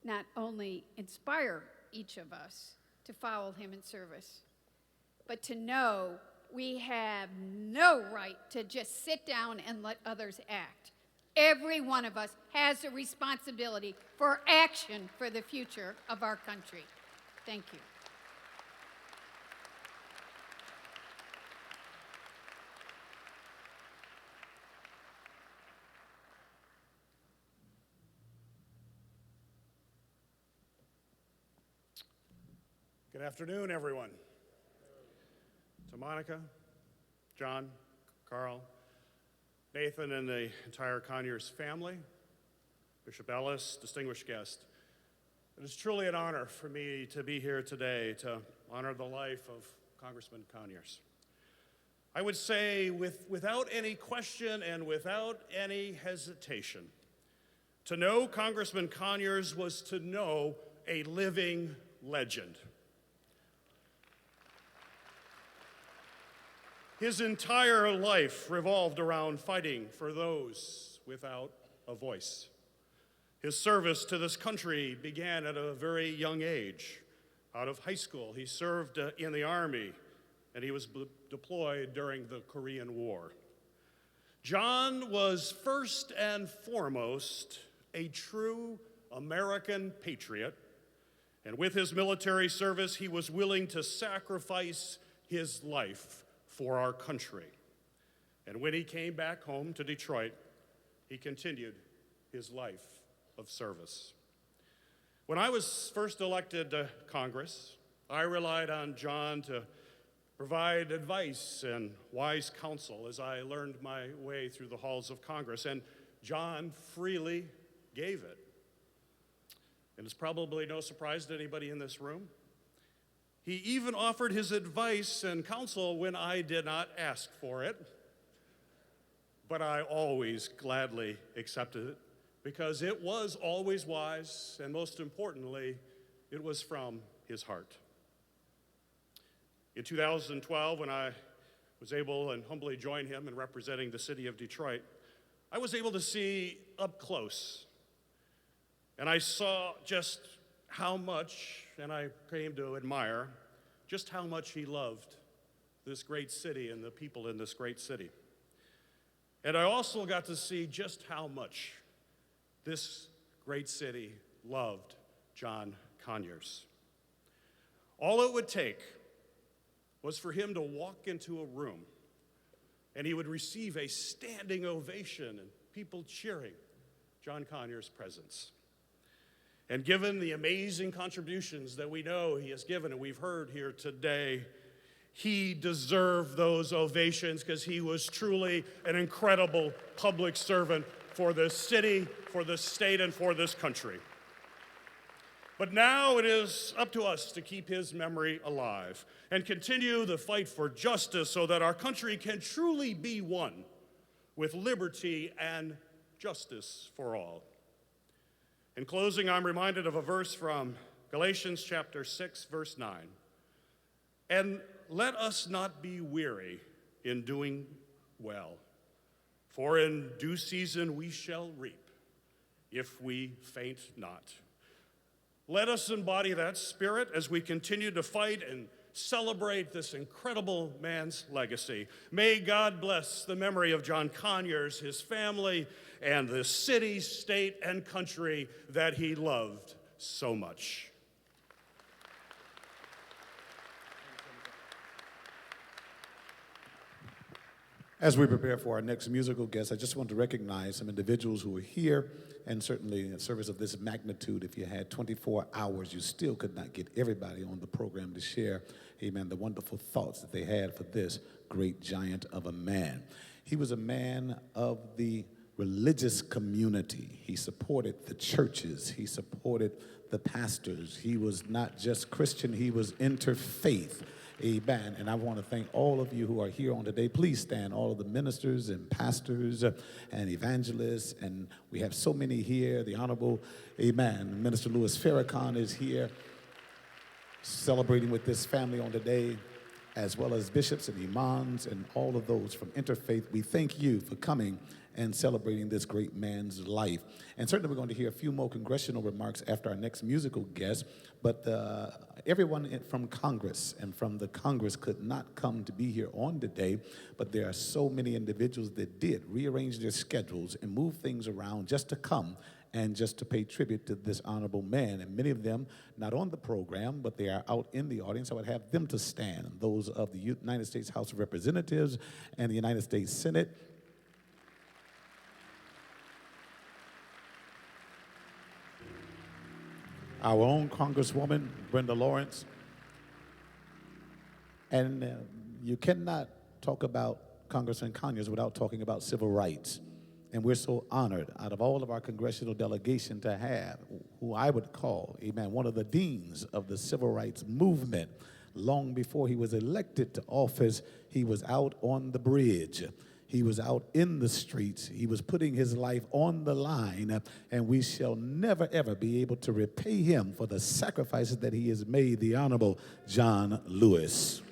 not only inspire each of us to follow him in service, but to know we have no right to just sit down and let others act. Every one of us has a responsibility for action for the future of our country. Thank you. Good afternoon, everyone. To Monica, John, Carl, Nathan, and the entire Conyers family, Bishop Ellis, distinguished guest, it is truly an honor for me to be here today to honor the life of Congressman Conyers. I would say without any question and without any hesitation, to know Congressman Conyers was to know a living legend. His entire life revolved around fighting for those without a voice. His service to this country began at a very young age. Out of high school, he served in the Army, and he was deployed during the Korean War. John was first and foremost a true American patriot, and with his military service, he was willing to sacrifice his life for our country. And when he came back home to Detroit, he continued his life of service. When I was first elected to Congress, I relied on John to provide advice and wise counsel as I learned my way through the halls of Congress, and John freely gave it. And it's probably no surprise to anybody in this room. He even offered his advice and counsel when I did not ask for it, but I always gladly accepted it because it was always wise, and most importantly, it was from his heart. In 2012, when I was able and humbly join him in representing the city of Detroit, I was able to see up close, and I saw just how much, and I came to admire, just how much he loved this great city and the people in this great city. And I also got to see just how much this great city loved John Conyers. All it would take was for him to walk into a room and he would receive a standing ovation and people cheering John Conyers' presence. And given the amazing contributions that we know he has given and we've heard here today, he deserved those ovations because he was truly an incredible public servant for this city, for this state, and for this country. But now it is up to us to keep his memory alive and continue the fight for justice so that our country can truly be one with liberty and justice for all. In closing, I'm reminded of a verse from Galatians chapter 6, verse 9. And let us not be weary in doing well, for in due season we shall reap if we faint not. Let us embody that spirit as we continue to fight and celebrate this incredible man's legacy. May God bless the memory of John Conyers, his family, and the city, state, and country that he loved so much. As we prepare for our next musical guest, I just want to recognize some individuals who are here, and certainly in a service of this magnitude, if you had 24 hours, you still could not get everybody on the program to share, amen, the wonderful thoughts that they had for this great giant of a man. He was a man of the religious community. He supported the churches. He supported the pastors. He was not just Christian, he was interfaith. Amen. And I want to thank all of you who are here on today. Please stand, all of the ministers and pastors and evangelists. And we have so many here. The Honorable, amen, Minister Louis Farrakhan is here celebrating with this family on today, as well as bishops and imams and all of those from Interfaith. We thank you for coming and celebrating this great man's life. And certainly we're going to hear a few more congressional remarks after our next musical guest, but everyone from Congress and from the Congress could not come to be here on today, but there are so many individuals that did rearrange their schedules and move things around just to come and just to pay tribute to this honorable man. And many of them not on the program, but they are out in the audience. I would have them to stand, those of the United States House of Representatives and the United States Senate. Our own Congresswoman, Brenda Lawrence. And you cannot talk about Congressman Conyers without talking about civil rights. And we're so honored, out of all of our congressional delegation, to have who I would call, amen, one of the deans of the civil rights movement. Long before he was elected to office, he was out on the bridge. He was out in the streets. He was putting his life on the line, and we shall never, ever be able to repay him for the sacrifices that he has made, the Honorable John Lewis.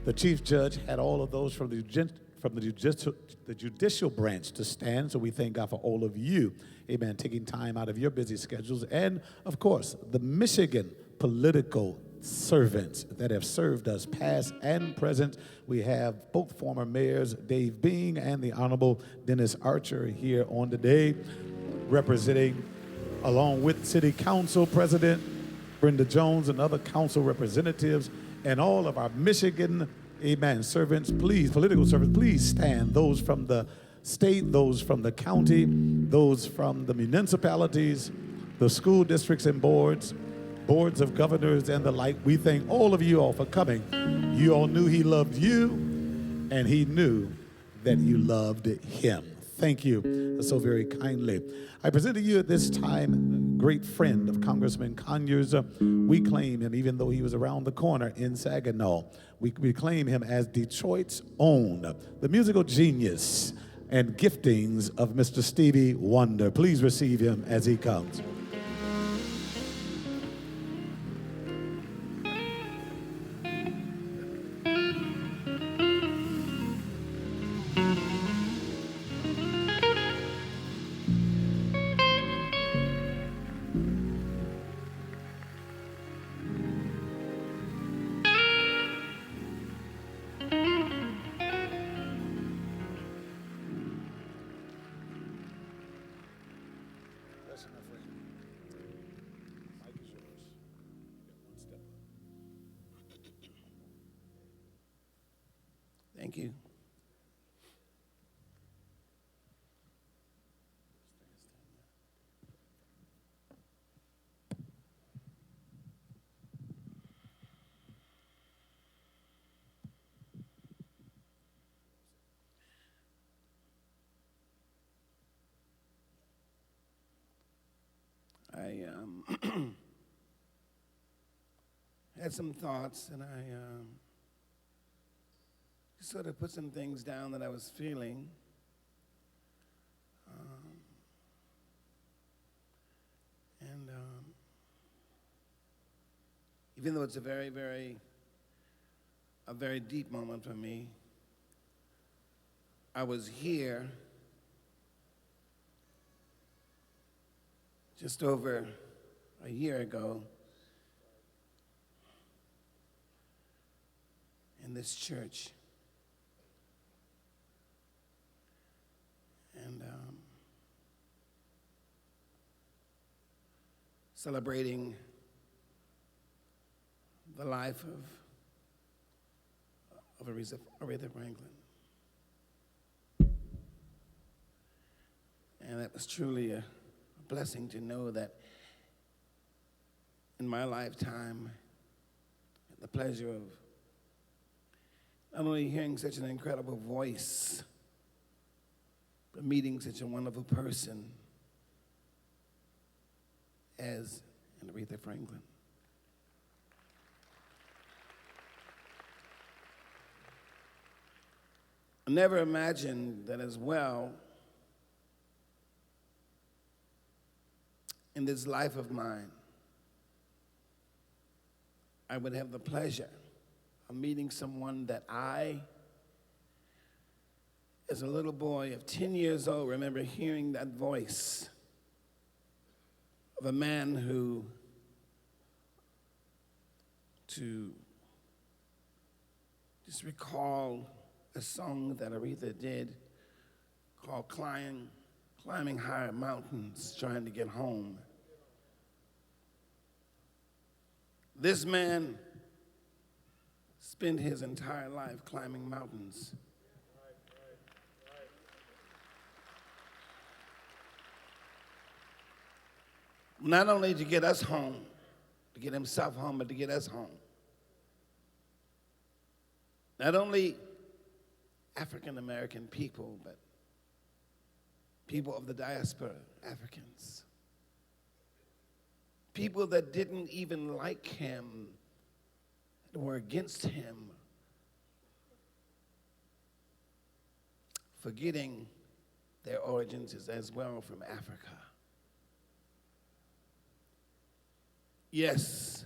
The Chief Judge had all of those from the judicial branch to stand, so we thank God for all of you, amen, taking time out of your busy schedules, and, of course, the Michigan political servants that have served us, past and present. We have both former mayors, Dave Being and the Honorable Dennis Archer, here on today, representing, along with City Council President Brenda Jones and other council representatives, and all of our Michigan, amen, servants, please, political servants, please stand. Those from the state, those from the county, those from the municipalities, the school districts and boards of governors and the like. We thank all of you all for coming. You all knew he loved you, and he knew that you loved him. Thank you so very kindly. I present to you at this time a great friend of Congressman Conyers. We claim him, even though he was around the corner in Saginaw, we claim him as Detroit's own, the musical genius and giftings of Mr. Stevie Wonder. Please receive him as he comes. Thank you. I had some thoughts, and I just sort of put some things down that I was feeling. Even though it's a very deep moment for me, I was here just over a year ago in this church. And celebrating the life of Aretha Franklin. And that was truly a blessing to know that in my lifetime, I had the pleasure of not only hearing such an incredible voice, but meeting such a wonderful person as Aretha Franklin. I never imagined that as well, in this life of mine, I would have the pleasure of meeting someone that I, as a little boy of 10 years old, remember hearing that voice of a man who, to just recall a song that Aretha did called Climbing Higher Mountains, Trying to Get Home. This man spent his entire life climbing mountains. Not only to get us home, to get himself home, but to get us home. Not only African American people, but people of the diaspora, Africans. People that didn't even like him, that were against him, forgetting their origins is as well from Africa. Yes,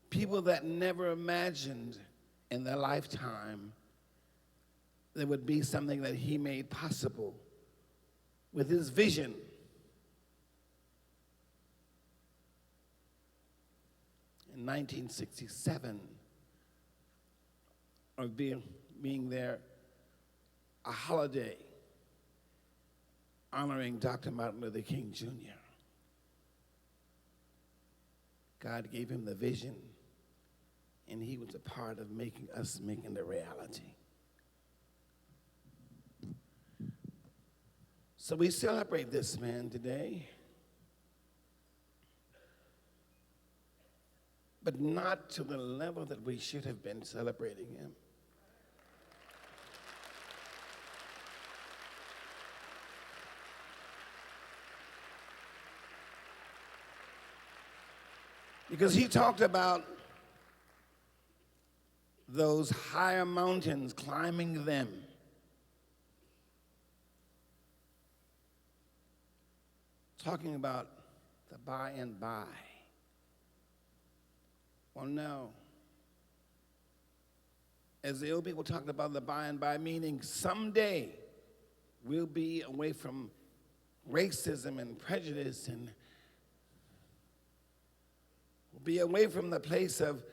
people that never imagined in their lifetime there would be something that he made possible with his vision. In 1967, of being there, a holiday honoring Dr. Martin Luther King Jr. God gave him the vision, and he was a part of making the reality. So we celebrate this man today, but not to the level that we should have been celebrating him. Because he talked about those higher mountains, climbing them. Talking about the by and by. Well, no. As the old people talked about the by and by, meaning someday we'll be away from racism and prejudice, and we'll be away from the place of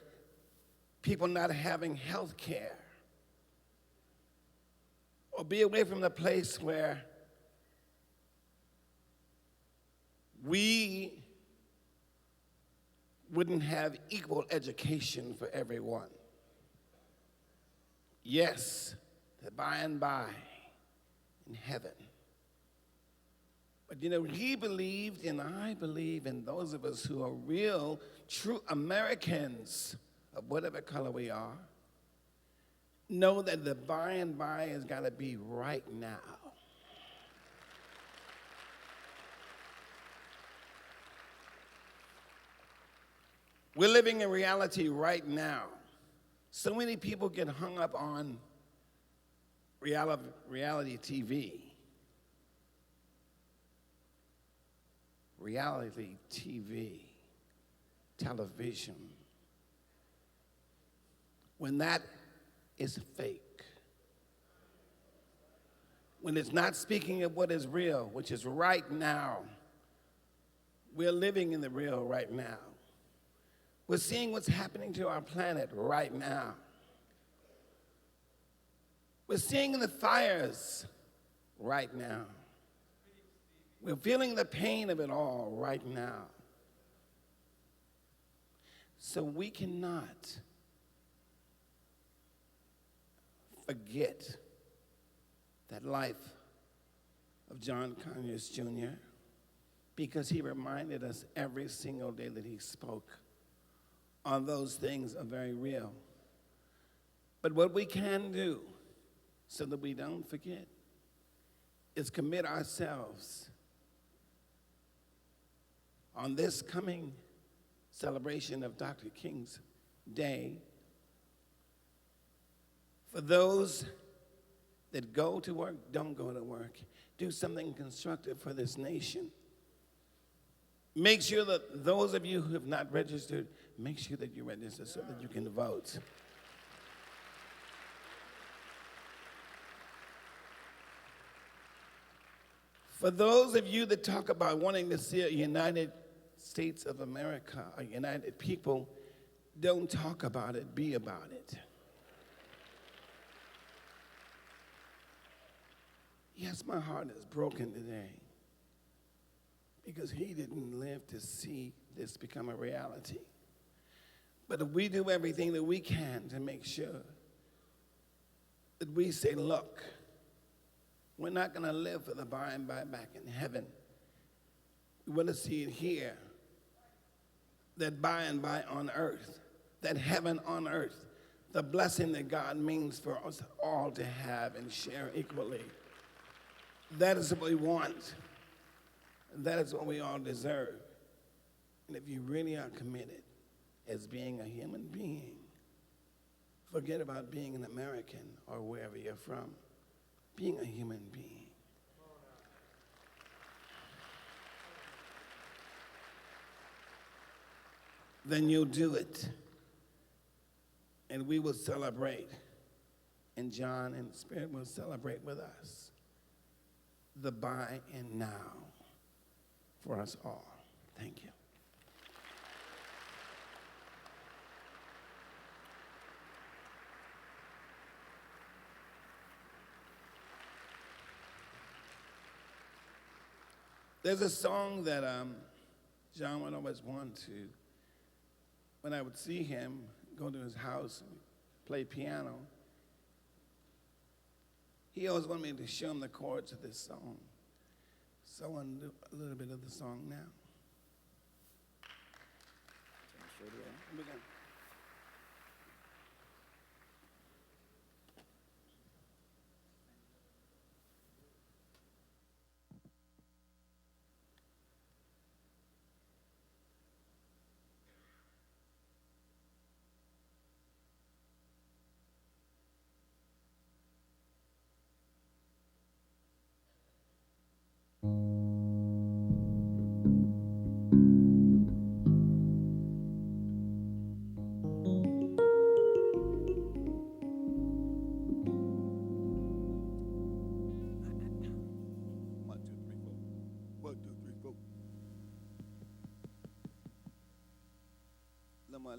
people not having health care, or be away from the place where we wouldn't have equal education for everyone. Yes, that by and by in heaven. But you know, he believed, and I believe, and those of us who are real, true Americans of whatever color we are, know that the by and by has got to be right now. We're living in reality right now. So many people get hung up on reality TV. Reality TV, television. When that is fake. When it's not speaking of what is real, which is right now. We're living in the real right now. We're seeing what's happening to our planet right now. We're seeing the fires right now. We're feeling the pain of it all right now. So we cannot forget that life of John Conyers Jr. because he reminded us every single day that he spoke on those things are very real. But what we can do so that we don't forget is commit ourselves on this coming celebration of Dr. King's Day. For those that go to work, don't go to work, do something constructive for this nation. Make sure that those of you who have not registered, make sure that you register so that you can vote. For those of you that talk about wanting to see a United States of America, a united people, don't talk about it, be about it. Yes, my heart is broken today because he didn't live to see this become a reality. But if we do everything that we can to make sure that we say, look, we're not going to live for the by and by back in heaven. We want to see it here, that by and by on earth, that heaven on earth, the blessing that God means for us all to have and share equally. That is what we want. That is what we all deserve. And if you really are committed as being a human being, forget about being an American or wherever you're from. Being a human being. Then you'll do it. And we will celebrate. And John and the Spirit will celebrate with us the by and now for us all. Thank you. There's a song that John would always want to, when I would see him, go to his house and play piano, he always wanted me to show him the chords of this song. So I want to do a little bit of the song now.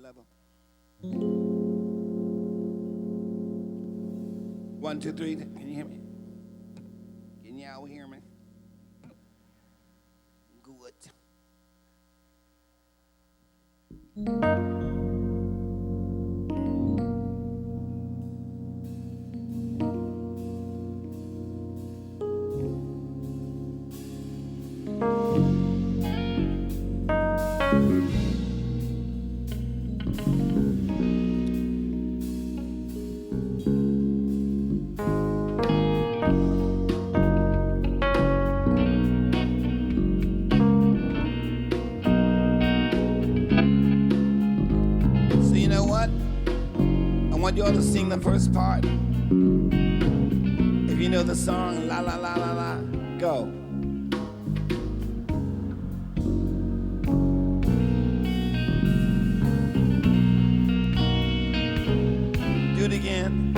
Level. 1, 2, 3. Can you hear me? Can y'all hear me? Good. want y'all to sing the first part. If you know the song, la la la la la, go. Do it again.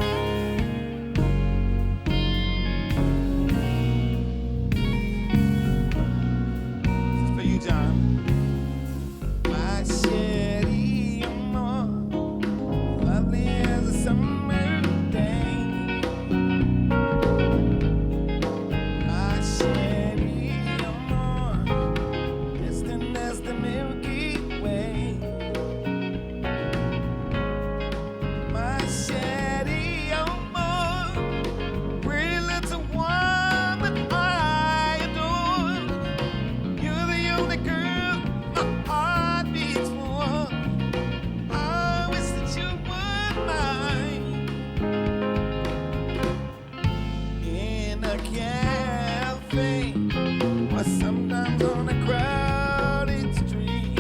This is for you, John. My chérie, amor, lovely as a summer day. My chérie, amor, distant as the Milky Way. My chérie, amor, pretty little woman I adore. You're the only girl my heart beats for. I wish that you were mine. In a cafe, or sometimes on a crowded street.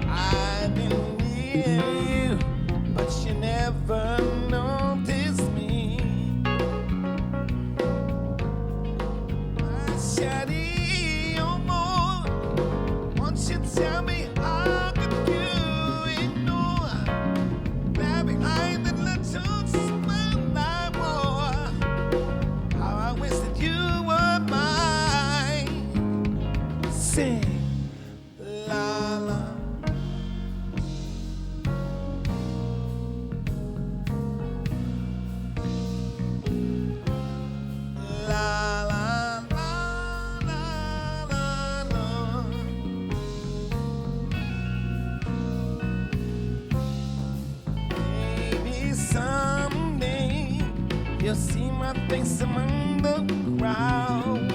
I've been near you, but you never noticed me. My chérie, oh more, won't you tell me how could you ignore that behind that little smile I wore? How I wish that you were mine. Sing, la la. La la la la la la. Maybe someday you'll see my face among the crowd.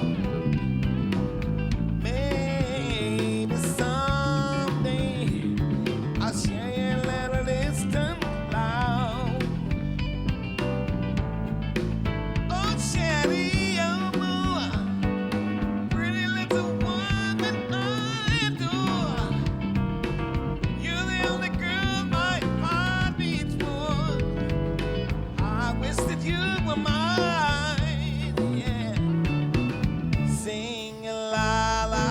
Maybe someday I'll share your little distant loud. Oh, chérie, amour, pretty little woman I adore. You're the only girl my heart beats for. I wish that you were mine, yeah. Sing la la.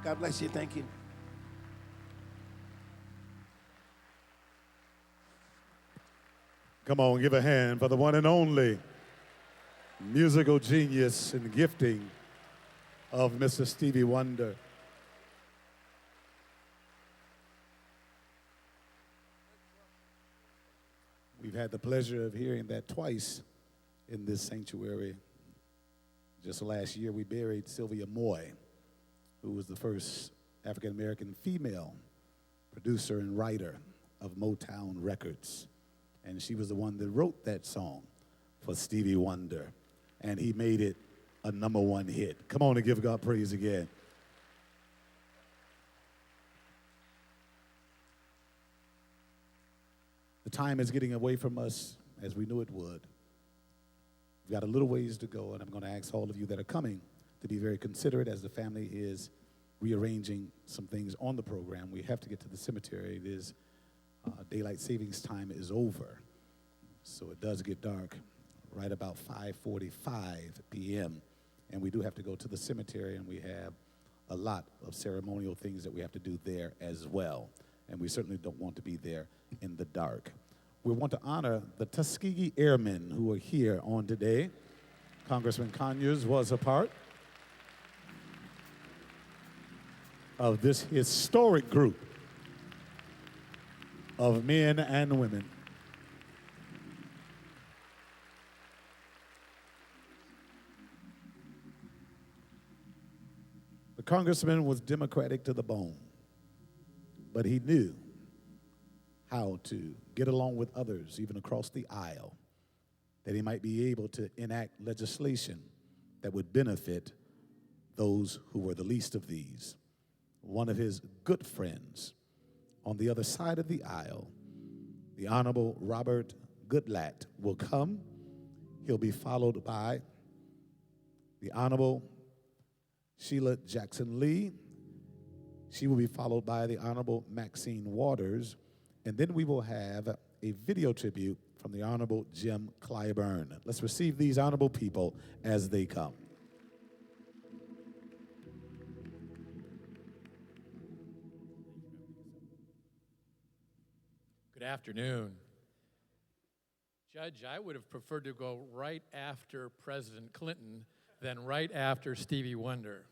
God bless you. Thank you. Come on, give a hand for the one and only musical genius and gifting of Mr. Stevie Wonder. We've had the pleasure of hearing that twice in this sanctuary. Just last year, we buried Sylvia Moy, who was the first African-American female producer and writer of Motown Records. And she was the one that wrote that song for Stevie Wonder. And he made it a #1 hit. Come on and give God praise again. The time is getting away from us as we knew it would. We've got a little ways to go, and I'm going to ask all of you that are coming to be very considerate as the family is rearranging some things on the program. We have to get to the cemetery. It is daylight savings time is over, so it does get dark right about 5:45 p.m., and we do have to go to the cemetery, and we have a lot of ceremonial things that we have to do there as well, and we certainly don't want to be there in the dark. We want to honor the Tuskegee Airmen who are here on today. Congressman Conyers was a part of this historic group of men and women. The congressman was Democratic to the bone, but he knew how to get along with others, even across the aisle, that he might be able to enact legislation that would benefit those who were the least of these. One of his good friends on the other side of the aisle, the Honorable Robert Goodlatte, will come. He'll be followed by the Honorable Sheila Jackson Lee. She will be followed by the Honorable Maxine Waters. And then we will have a video tribute from the Honorable Jim Clyburn. Let's receive these honorable people as they come. Good afternoon. Judge, I would have preferred to go right after President Clinton than right after Stevie Wonder.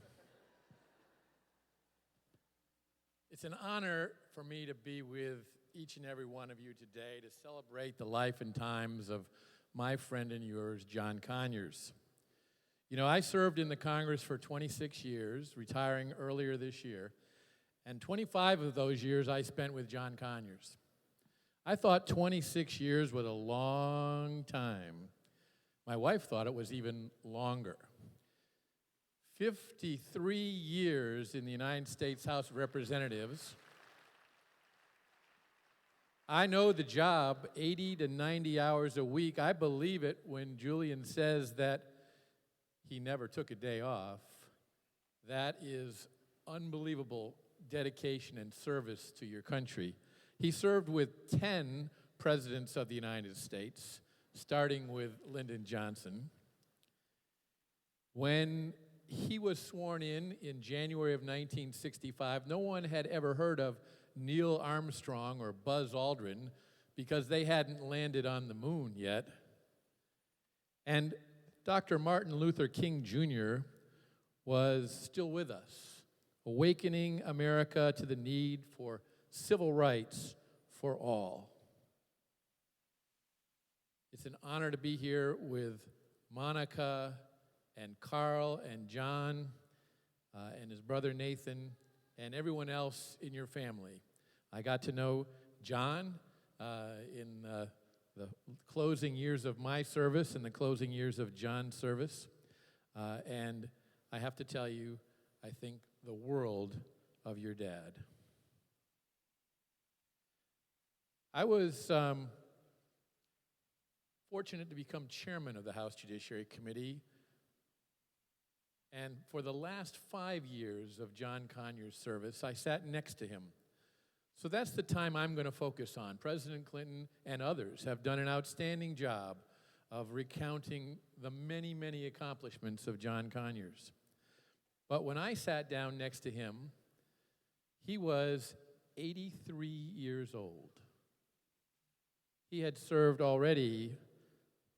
It's an honor for me to be with each and every one of you today to celebrate the life and times of my friend and yours, John Conyers. You know, I served in the Congress for 26 years, retiring earlier this year, and 25 of those years I spent with John Conyers. I thought 26 years was a long time. My wife thought it was even longer. 53 years in the United States House of Representatives. I know the job, 80 to 90 hours a week. I believe it when Julian says that he never took a day off. That is unbelievable dedication and service to your country. He served with 10 presidents of the United States, starting with Lyndon Johnson. When he was sworn in January of 1965, no one had ever heard of Neil Armstrong or Buzz Aldrin because they hadn't landed on the moon yet. And Dr. Martin Luther King Jr. was still with us, awakening America to the need for civil rights for all. It's an honor to be here with Monica and Carl and John and his brother Nathan and everyone else in your family. I got to know John in the closing years of my service and the closing years of John's service. And I have to tell you, I think the world of your dad. I was fortunate to become chairman of the House Judiciary Committee. And for the last 5 years of John Conyers' service, I sat next to him. So that's the time I'm going to focus on. President Clinton and others have done an outstanding job of recounting the many, many accomplishments of John Conyers. But when I sat down next to him, he was 83 years old. He had served already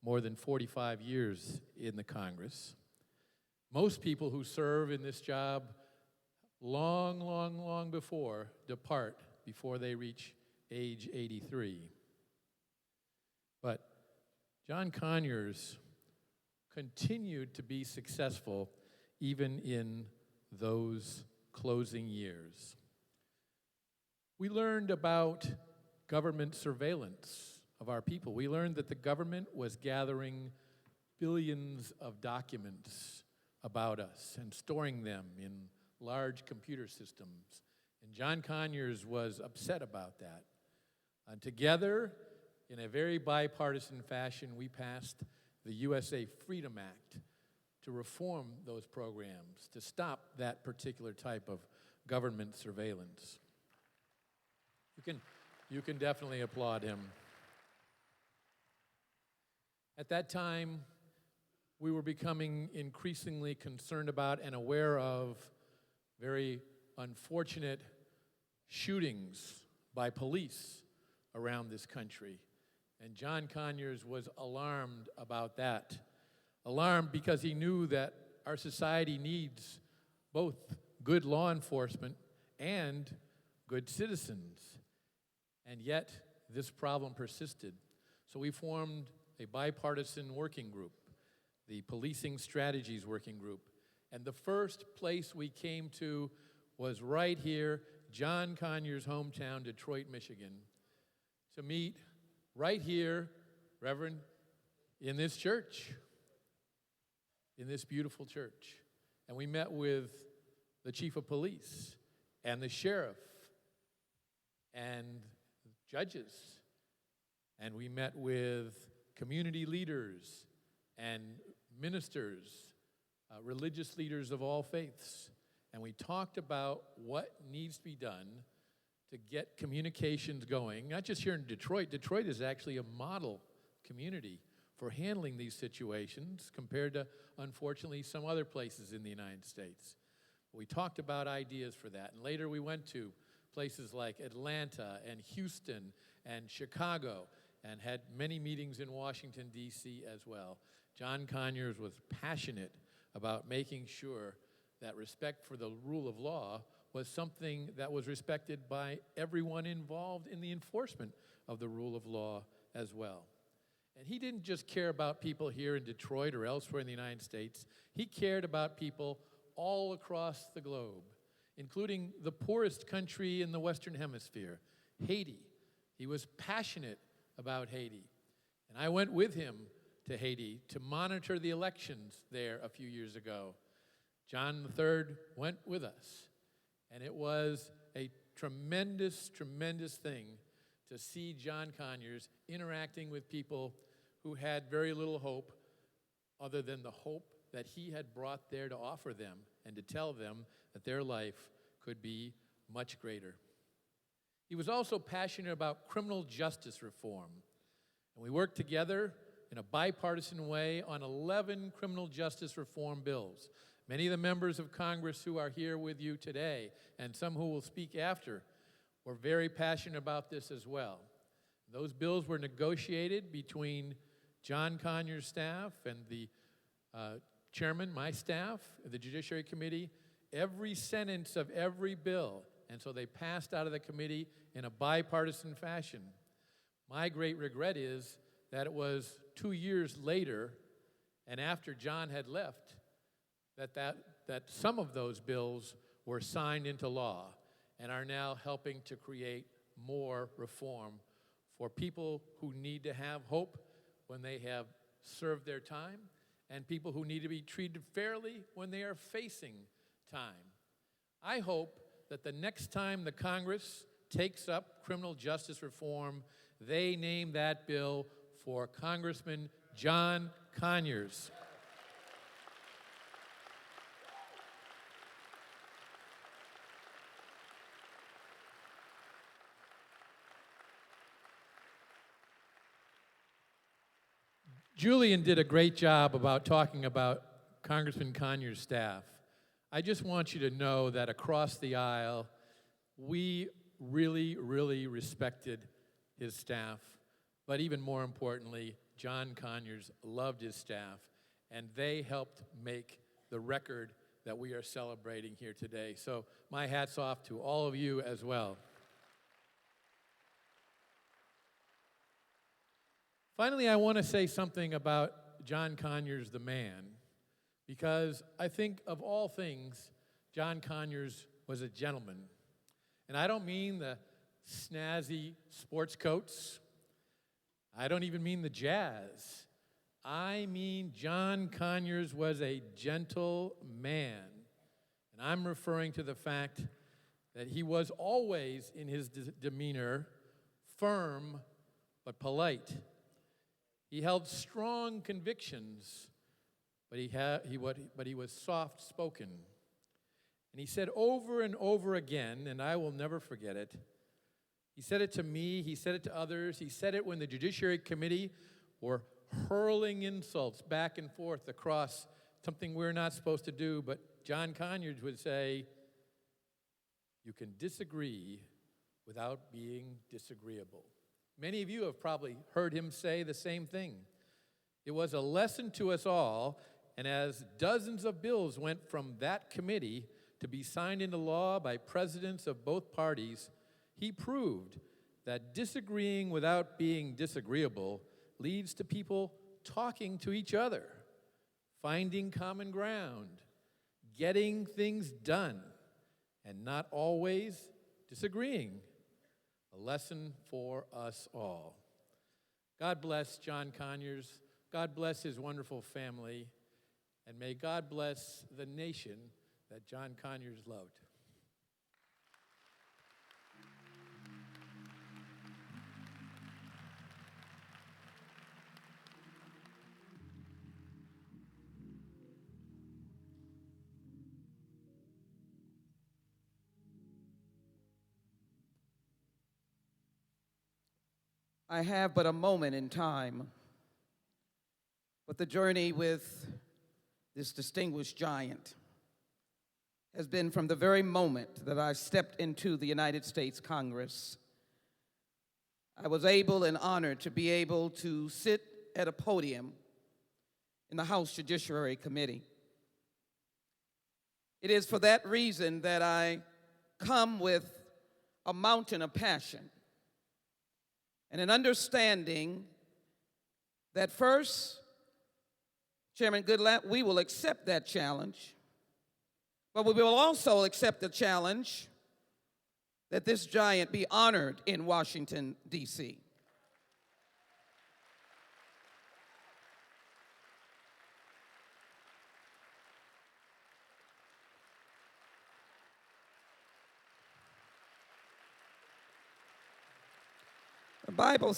more than 45 years in the Congress. Most people who serve in this job long before depart before they reach age 83. But John Conyers continued to be successful even in those closing years. We learned about government surveillance of our people. We learned that the government was gathering billions of documents about us and storing them in large computer systems. And John Conyers was upset about that. And together, in a very bipartisan fashion, we passed the USA Freedom Act to reform those programs, to stop that particular type of government surveillance. You can definitely applaud him. At that time, we were becoming increasingly concerned about and aware of very unfortunate shootings by police around this country. And John Conyers was alarmed about that. Alarmed because he knew that our society needs both good law enforcement and good citizens. And yet, this problem persisted. So we formed a bipartisan working group, the Policing Strategies Working Group. And the first place we came to was right here, John Conyers' hometown, Detroit, Michigan. to meet right here, Reverend, in this church, in this beautiful church. And we met with the chief of police and the sheriff and judges. And we met with community leaders and ministers, religious leaders of all faiths. And we talked about what needs to be done to get communications going, not just here in Detroit. Detroit is actually a model community for handling these situations compared to, unfortunately, some other places in the United States. We talked about ideas for that. And later we went to places like Atlanta and Houston and Chicago and had many meetings in Washington, D.C. as well. John Conyers was passionate about making sure that respect for the rule of law was something that was respected by everyone involved in the enforcement of the rule of law as well. And he didn't just care about people here in Detroit or elsewhere in the United States. He cared about people all across the globe, including the poorest country in the Western Hemisphere, Haiti. He was passionate about Haiti. And I went with him to Haiti to monitor the elections there a few years ago. John III went with us. And it was a tremendous, tremendous thing to see John Conyers interacting with people who had very little hope other than the hope that he had brought there to offer them and to tell them that their life could be much greater. He was also passionate about criminal justice reform. And we worked together in a bipartisan way on 11 criminal justice reform bills. Many of the members of Congress who are here with you today, and some who will speak after, were very passionate about this as well. Those bills were negotiated between John Conyers' staff and the chairman, my staff, of the Judiciary Committee, every sentence of every bill. And so they passed out of the committee in a bipartisan fashion. My great regret is that it was 2 years later, and after John had left, that some of those bills were signed into law and are now helping to create more reform for people who need to have hope when they have served their time and people who need to be treated fairly when they are facing time. I hope that the next time the Congress takes up criminal justice reform, they name that bill for Congressman John Conyers. Julian did a great job about talking about Congressman Conyers' staff. I just want you to know that across the aisle, we really, really respected his staff. But even more importantly, John Conyers loved his staff, and they helped make the record that we are celebrating here today. So my hat's off to all of you as well. Finally, I want to say something about John Conyers, the man, because I think of all things, John Conyers was a gentleman. And I don't mean the snazzy sports coats. I don't even mean the jazz. I mean John Conyers was a gentle man. And I'm referring to the fact that he was always, in his demeanor, firm but polite. He held strong convictions, but he was soft-spoken. And he said over and over again, and I will never forget it, he said it to me, he said it to others, he said it when the Judiciary Committee were hurling insults back and forth across something we're not supposed to do, but John Conyers would say, you can disagree without being disagreeable. Many of you have probably heard him say the same thing. It was a lesson to us all, and as dozens of bills went from that committee to be signed into law by presidents of both parties, he proved that disagreeing without being disagreeable leads to people talking to each other, finding common ground, getting things done, and not always disagreeing. a lesson for us all. God bless John Conyers. God bless his wonderful family. And may God bless the nation that John Conyers loved. I have but a moment in time, but the journey with this distinguished giant has been from the very moment that I stepped into the United States Congress. I was able and honored to be able to sit at a podium in the House Judiciary Committee. It is for that reason that I come with a mountain of passion and an understanding that first, Chairman Goodlatte, we will accept that challenge, but we will also accept the challenge that this giant be honored in Washington, D.C. The Bible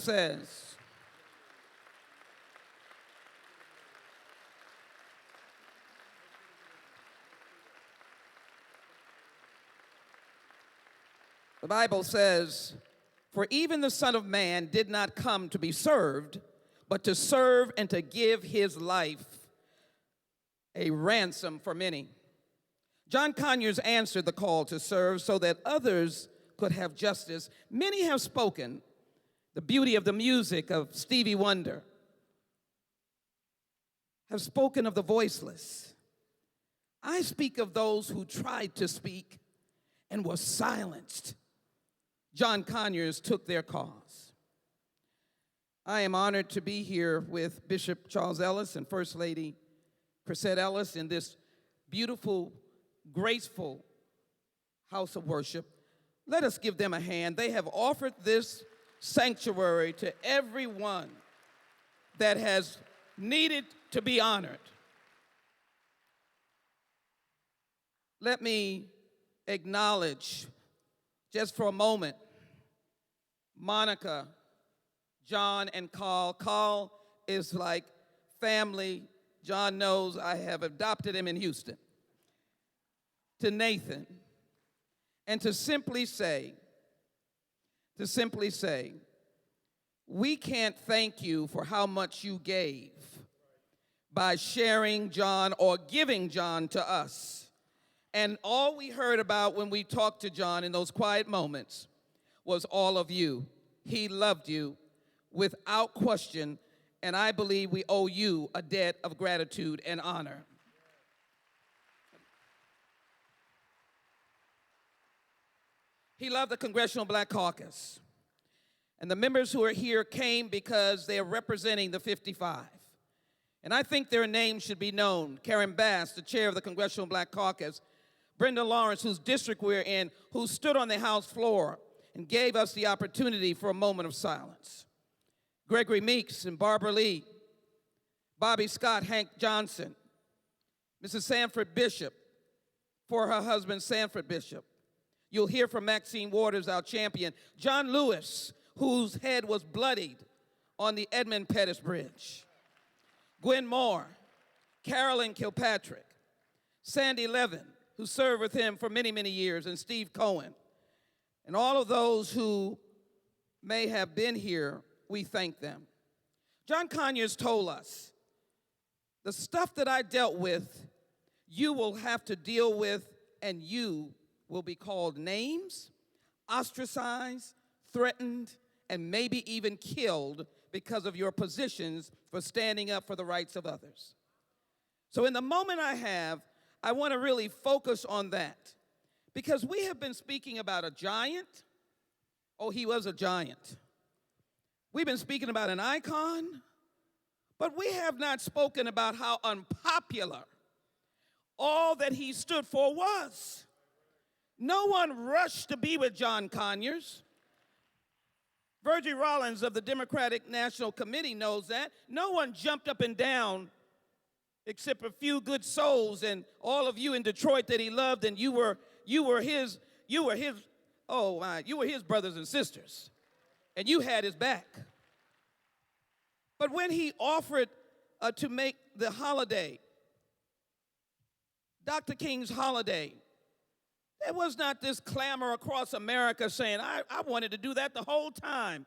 says, for even the Son of Man did not come to be served, but to serve and to give his life a ransom for many. John Conyers answered the call to serve so that others could have justice. Many have spoken the beauty of the music of Stevie Wonder, have spoken of the voiceless. I speak of those who tried to speak and were silenced. John Conyers took their cause. I am honored to be here with Bishop Charles Ellis and First Lady Chrisette Ellis in this beautiful, graceful house of worship. Let us give them a hand. They have offered this sanctuary to everyone that has needed to be honored. Let me acknowledge, just for a moment, Monica, John, and Carl. Carl is like family. John knows I have adopted him in Houston. To Nathan, and to simply say, we can't thank you for how much you gave by sharing John or giving John to us. And all we heard about when we talked to John in those quiet moments was all of you. He loved you without question, and I believe we owe you a debt of gratitude and honor. He loved the Congressional Black Caucus. And the members who are here came because they are representing the 55. And I think their names should be known. Karen Bass, the chair of the Congressional Black Caucus. Brenda Lawrence, whose district we're in, who stood on the House floor and gave us the opportunity for a moment of silence. Gregory Meeks and Barbara Lee. Bobby Scott, Hank Johnson. Mrs. Sanford Bishop, for her husband Sanford Bishop. You'll hear from Maxine Waters, our champion. John Lewis, whose head was bloodied on the Edmund Pettus Bridge. Gwen Moore, Carolyn Kilpatrick, Sandy Levin, who served with him for many, many years, and Steve Cohen. And all of those who may have been here, we thank them. John Conyers told us, the stuff that I dealt with, you will have to deal with, and you will be called names, ostracized, threatened, and maybe even killed because of your positions for standing up for the rights of others. So in the moment I want to really focus on that, because we have been speaking about a giant. Oh, he was a giant. We've been speaking about an icon, but we have not spoken about how unpopular all that he stood for was. No one rushed to be with John Conyers. Virgie Rollins of the Democratic National Committee knows that. No one jumped up and down except a few good souls and all of you in Detroit that he loved, and you were his brothers and sisters, and you had his back. But when he offered to make the holiday, Dr. King's holiday, there was not this clamor across America saying, I wanted to do that the whole time.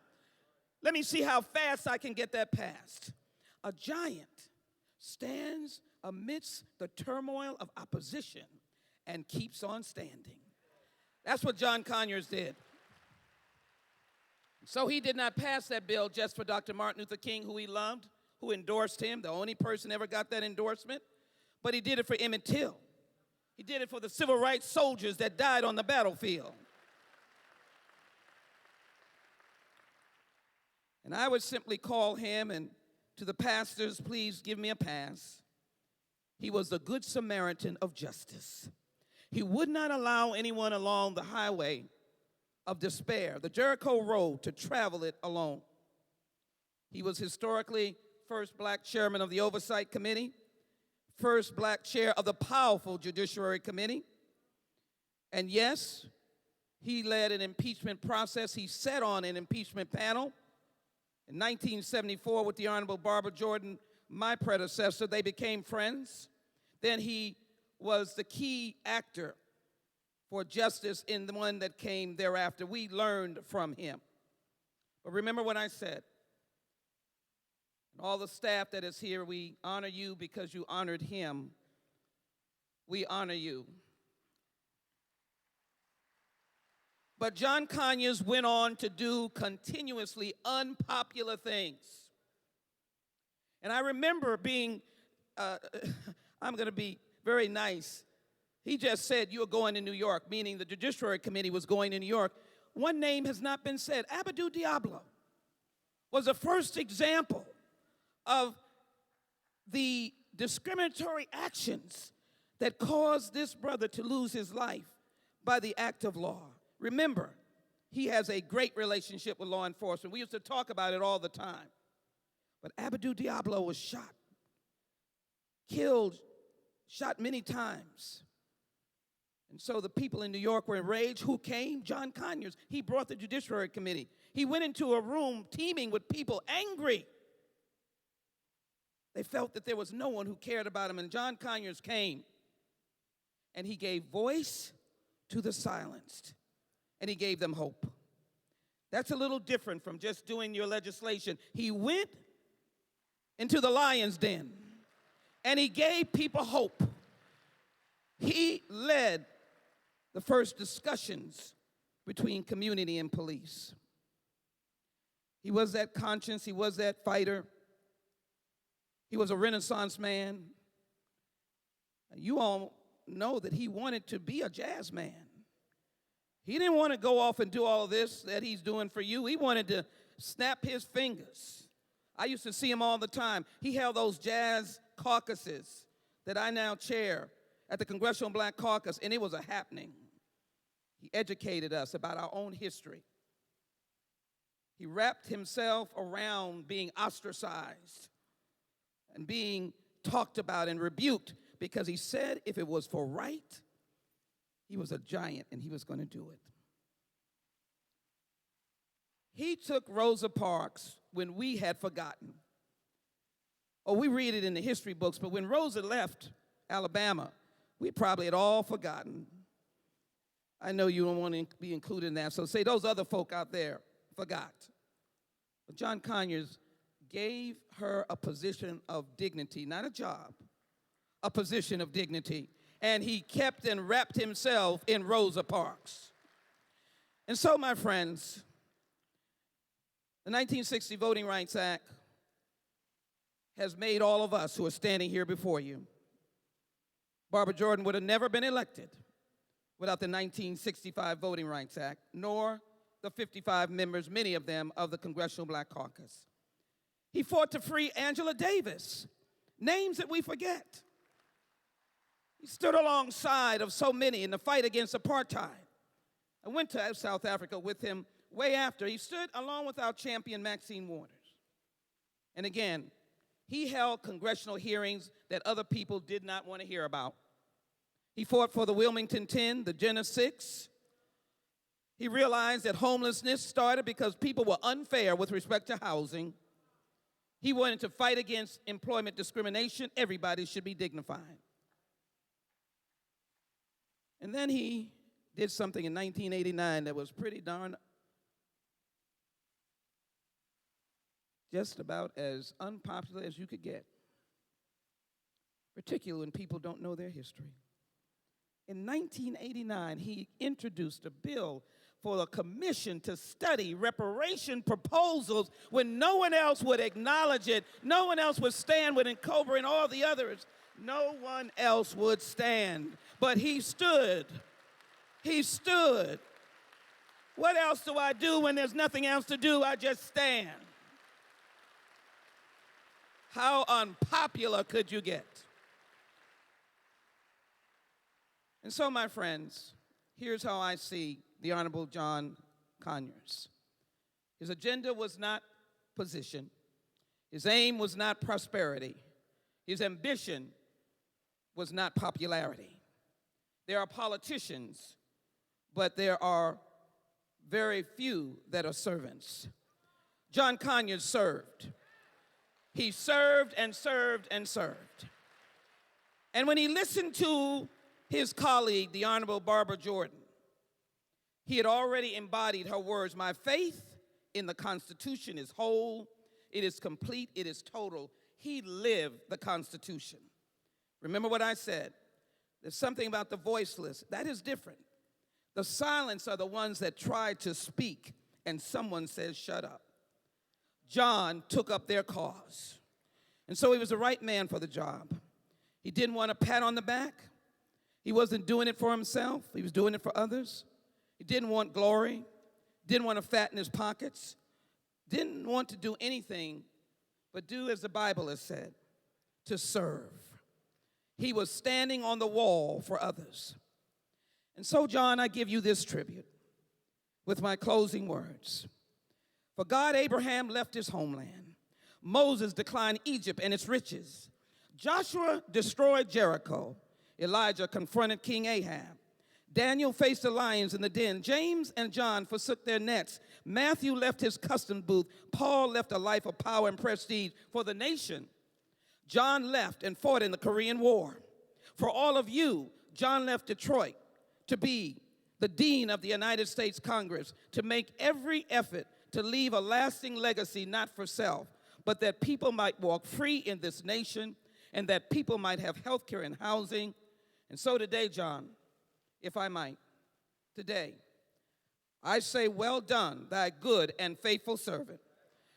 Let me see how fast I can get that passed. A giant stands amidst the turmoil of opposition and keeps on standing. That's what John Conyers did. So he did not pass that bill just for Dr. Martin Luther King, who he loved, who endorsed him, the only person ever got that endorsement, but he did it for Emmett Till. He did it for the civil rights soldiers that died on the battlefield. And I would simply call him, and to the pastors, please give me a pass. He was the good Samaritan of justice. He would not allow anyone along the highway of despair, the Jericho Road, to travel it alone. He was historically first black chairman of the Oversight Committee, first black chair of the powerful Judiciary Committee. And yes, he led an impeachment process. He sat on an impeachment panel. In 1974, with the Honorable Barbara Jordan, my predecessor, they became friends. Then he was the key actor for justice in the one that came thereafter. We learned from him. But remember what I said. And all the staff that is here, we honor you because you honored him. We honor you. But John Conyers went on to do continuously unpopular things. And I remember being, I'm going to be very nice. He just said, you're going to New York, meaning the Judiciary Committee was going to New York. One name has not been said. Abdou Diablo was the first example of the discriminatory actions that caused this brother to lose his life by the act of law. Remember, he has a great relationship with law enforcement. We used to talk about it all the time. But Abdou Diablo was shot, killed, shot many times. And so the people in New York were enraged. Who came? John Conyers. He brought the Judiciary Committee. He went into a room teeming with people angry. They felt that there was no one who cared about him. And John Conyers came, and he gave voice to the silenced, and he gave them hope. That's a little different from just doing your legislation. He went into the lion's den, and he gave people hope. He led the first discussions between community and police. He was that conscience. He was that fighter. He was a Renaissance man. You all know that he wanted to be a jazz man. He didn't want to go off and do all of this that he's doing for you. He wanted to snap his fingers. I used to see him all the time. He held those jazz caucuses that I now chair at the Congressional Black Caucus, and it was a happening. He educated us about our own history. He wrapped himself around being ostracized and being talked about and rebuked because he said if it was for right, he was a giant and he was going to do it. He took Rosa Parks when we had forgotten. Oh, we read it in the history books, but when Rosa left Alabama, we probably had all forgotten. I know you don't want to be included in that, so say those other folk out there forgot. But John Conyers gave her a position of dignity, not a job, a position of dignity. And he kept and wrapped himself in Rosa Parks. And so, my friends, the 1960 Voting Rights Act has made all of us who are standing here before you. Barbara Jordan would have never been elected without the 1965 Voting Rights Act, nor the 55 members, many of them, of the Congressional Black Caucus. He fought to free Angela Davis, names that we forget. He stood alongside of so many in the fight against apartheid. I went to South Africa with him way after. He stood along with our champion, Maxine Waters. And again, he held congressional hearings that other people did not want to hear about. He fought for the Wilmington 10, the Jenner 6. He realized that homelessness started because people were unfair with respect to housing. He wanted to fight against employment discrimination. Everybody should be dignified. And then he did something in 1989 that was pretty darn just about as unpopular as you could get, particularly when people don't know their history. In 1989, he introduced a bill for a commission to study reparation proposals when no one else would acknowledge it, no one else would stand with Cobra and all the others. No one else would stand, but he stood. He stood. What else do I do when there's nothing else to do? I just stand. How unpopular could you get? And so, my friends, here's how I see the Honorable John Conyers. His agenda was not position. His aim was not prosperity. His ambition was not popularity. There are politicians, but there are very few that are servants. John Conyers served. He served and served and served. And when he listened to his colleague, the Honorable Barbara Jordan, he had already embodied her words, "My faith in the Constitution is whole, it is complete, it is total." He lived the Constitution. Remember what I said? There's something about the voiceless. That is different. The silent are the ones that try to speak, and someone says, "Shut up." John took up their cause. And so he was the right man for the job. He didn't want a pat on the back. He wasn't doing it for himself. He was doing it for others. He didn't want glory. Didn't want to fatten his pockets. Didn't want to do anything but do as the Bible has said, to serve. He was standing on the wall for others. And so, John, I give you this tribute with my closing words. For God, Abraham left his homeland. Moses declined Egypt and its riches. Joshua destroyed Jericho. Elijah confronted King Ahab. Daniel faced the lions in the den. James and John forsook their nets. Matthew left his custom booth. Paul left a life of power and prestige for the nation. John left and fought in the Korean War. For all of you, John left Detroit to be the dean of the United States Congress, to make every effort to leave a lasting legacy, not for self, but that people might walk free in this nation and that people might have health care and housing. And so today, John, if I might, today, I say, well done, thy good and faithful servant.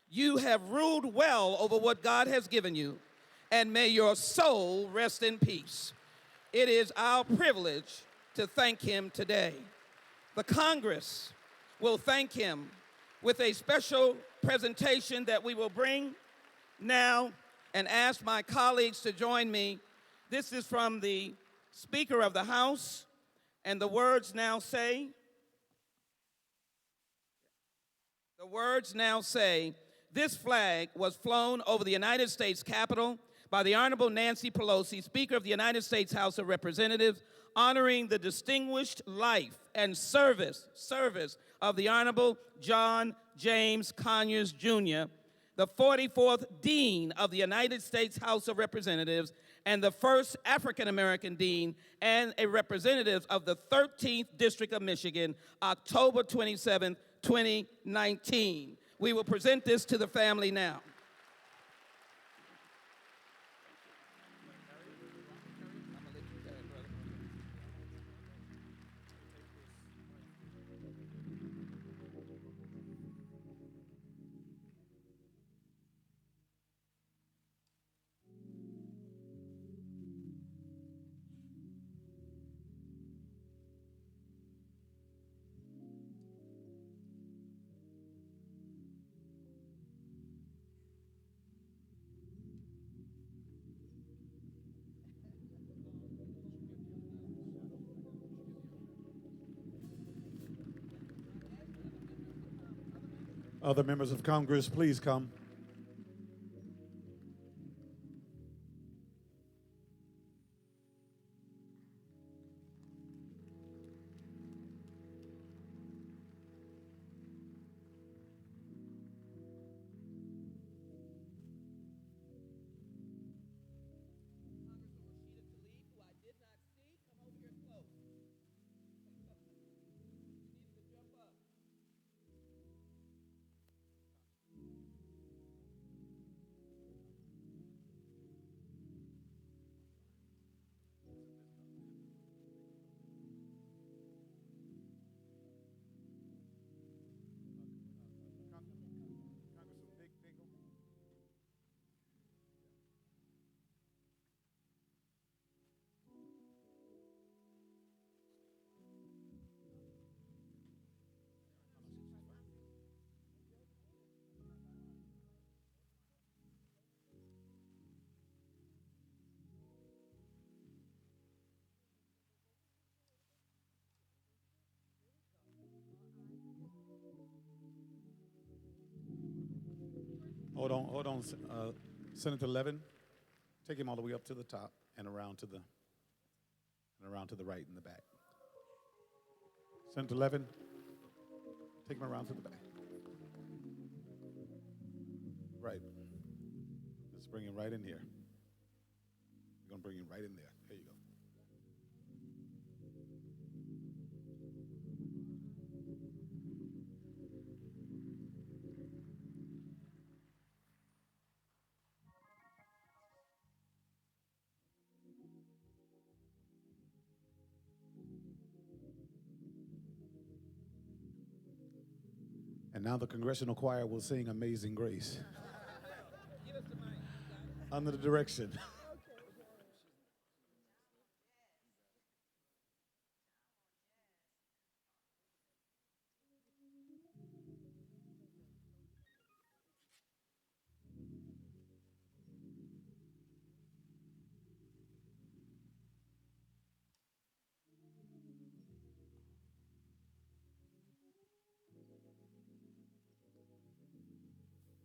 You have ruled well over what God has given you, and may your soul rest in peace. It is our privilege to thank him today. The Congress will thank him with a special presentation that we will bring now and ask my colleagues to join me. This is from the Speaker of the House, and the words now say, this flag was flown over the United States Capitol by the Honorable Nancy Pelosi, Speaker of the United States House of Representatives, honoring the distinguished life and service of the Honorable John James Conyers, Jr., the 44th Dean of the United States House of Representatives, and the first African-American Dean, and a representative of the 13th District of Michigan, October 27, 2019. We will present this to the family now. Other members of Congress, please come. Hold on, Senator Levin. Take him all the way up to the top and around to the right in the back. Senator Levin, take him around to the back. Right. Let's bring him right in here. We're going to bring him right in there. There you go. And now the Congressional Choir will sing Amazing Grace under the direction.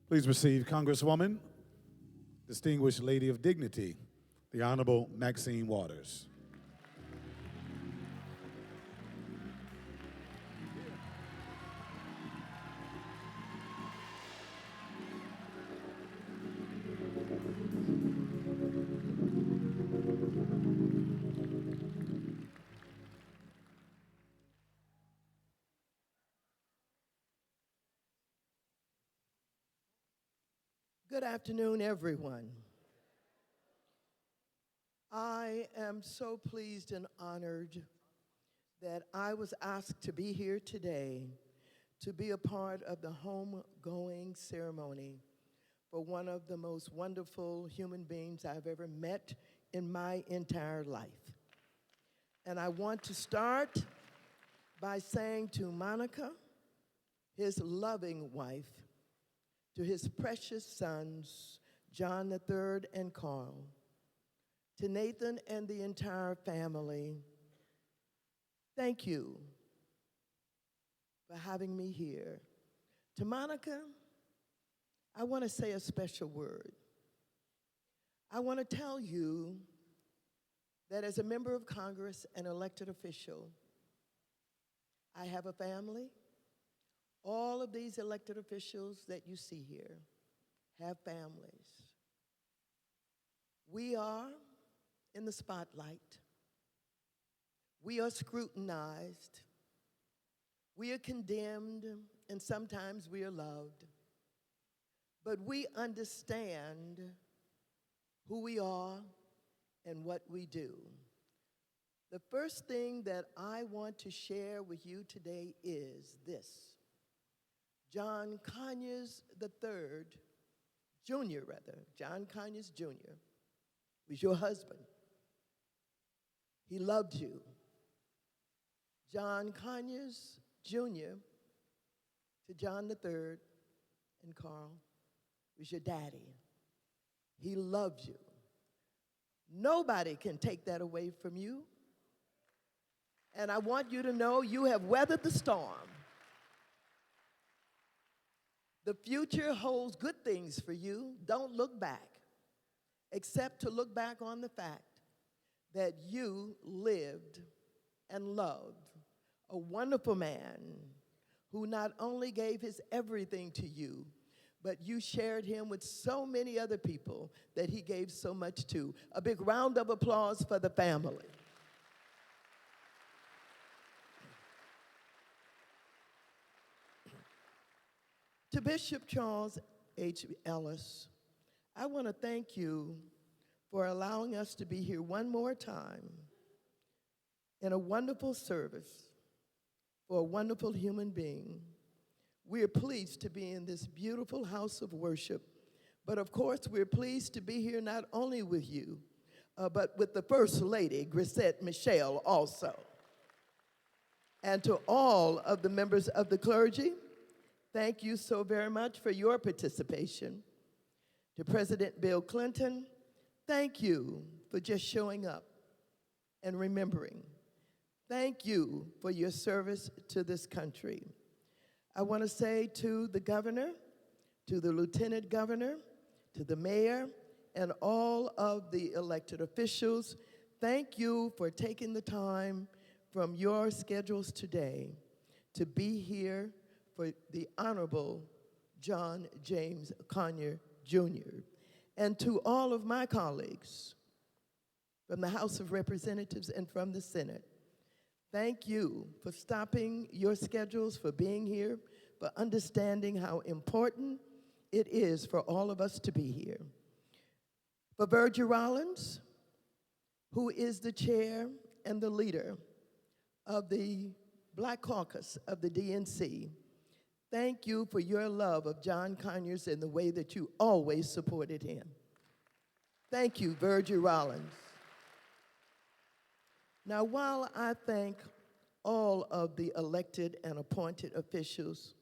Please receive Congresswoman, Distinguished Lady of Dignity, the Honorable Maxine Waters. Good afternoon, everyone. I am so pleased and honored that I was asked to be here today to be a part of the homegoing ceremony for one of the most wonderful human beings I've ever met in my entire life. And I want to start by saying to Monica, his loving wife, to his precious sons, John III and Carl, to Nathan and the entire family, thank you for having me here. To Monica, I want to say a special word. I want to tell you that as a member of Congress and elected official, I have a family. All of these elected officials that you see here have families. We are in the spotlight. We are scrutinized. We are condemned, and sometimes we are loved. But we understand who we are and what we do. The first thing that I want to share with you today is this. John Conyers III, John Conyers Jr., was your husband. He loved you. John Conyers Jr. to John III and Carl was your daddy. He loved you. Nobody can take that away from you. And I want you to know you have weathered the storm. The future holds good things for you. Don't look back, except to look back on the fact that you lived and loved a wonderful man who not only gave his everything to you, but you shared him with so many other people that he gave so much to. A big round of applause for the family. To Bishop Charles H. Ellis, I want to thank you for allowing us to be here one more time in a wonderful service for a wonderful human being. We are pleased to be in this beautiful house of worship, but of course we're pleased to be here not only with you, but with the First Lady, Grisette Michelle, also. And to all of the members of the clergy, thank you so very much for your participation. To President Bill Clinton, thank you for just showing up and remembering. Thank you for your service to this country. I want to say to the governor, to the lieutenant governor, to the mayor, and all of the elected officials, thank you for taking the time from your schedules today to be here for the Honorable John James Conyers Jr. And to all of my colleagues from the House of Representatives and from the Senate, thank you for stopping your schedules, for being here, for understanding how important it is for all of us to be here. For Virgil Rollins, who is the chair and the leader of the Black Caucus of the DNC, thank you for your love of John Conyers and the way that you always supported him. Thank you, Virgil Rollins. Now, while I thank all of the elected and appointed officials,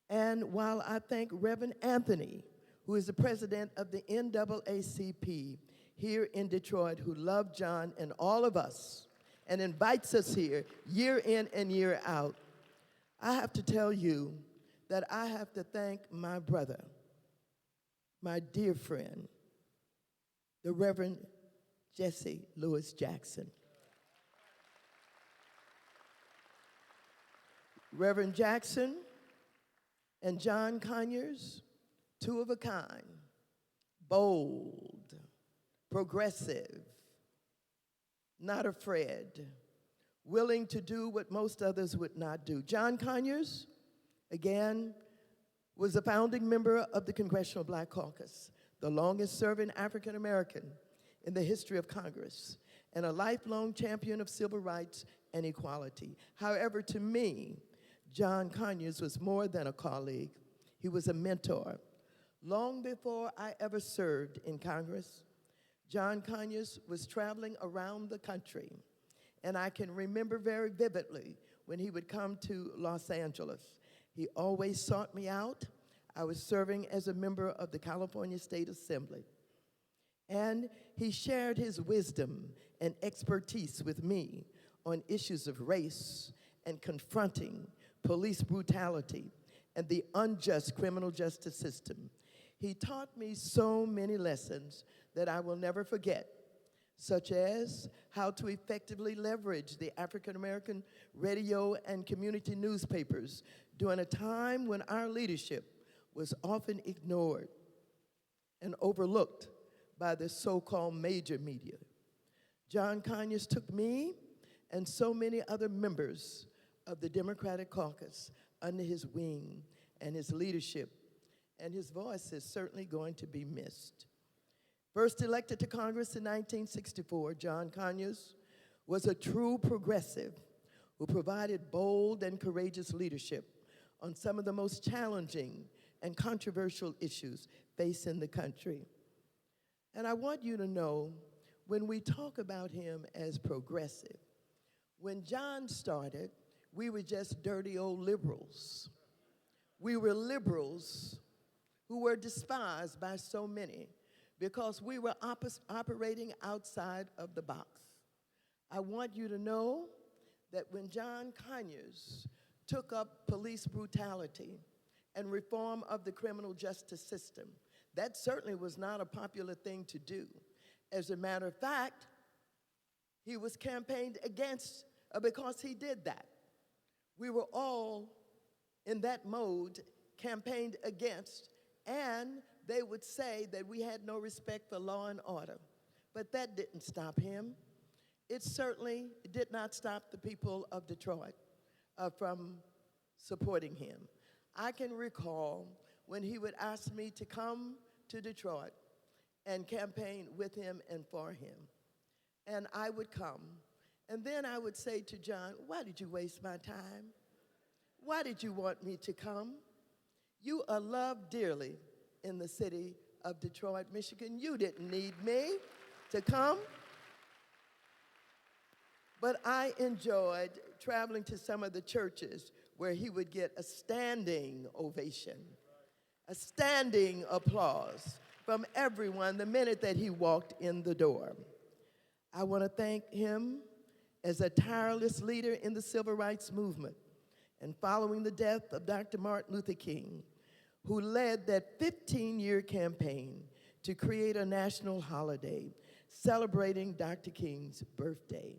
and while I thank Reverend Anthony, who is the president of the NAACP here in Detroit, who loved John and all of us and invites us here year in and year out, I have to tell you that I have to thank my brother, my dear friend, the Reverend Jesse Lewis Jackson. Reverend Jackson and John Conyers, two of a kind, bold, progressive, not afraid, willing to do what most others would not do. John Conyers, again, was a founding member of the Congressional Black Caucus, the longest serving African American in the history of Congress, and a lifelong champion of civil rights and equality. However, to me, John Conyers was more than a colleague. He was a mentor. Long before I ever served in Congress, John Conyers was traveling around the country, and I can remember very vividly when he would come to Los Angeles. He always sought me out. I was serving as a member of the California State Assembly, and he shared his wisdom and expertise with me on issues of race and confronting police brutality and the unjust criminal justice system. He taught me so many lessons that I will never forget, such as how to effectively leverage the African American radio and community newspapers during a time when our leadership was often ignored and overlooked by the so-called major media. John Conyers took me and so many other members of the Democratic Caucus under his wing and his leadership, and his voice is certainly going to be missed. First elected to Congress in 1964, John Conyers was a true progressive who provided bold and courageous leadership on some of the most challenging and controversial issues facing the country. And I want you to know, when we talk about him as progressive, when John started, we were just dirty old liberals. We were liberals who were despised by so many because we were operating outside of the box. I want you to know that when John Conyers took up police brutality and reform of the criminal justice system. That certainly was not a popular thing to do. As a matter of fact, he was campaigned against because he did that. We were all in that mode, campaigned against, and they would say that we had no respect for law and order. But that didn't stop him. It certainly did not stop the people of Detroit from supporting him. I can recall when he would ask me to come to Detroit and campaign with him and for him. And I would come. And then I would say to John, why did you waste my time? Why did you want me to come? You are loved dearly in the city of Detroit, Michigan. You didn't need me to come. But I enjoyed traveling to some of the churches where he would get a standing ovation, a standing applause from everyone the minute that he walked in the door. I want to thank him as a tireless leader in the civil rights movement and following the death of Dr. Martin Luther King, who led that 15-year campaign to create a national holiday celebrating Dr. King's birthday.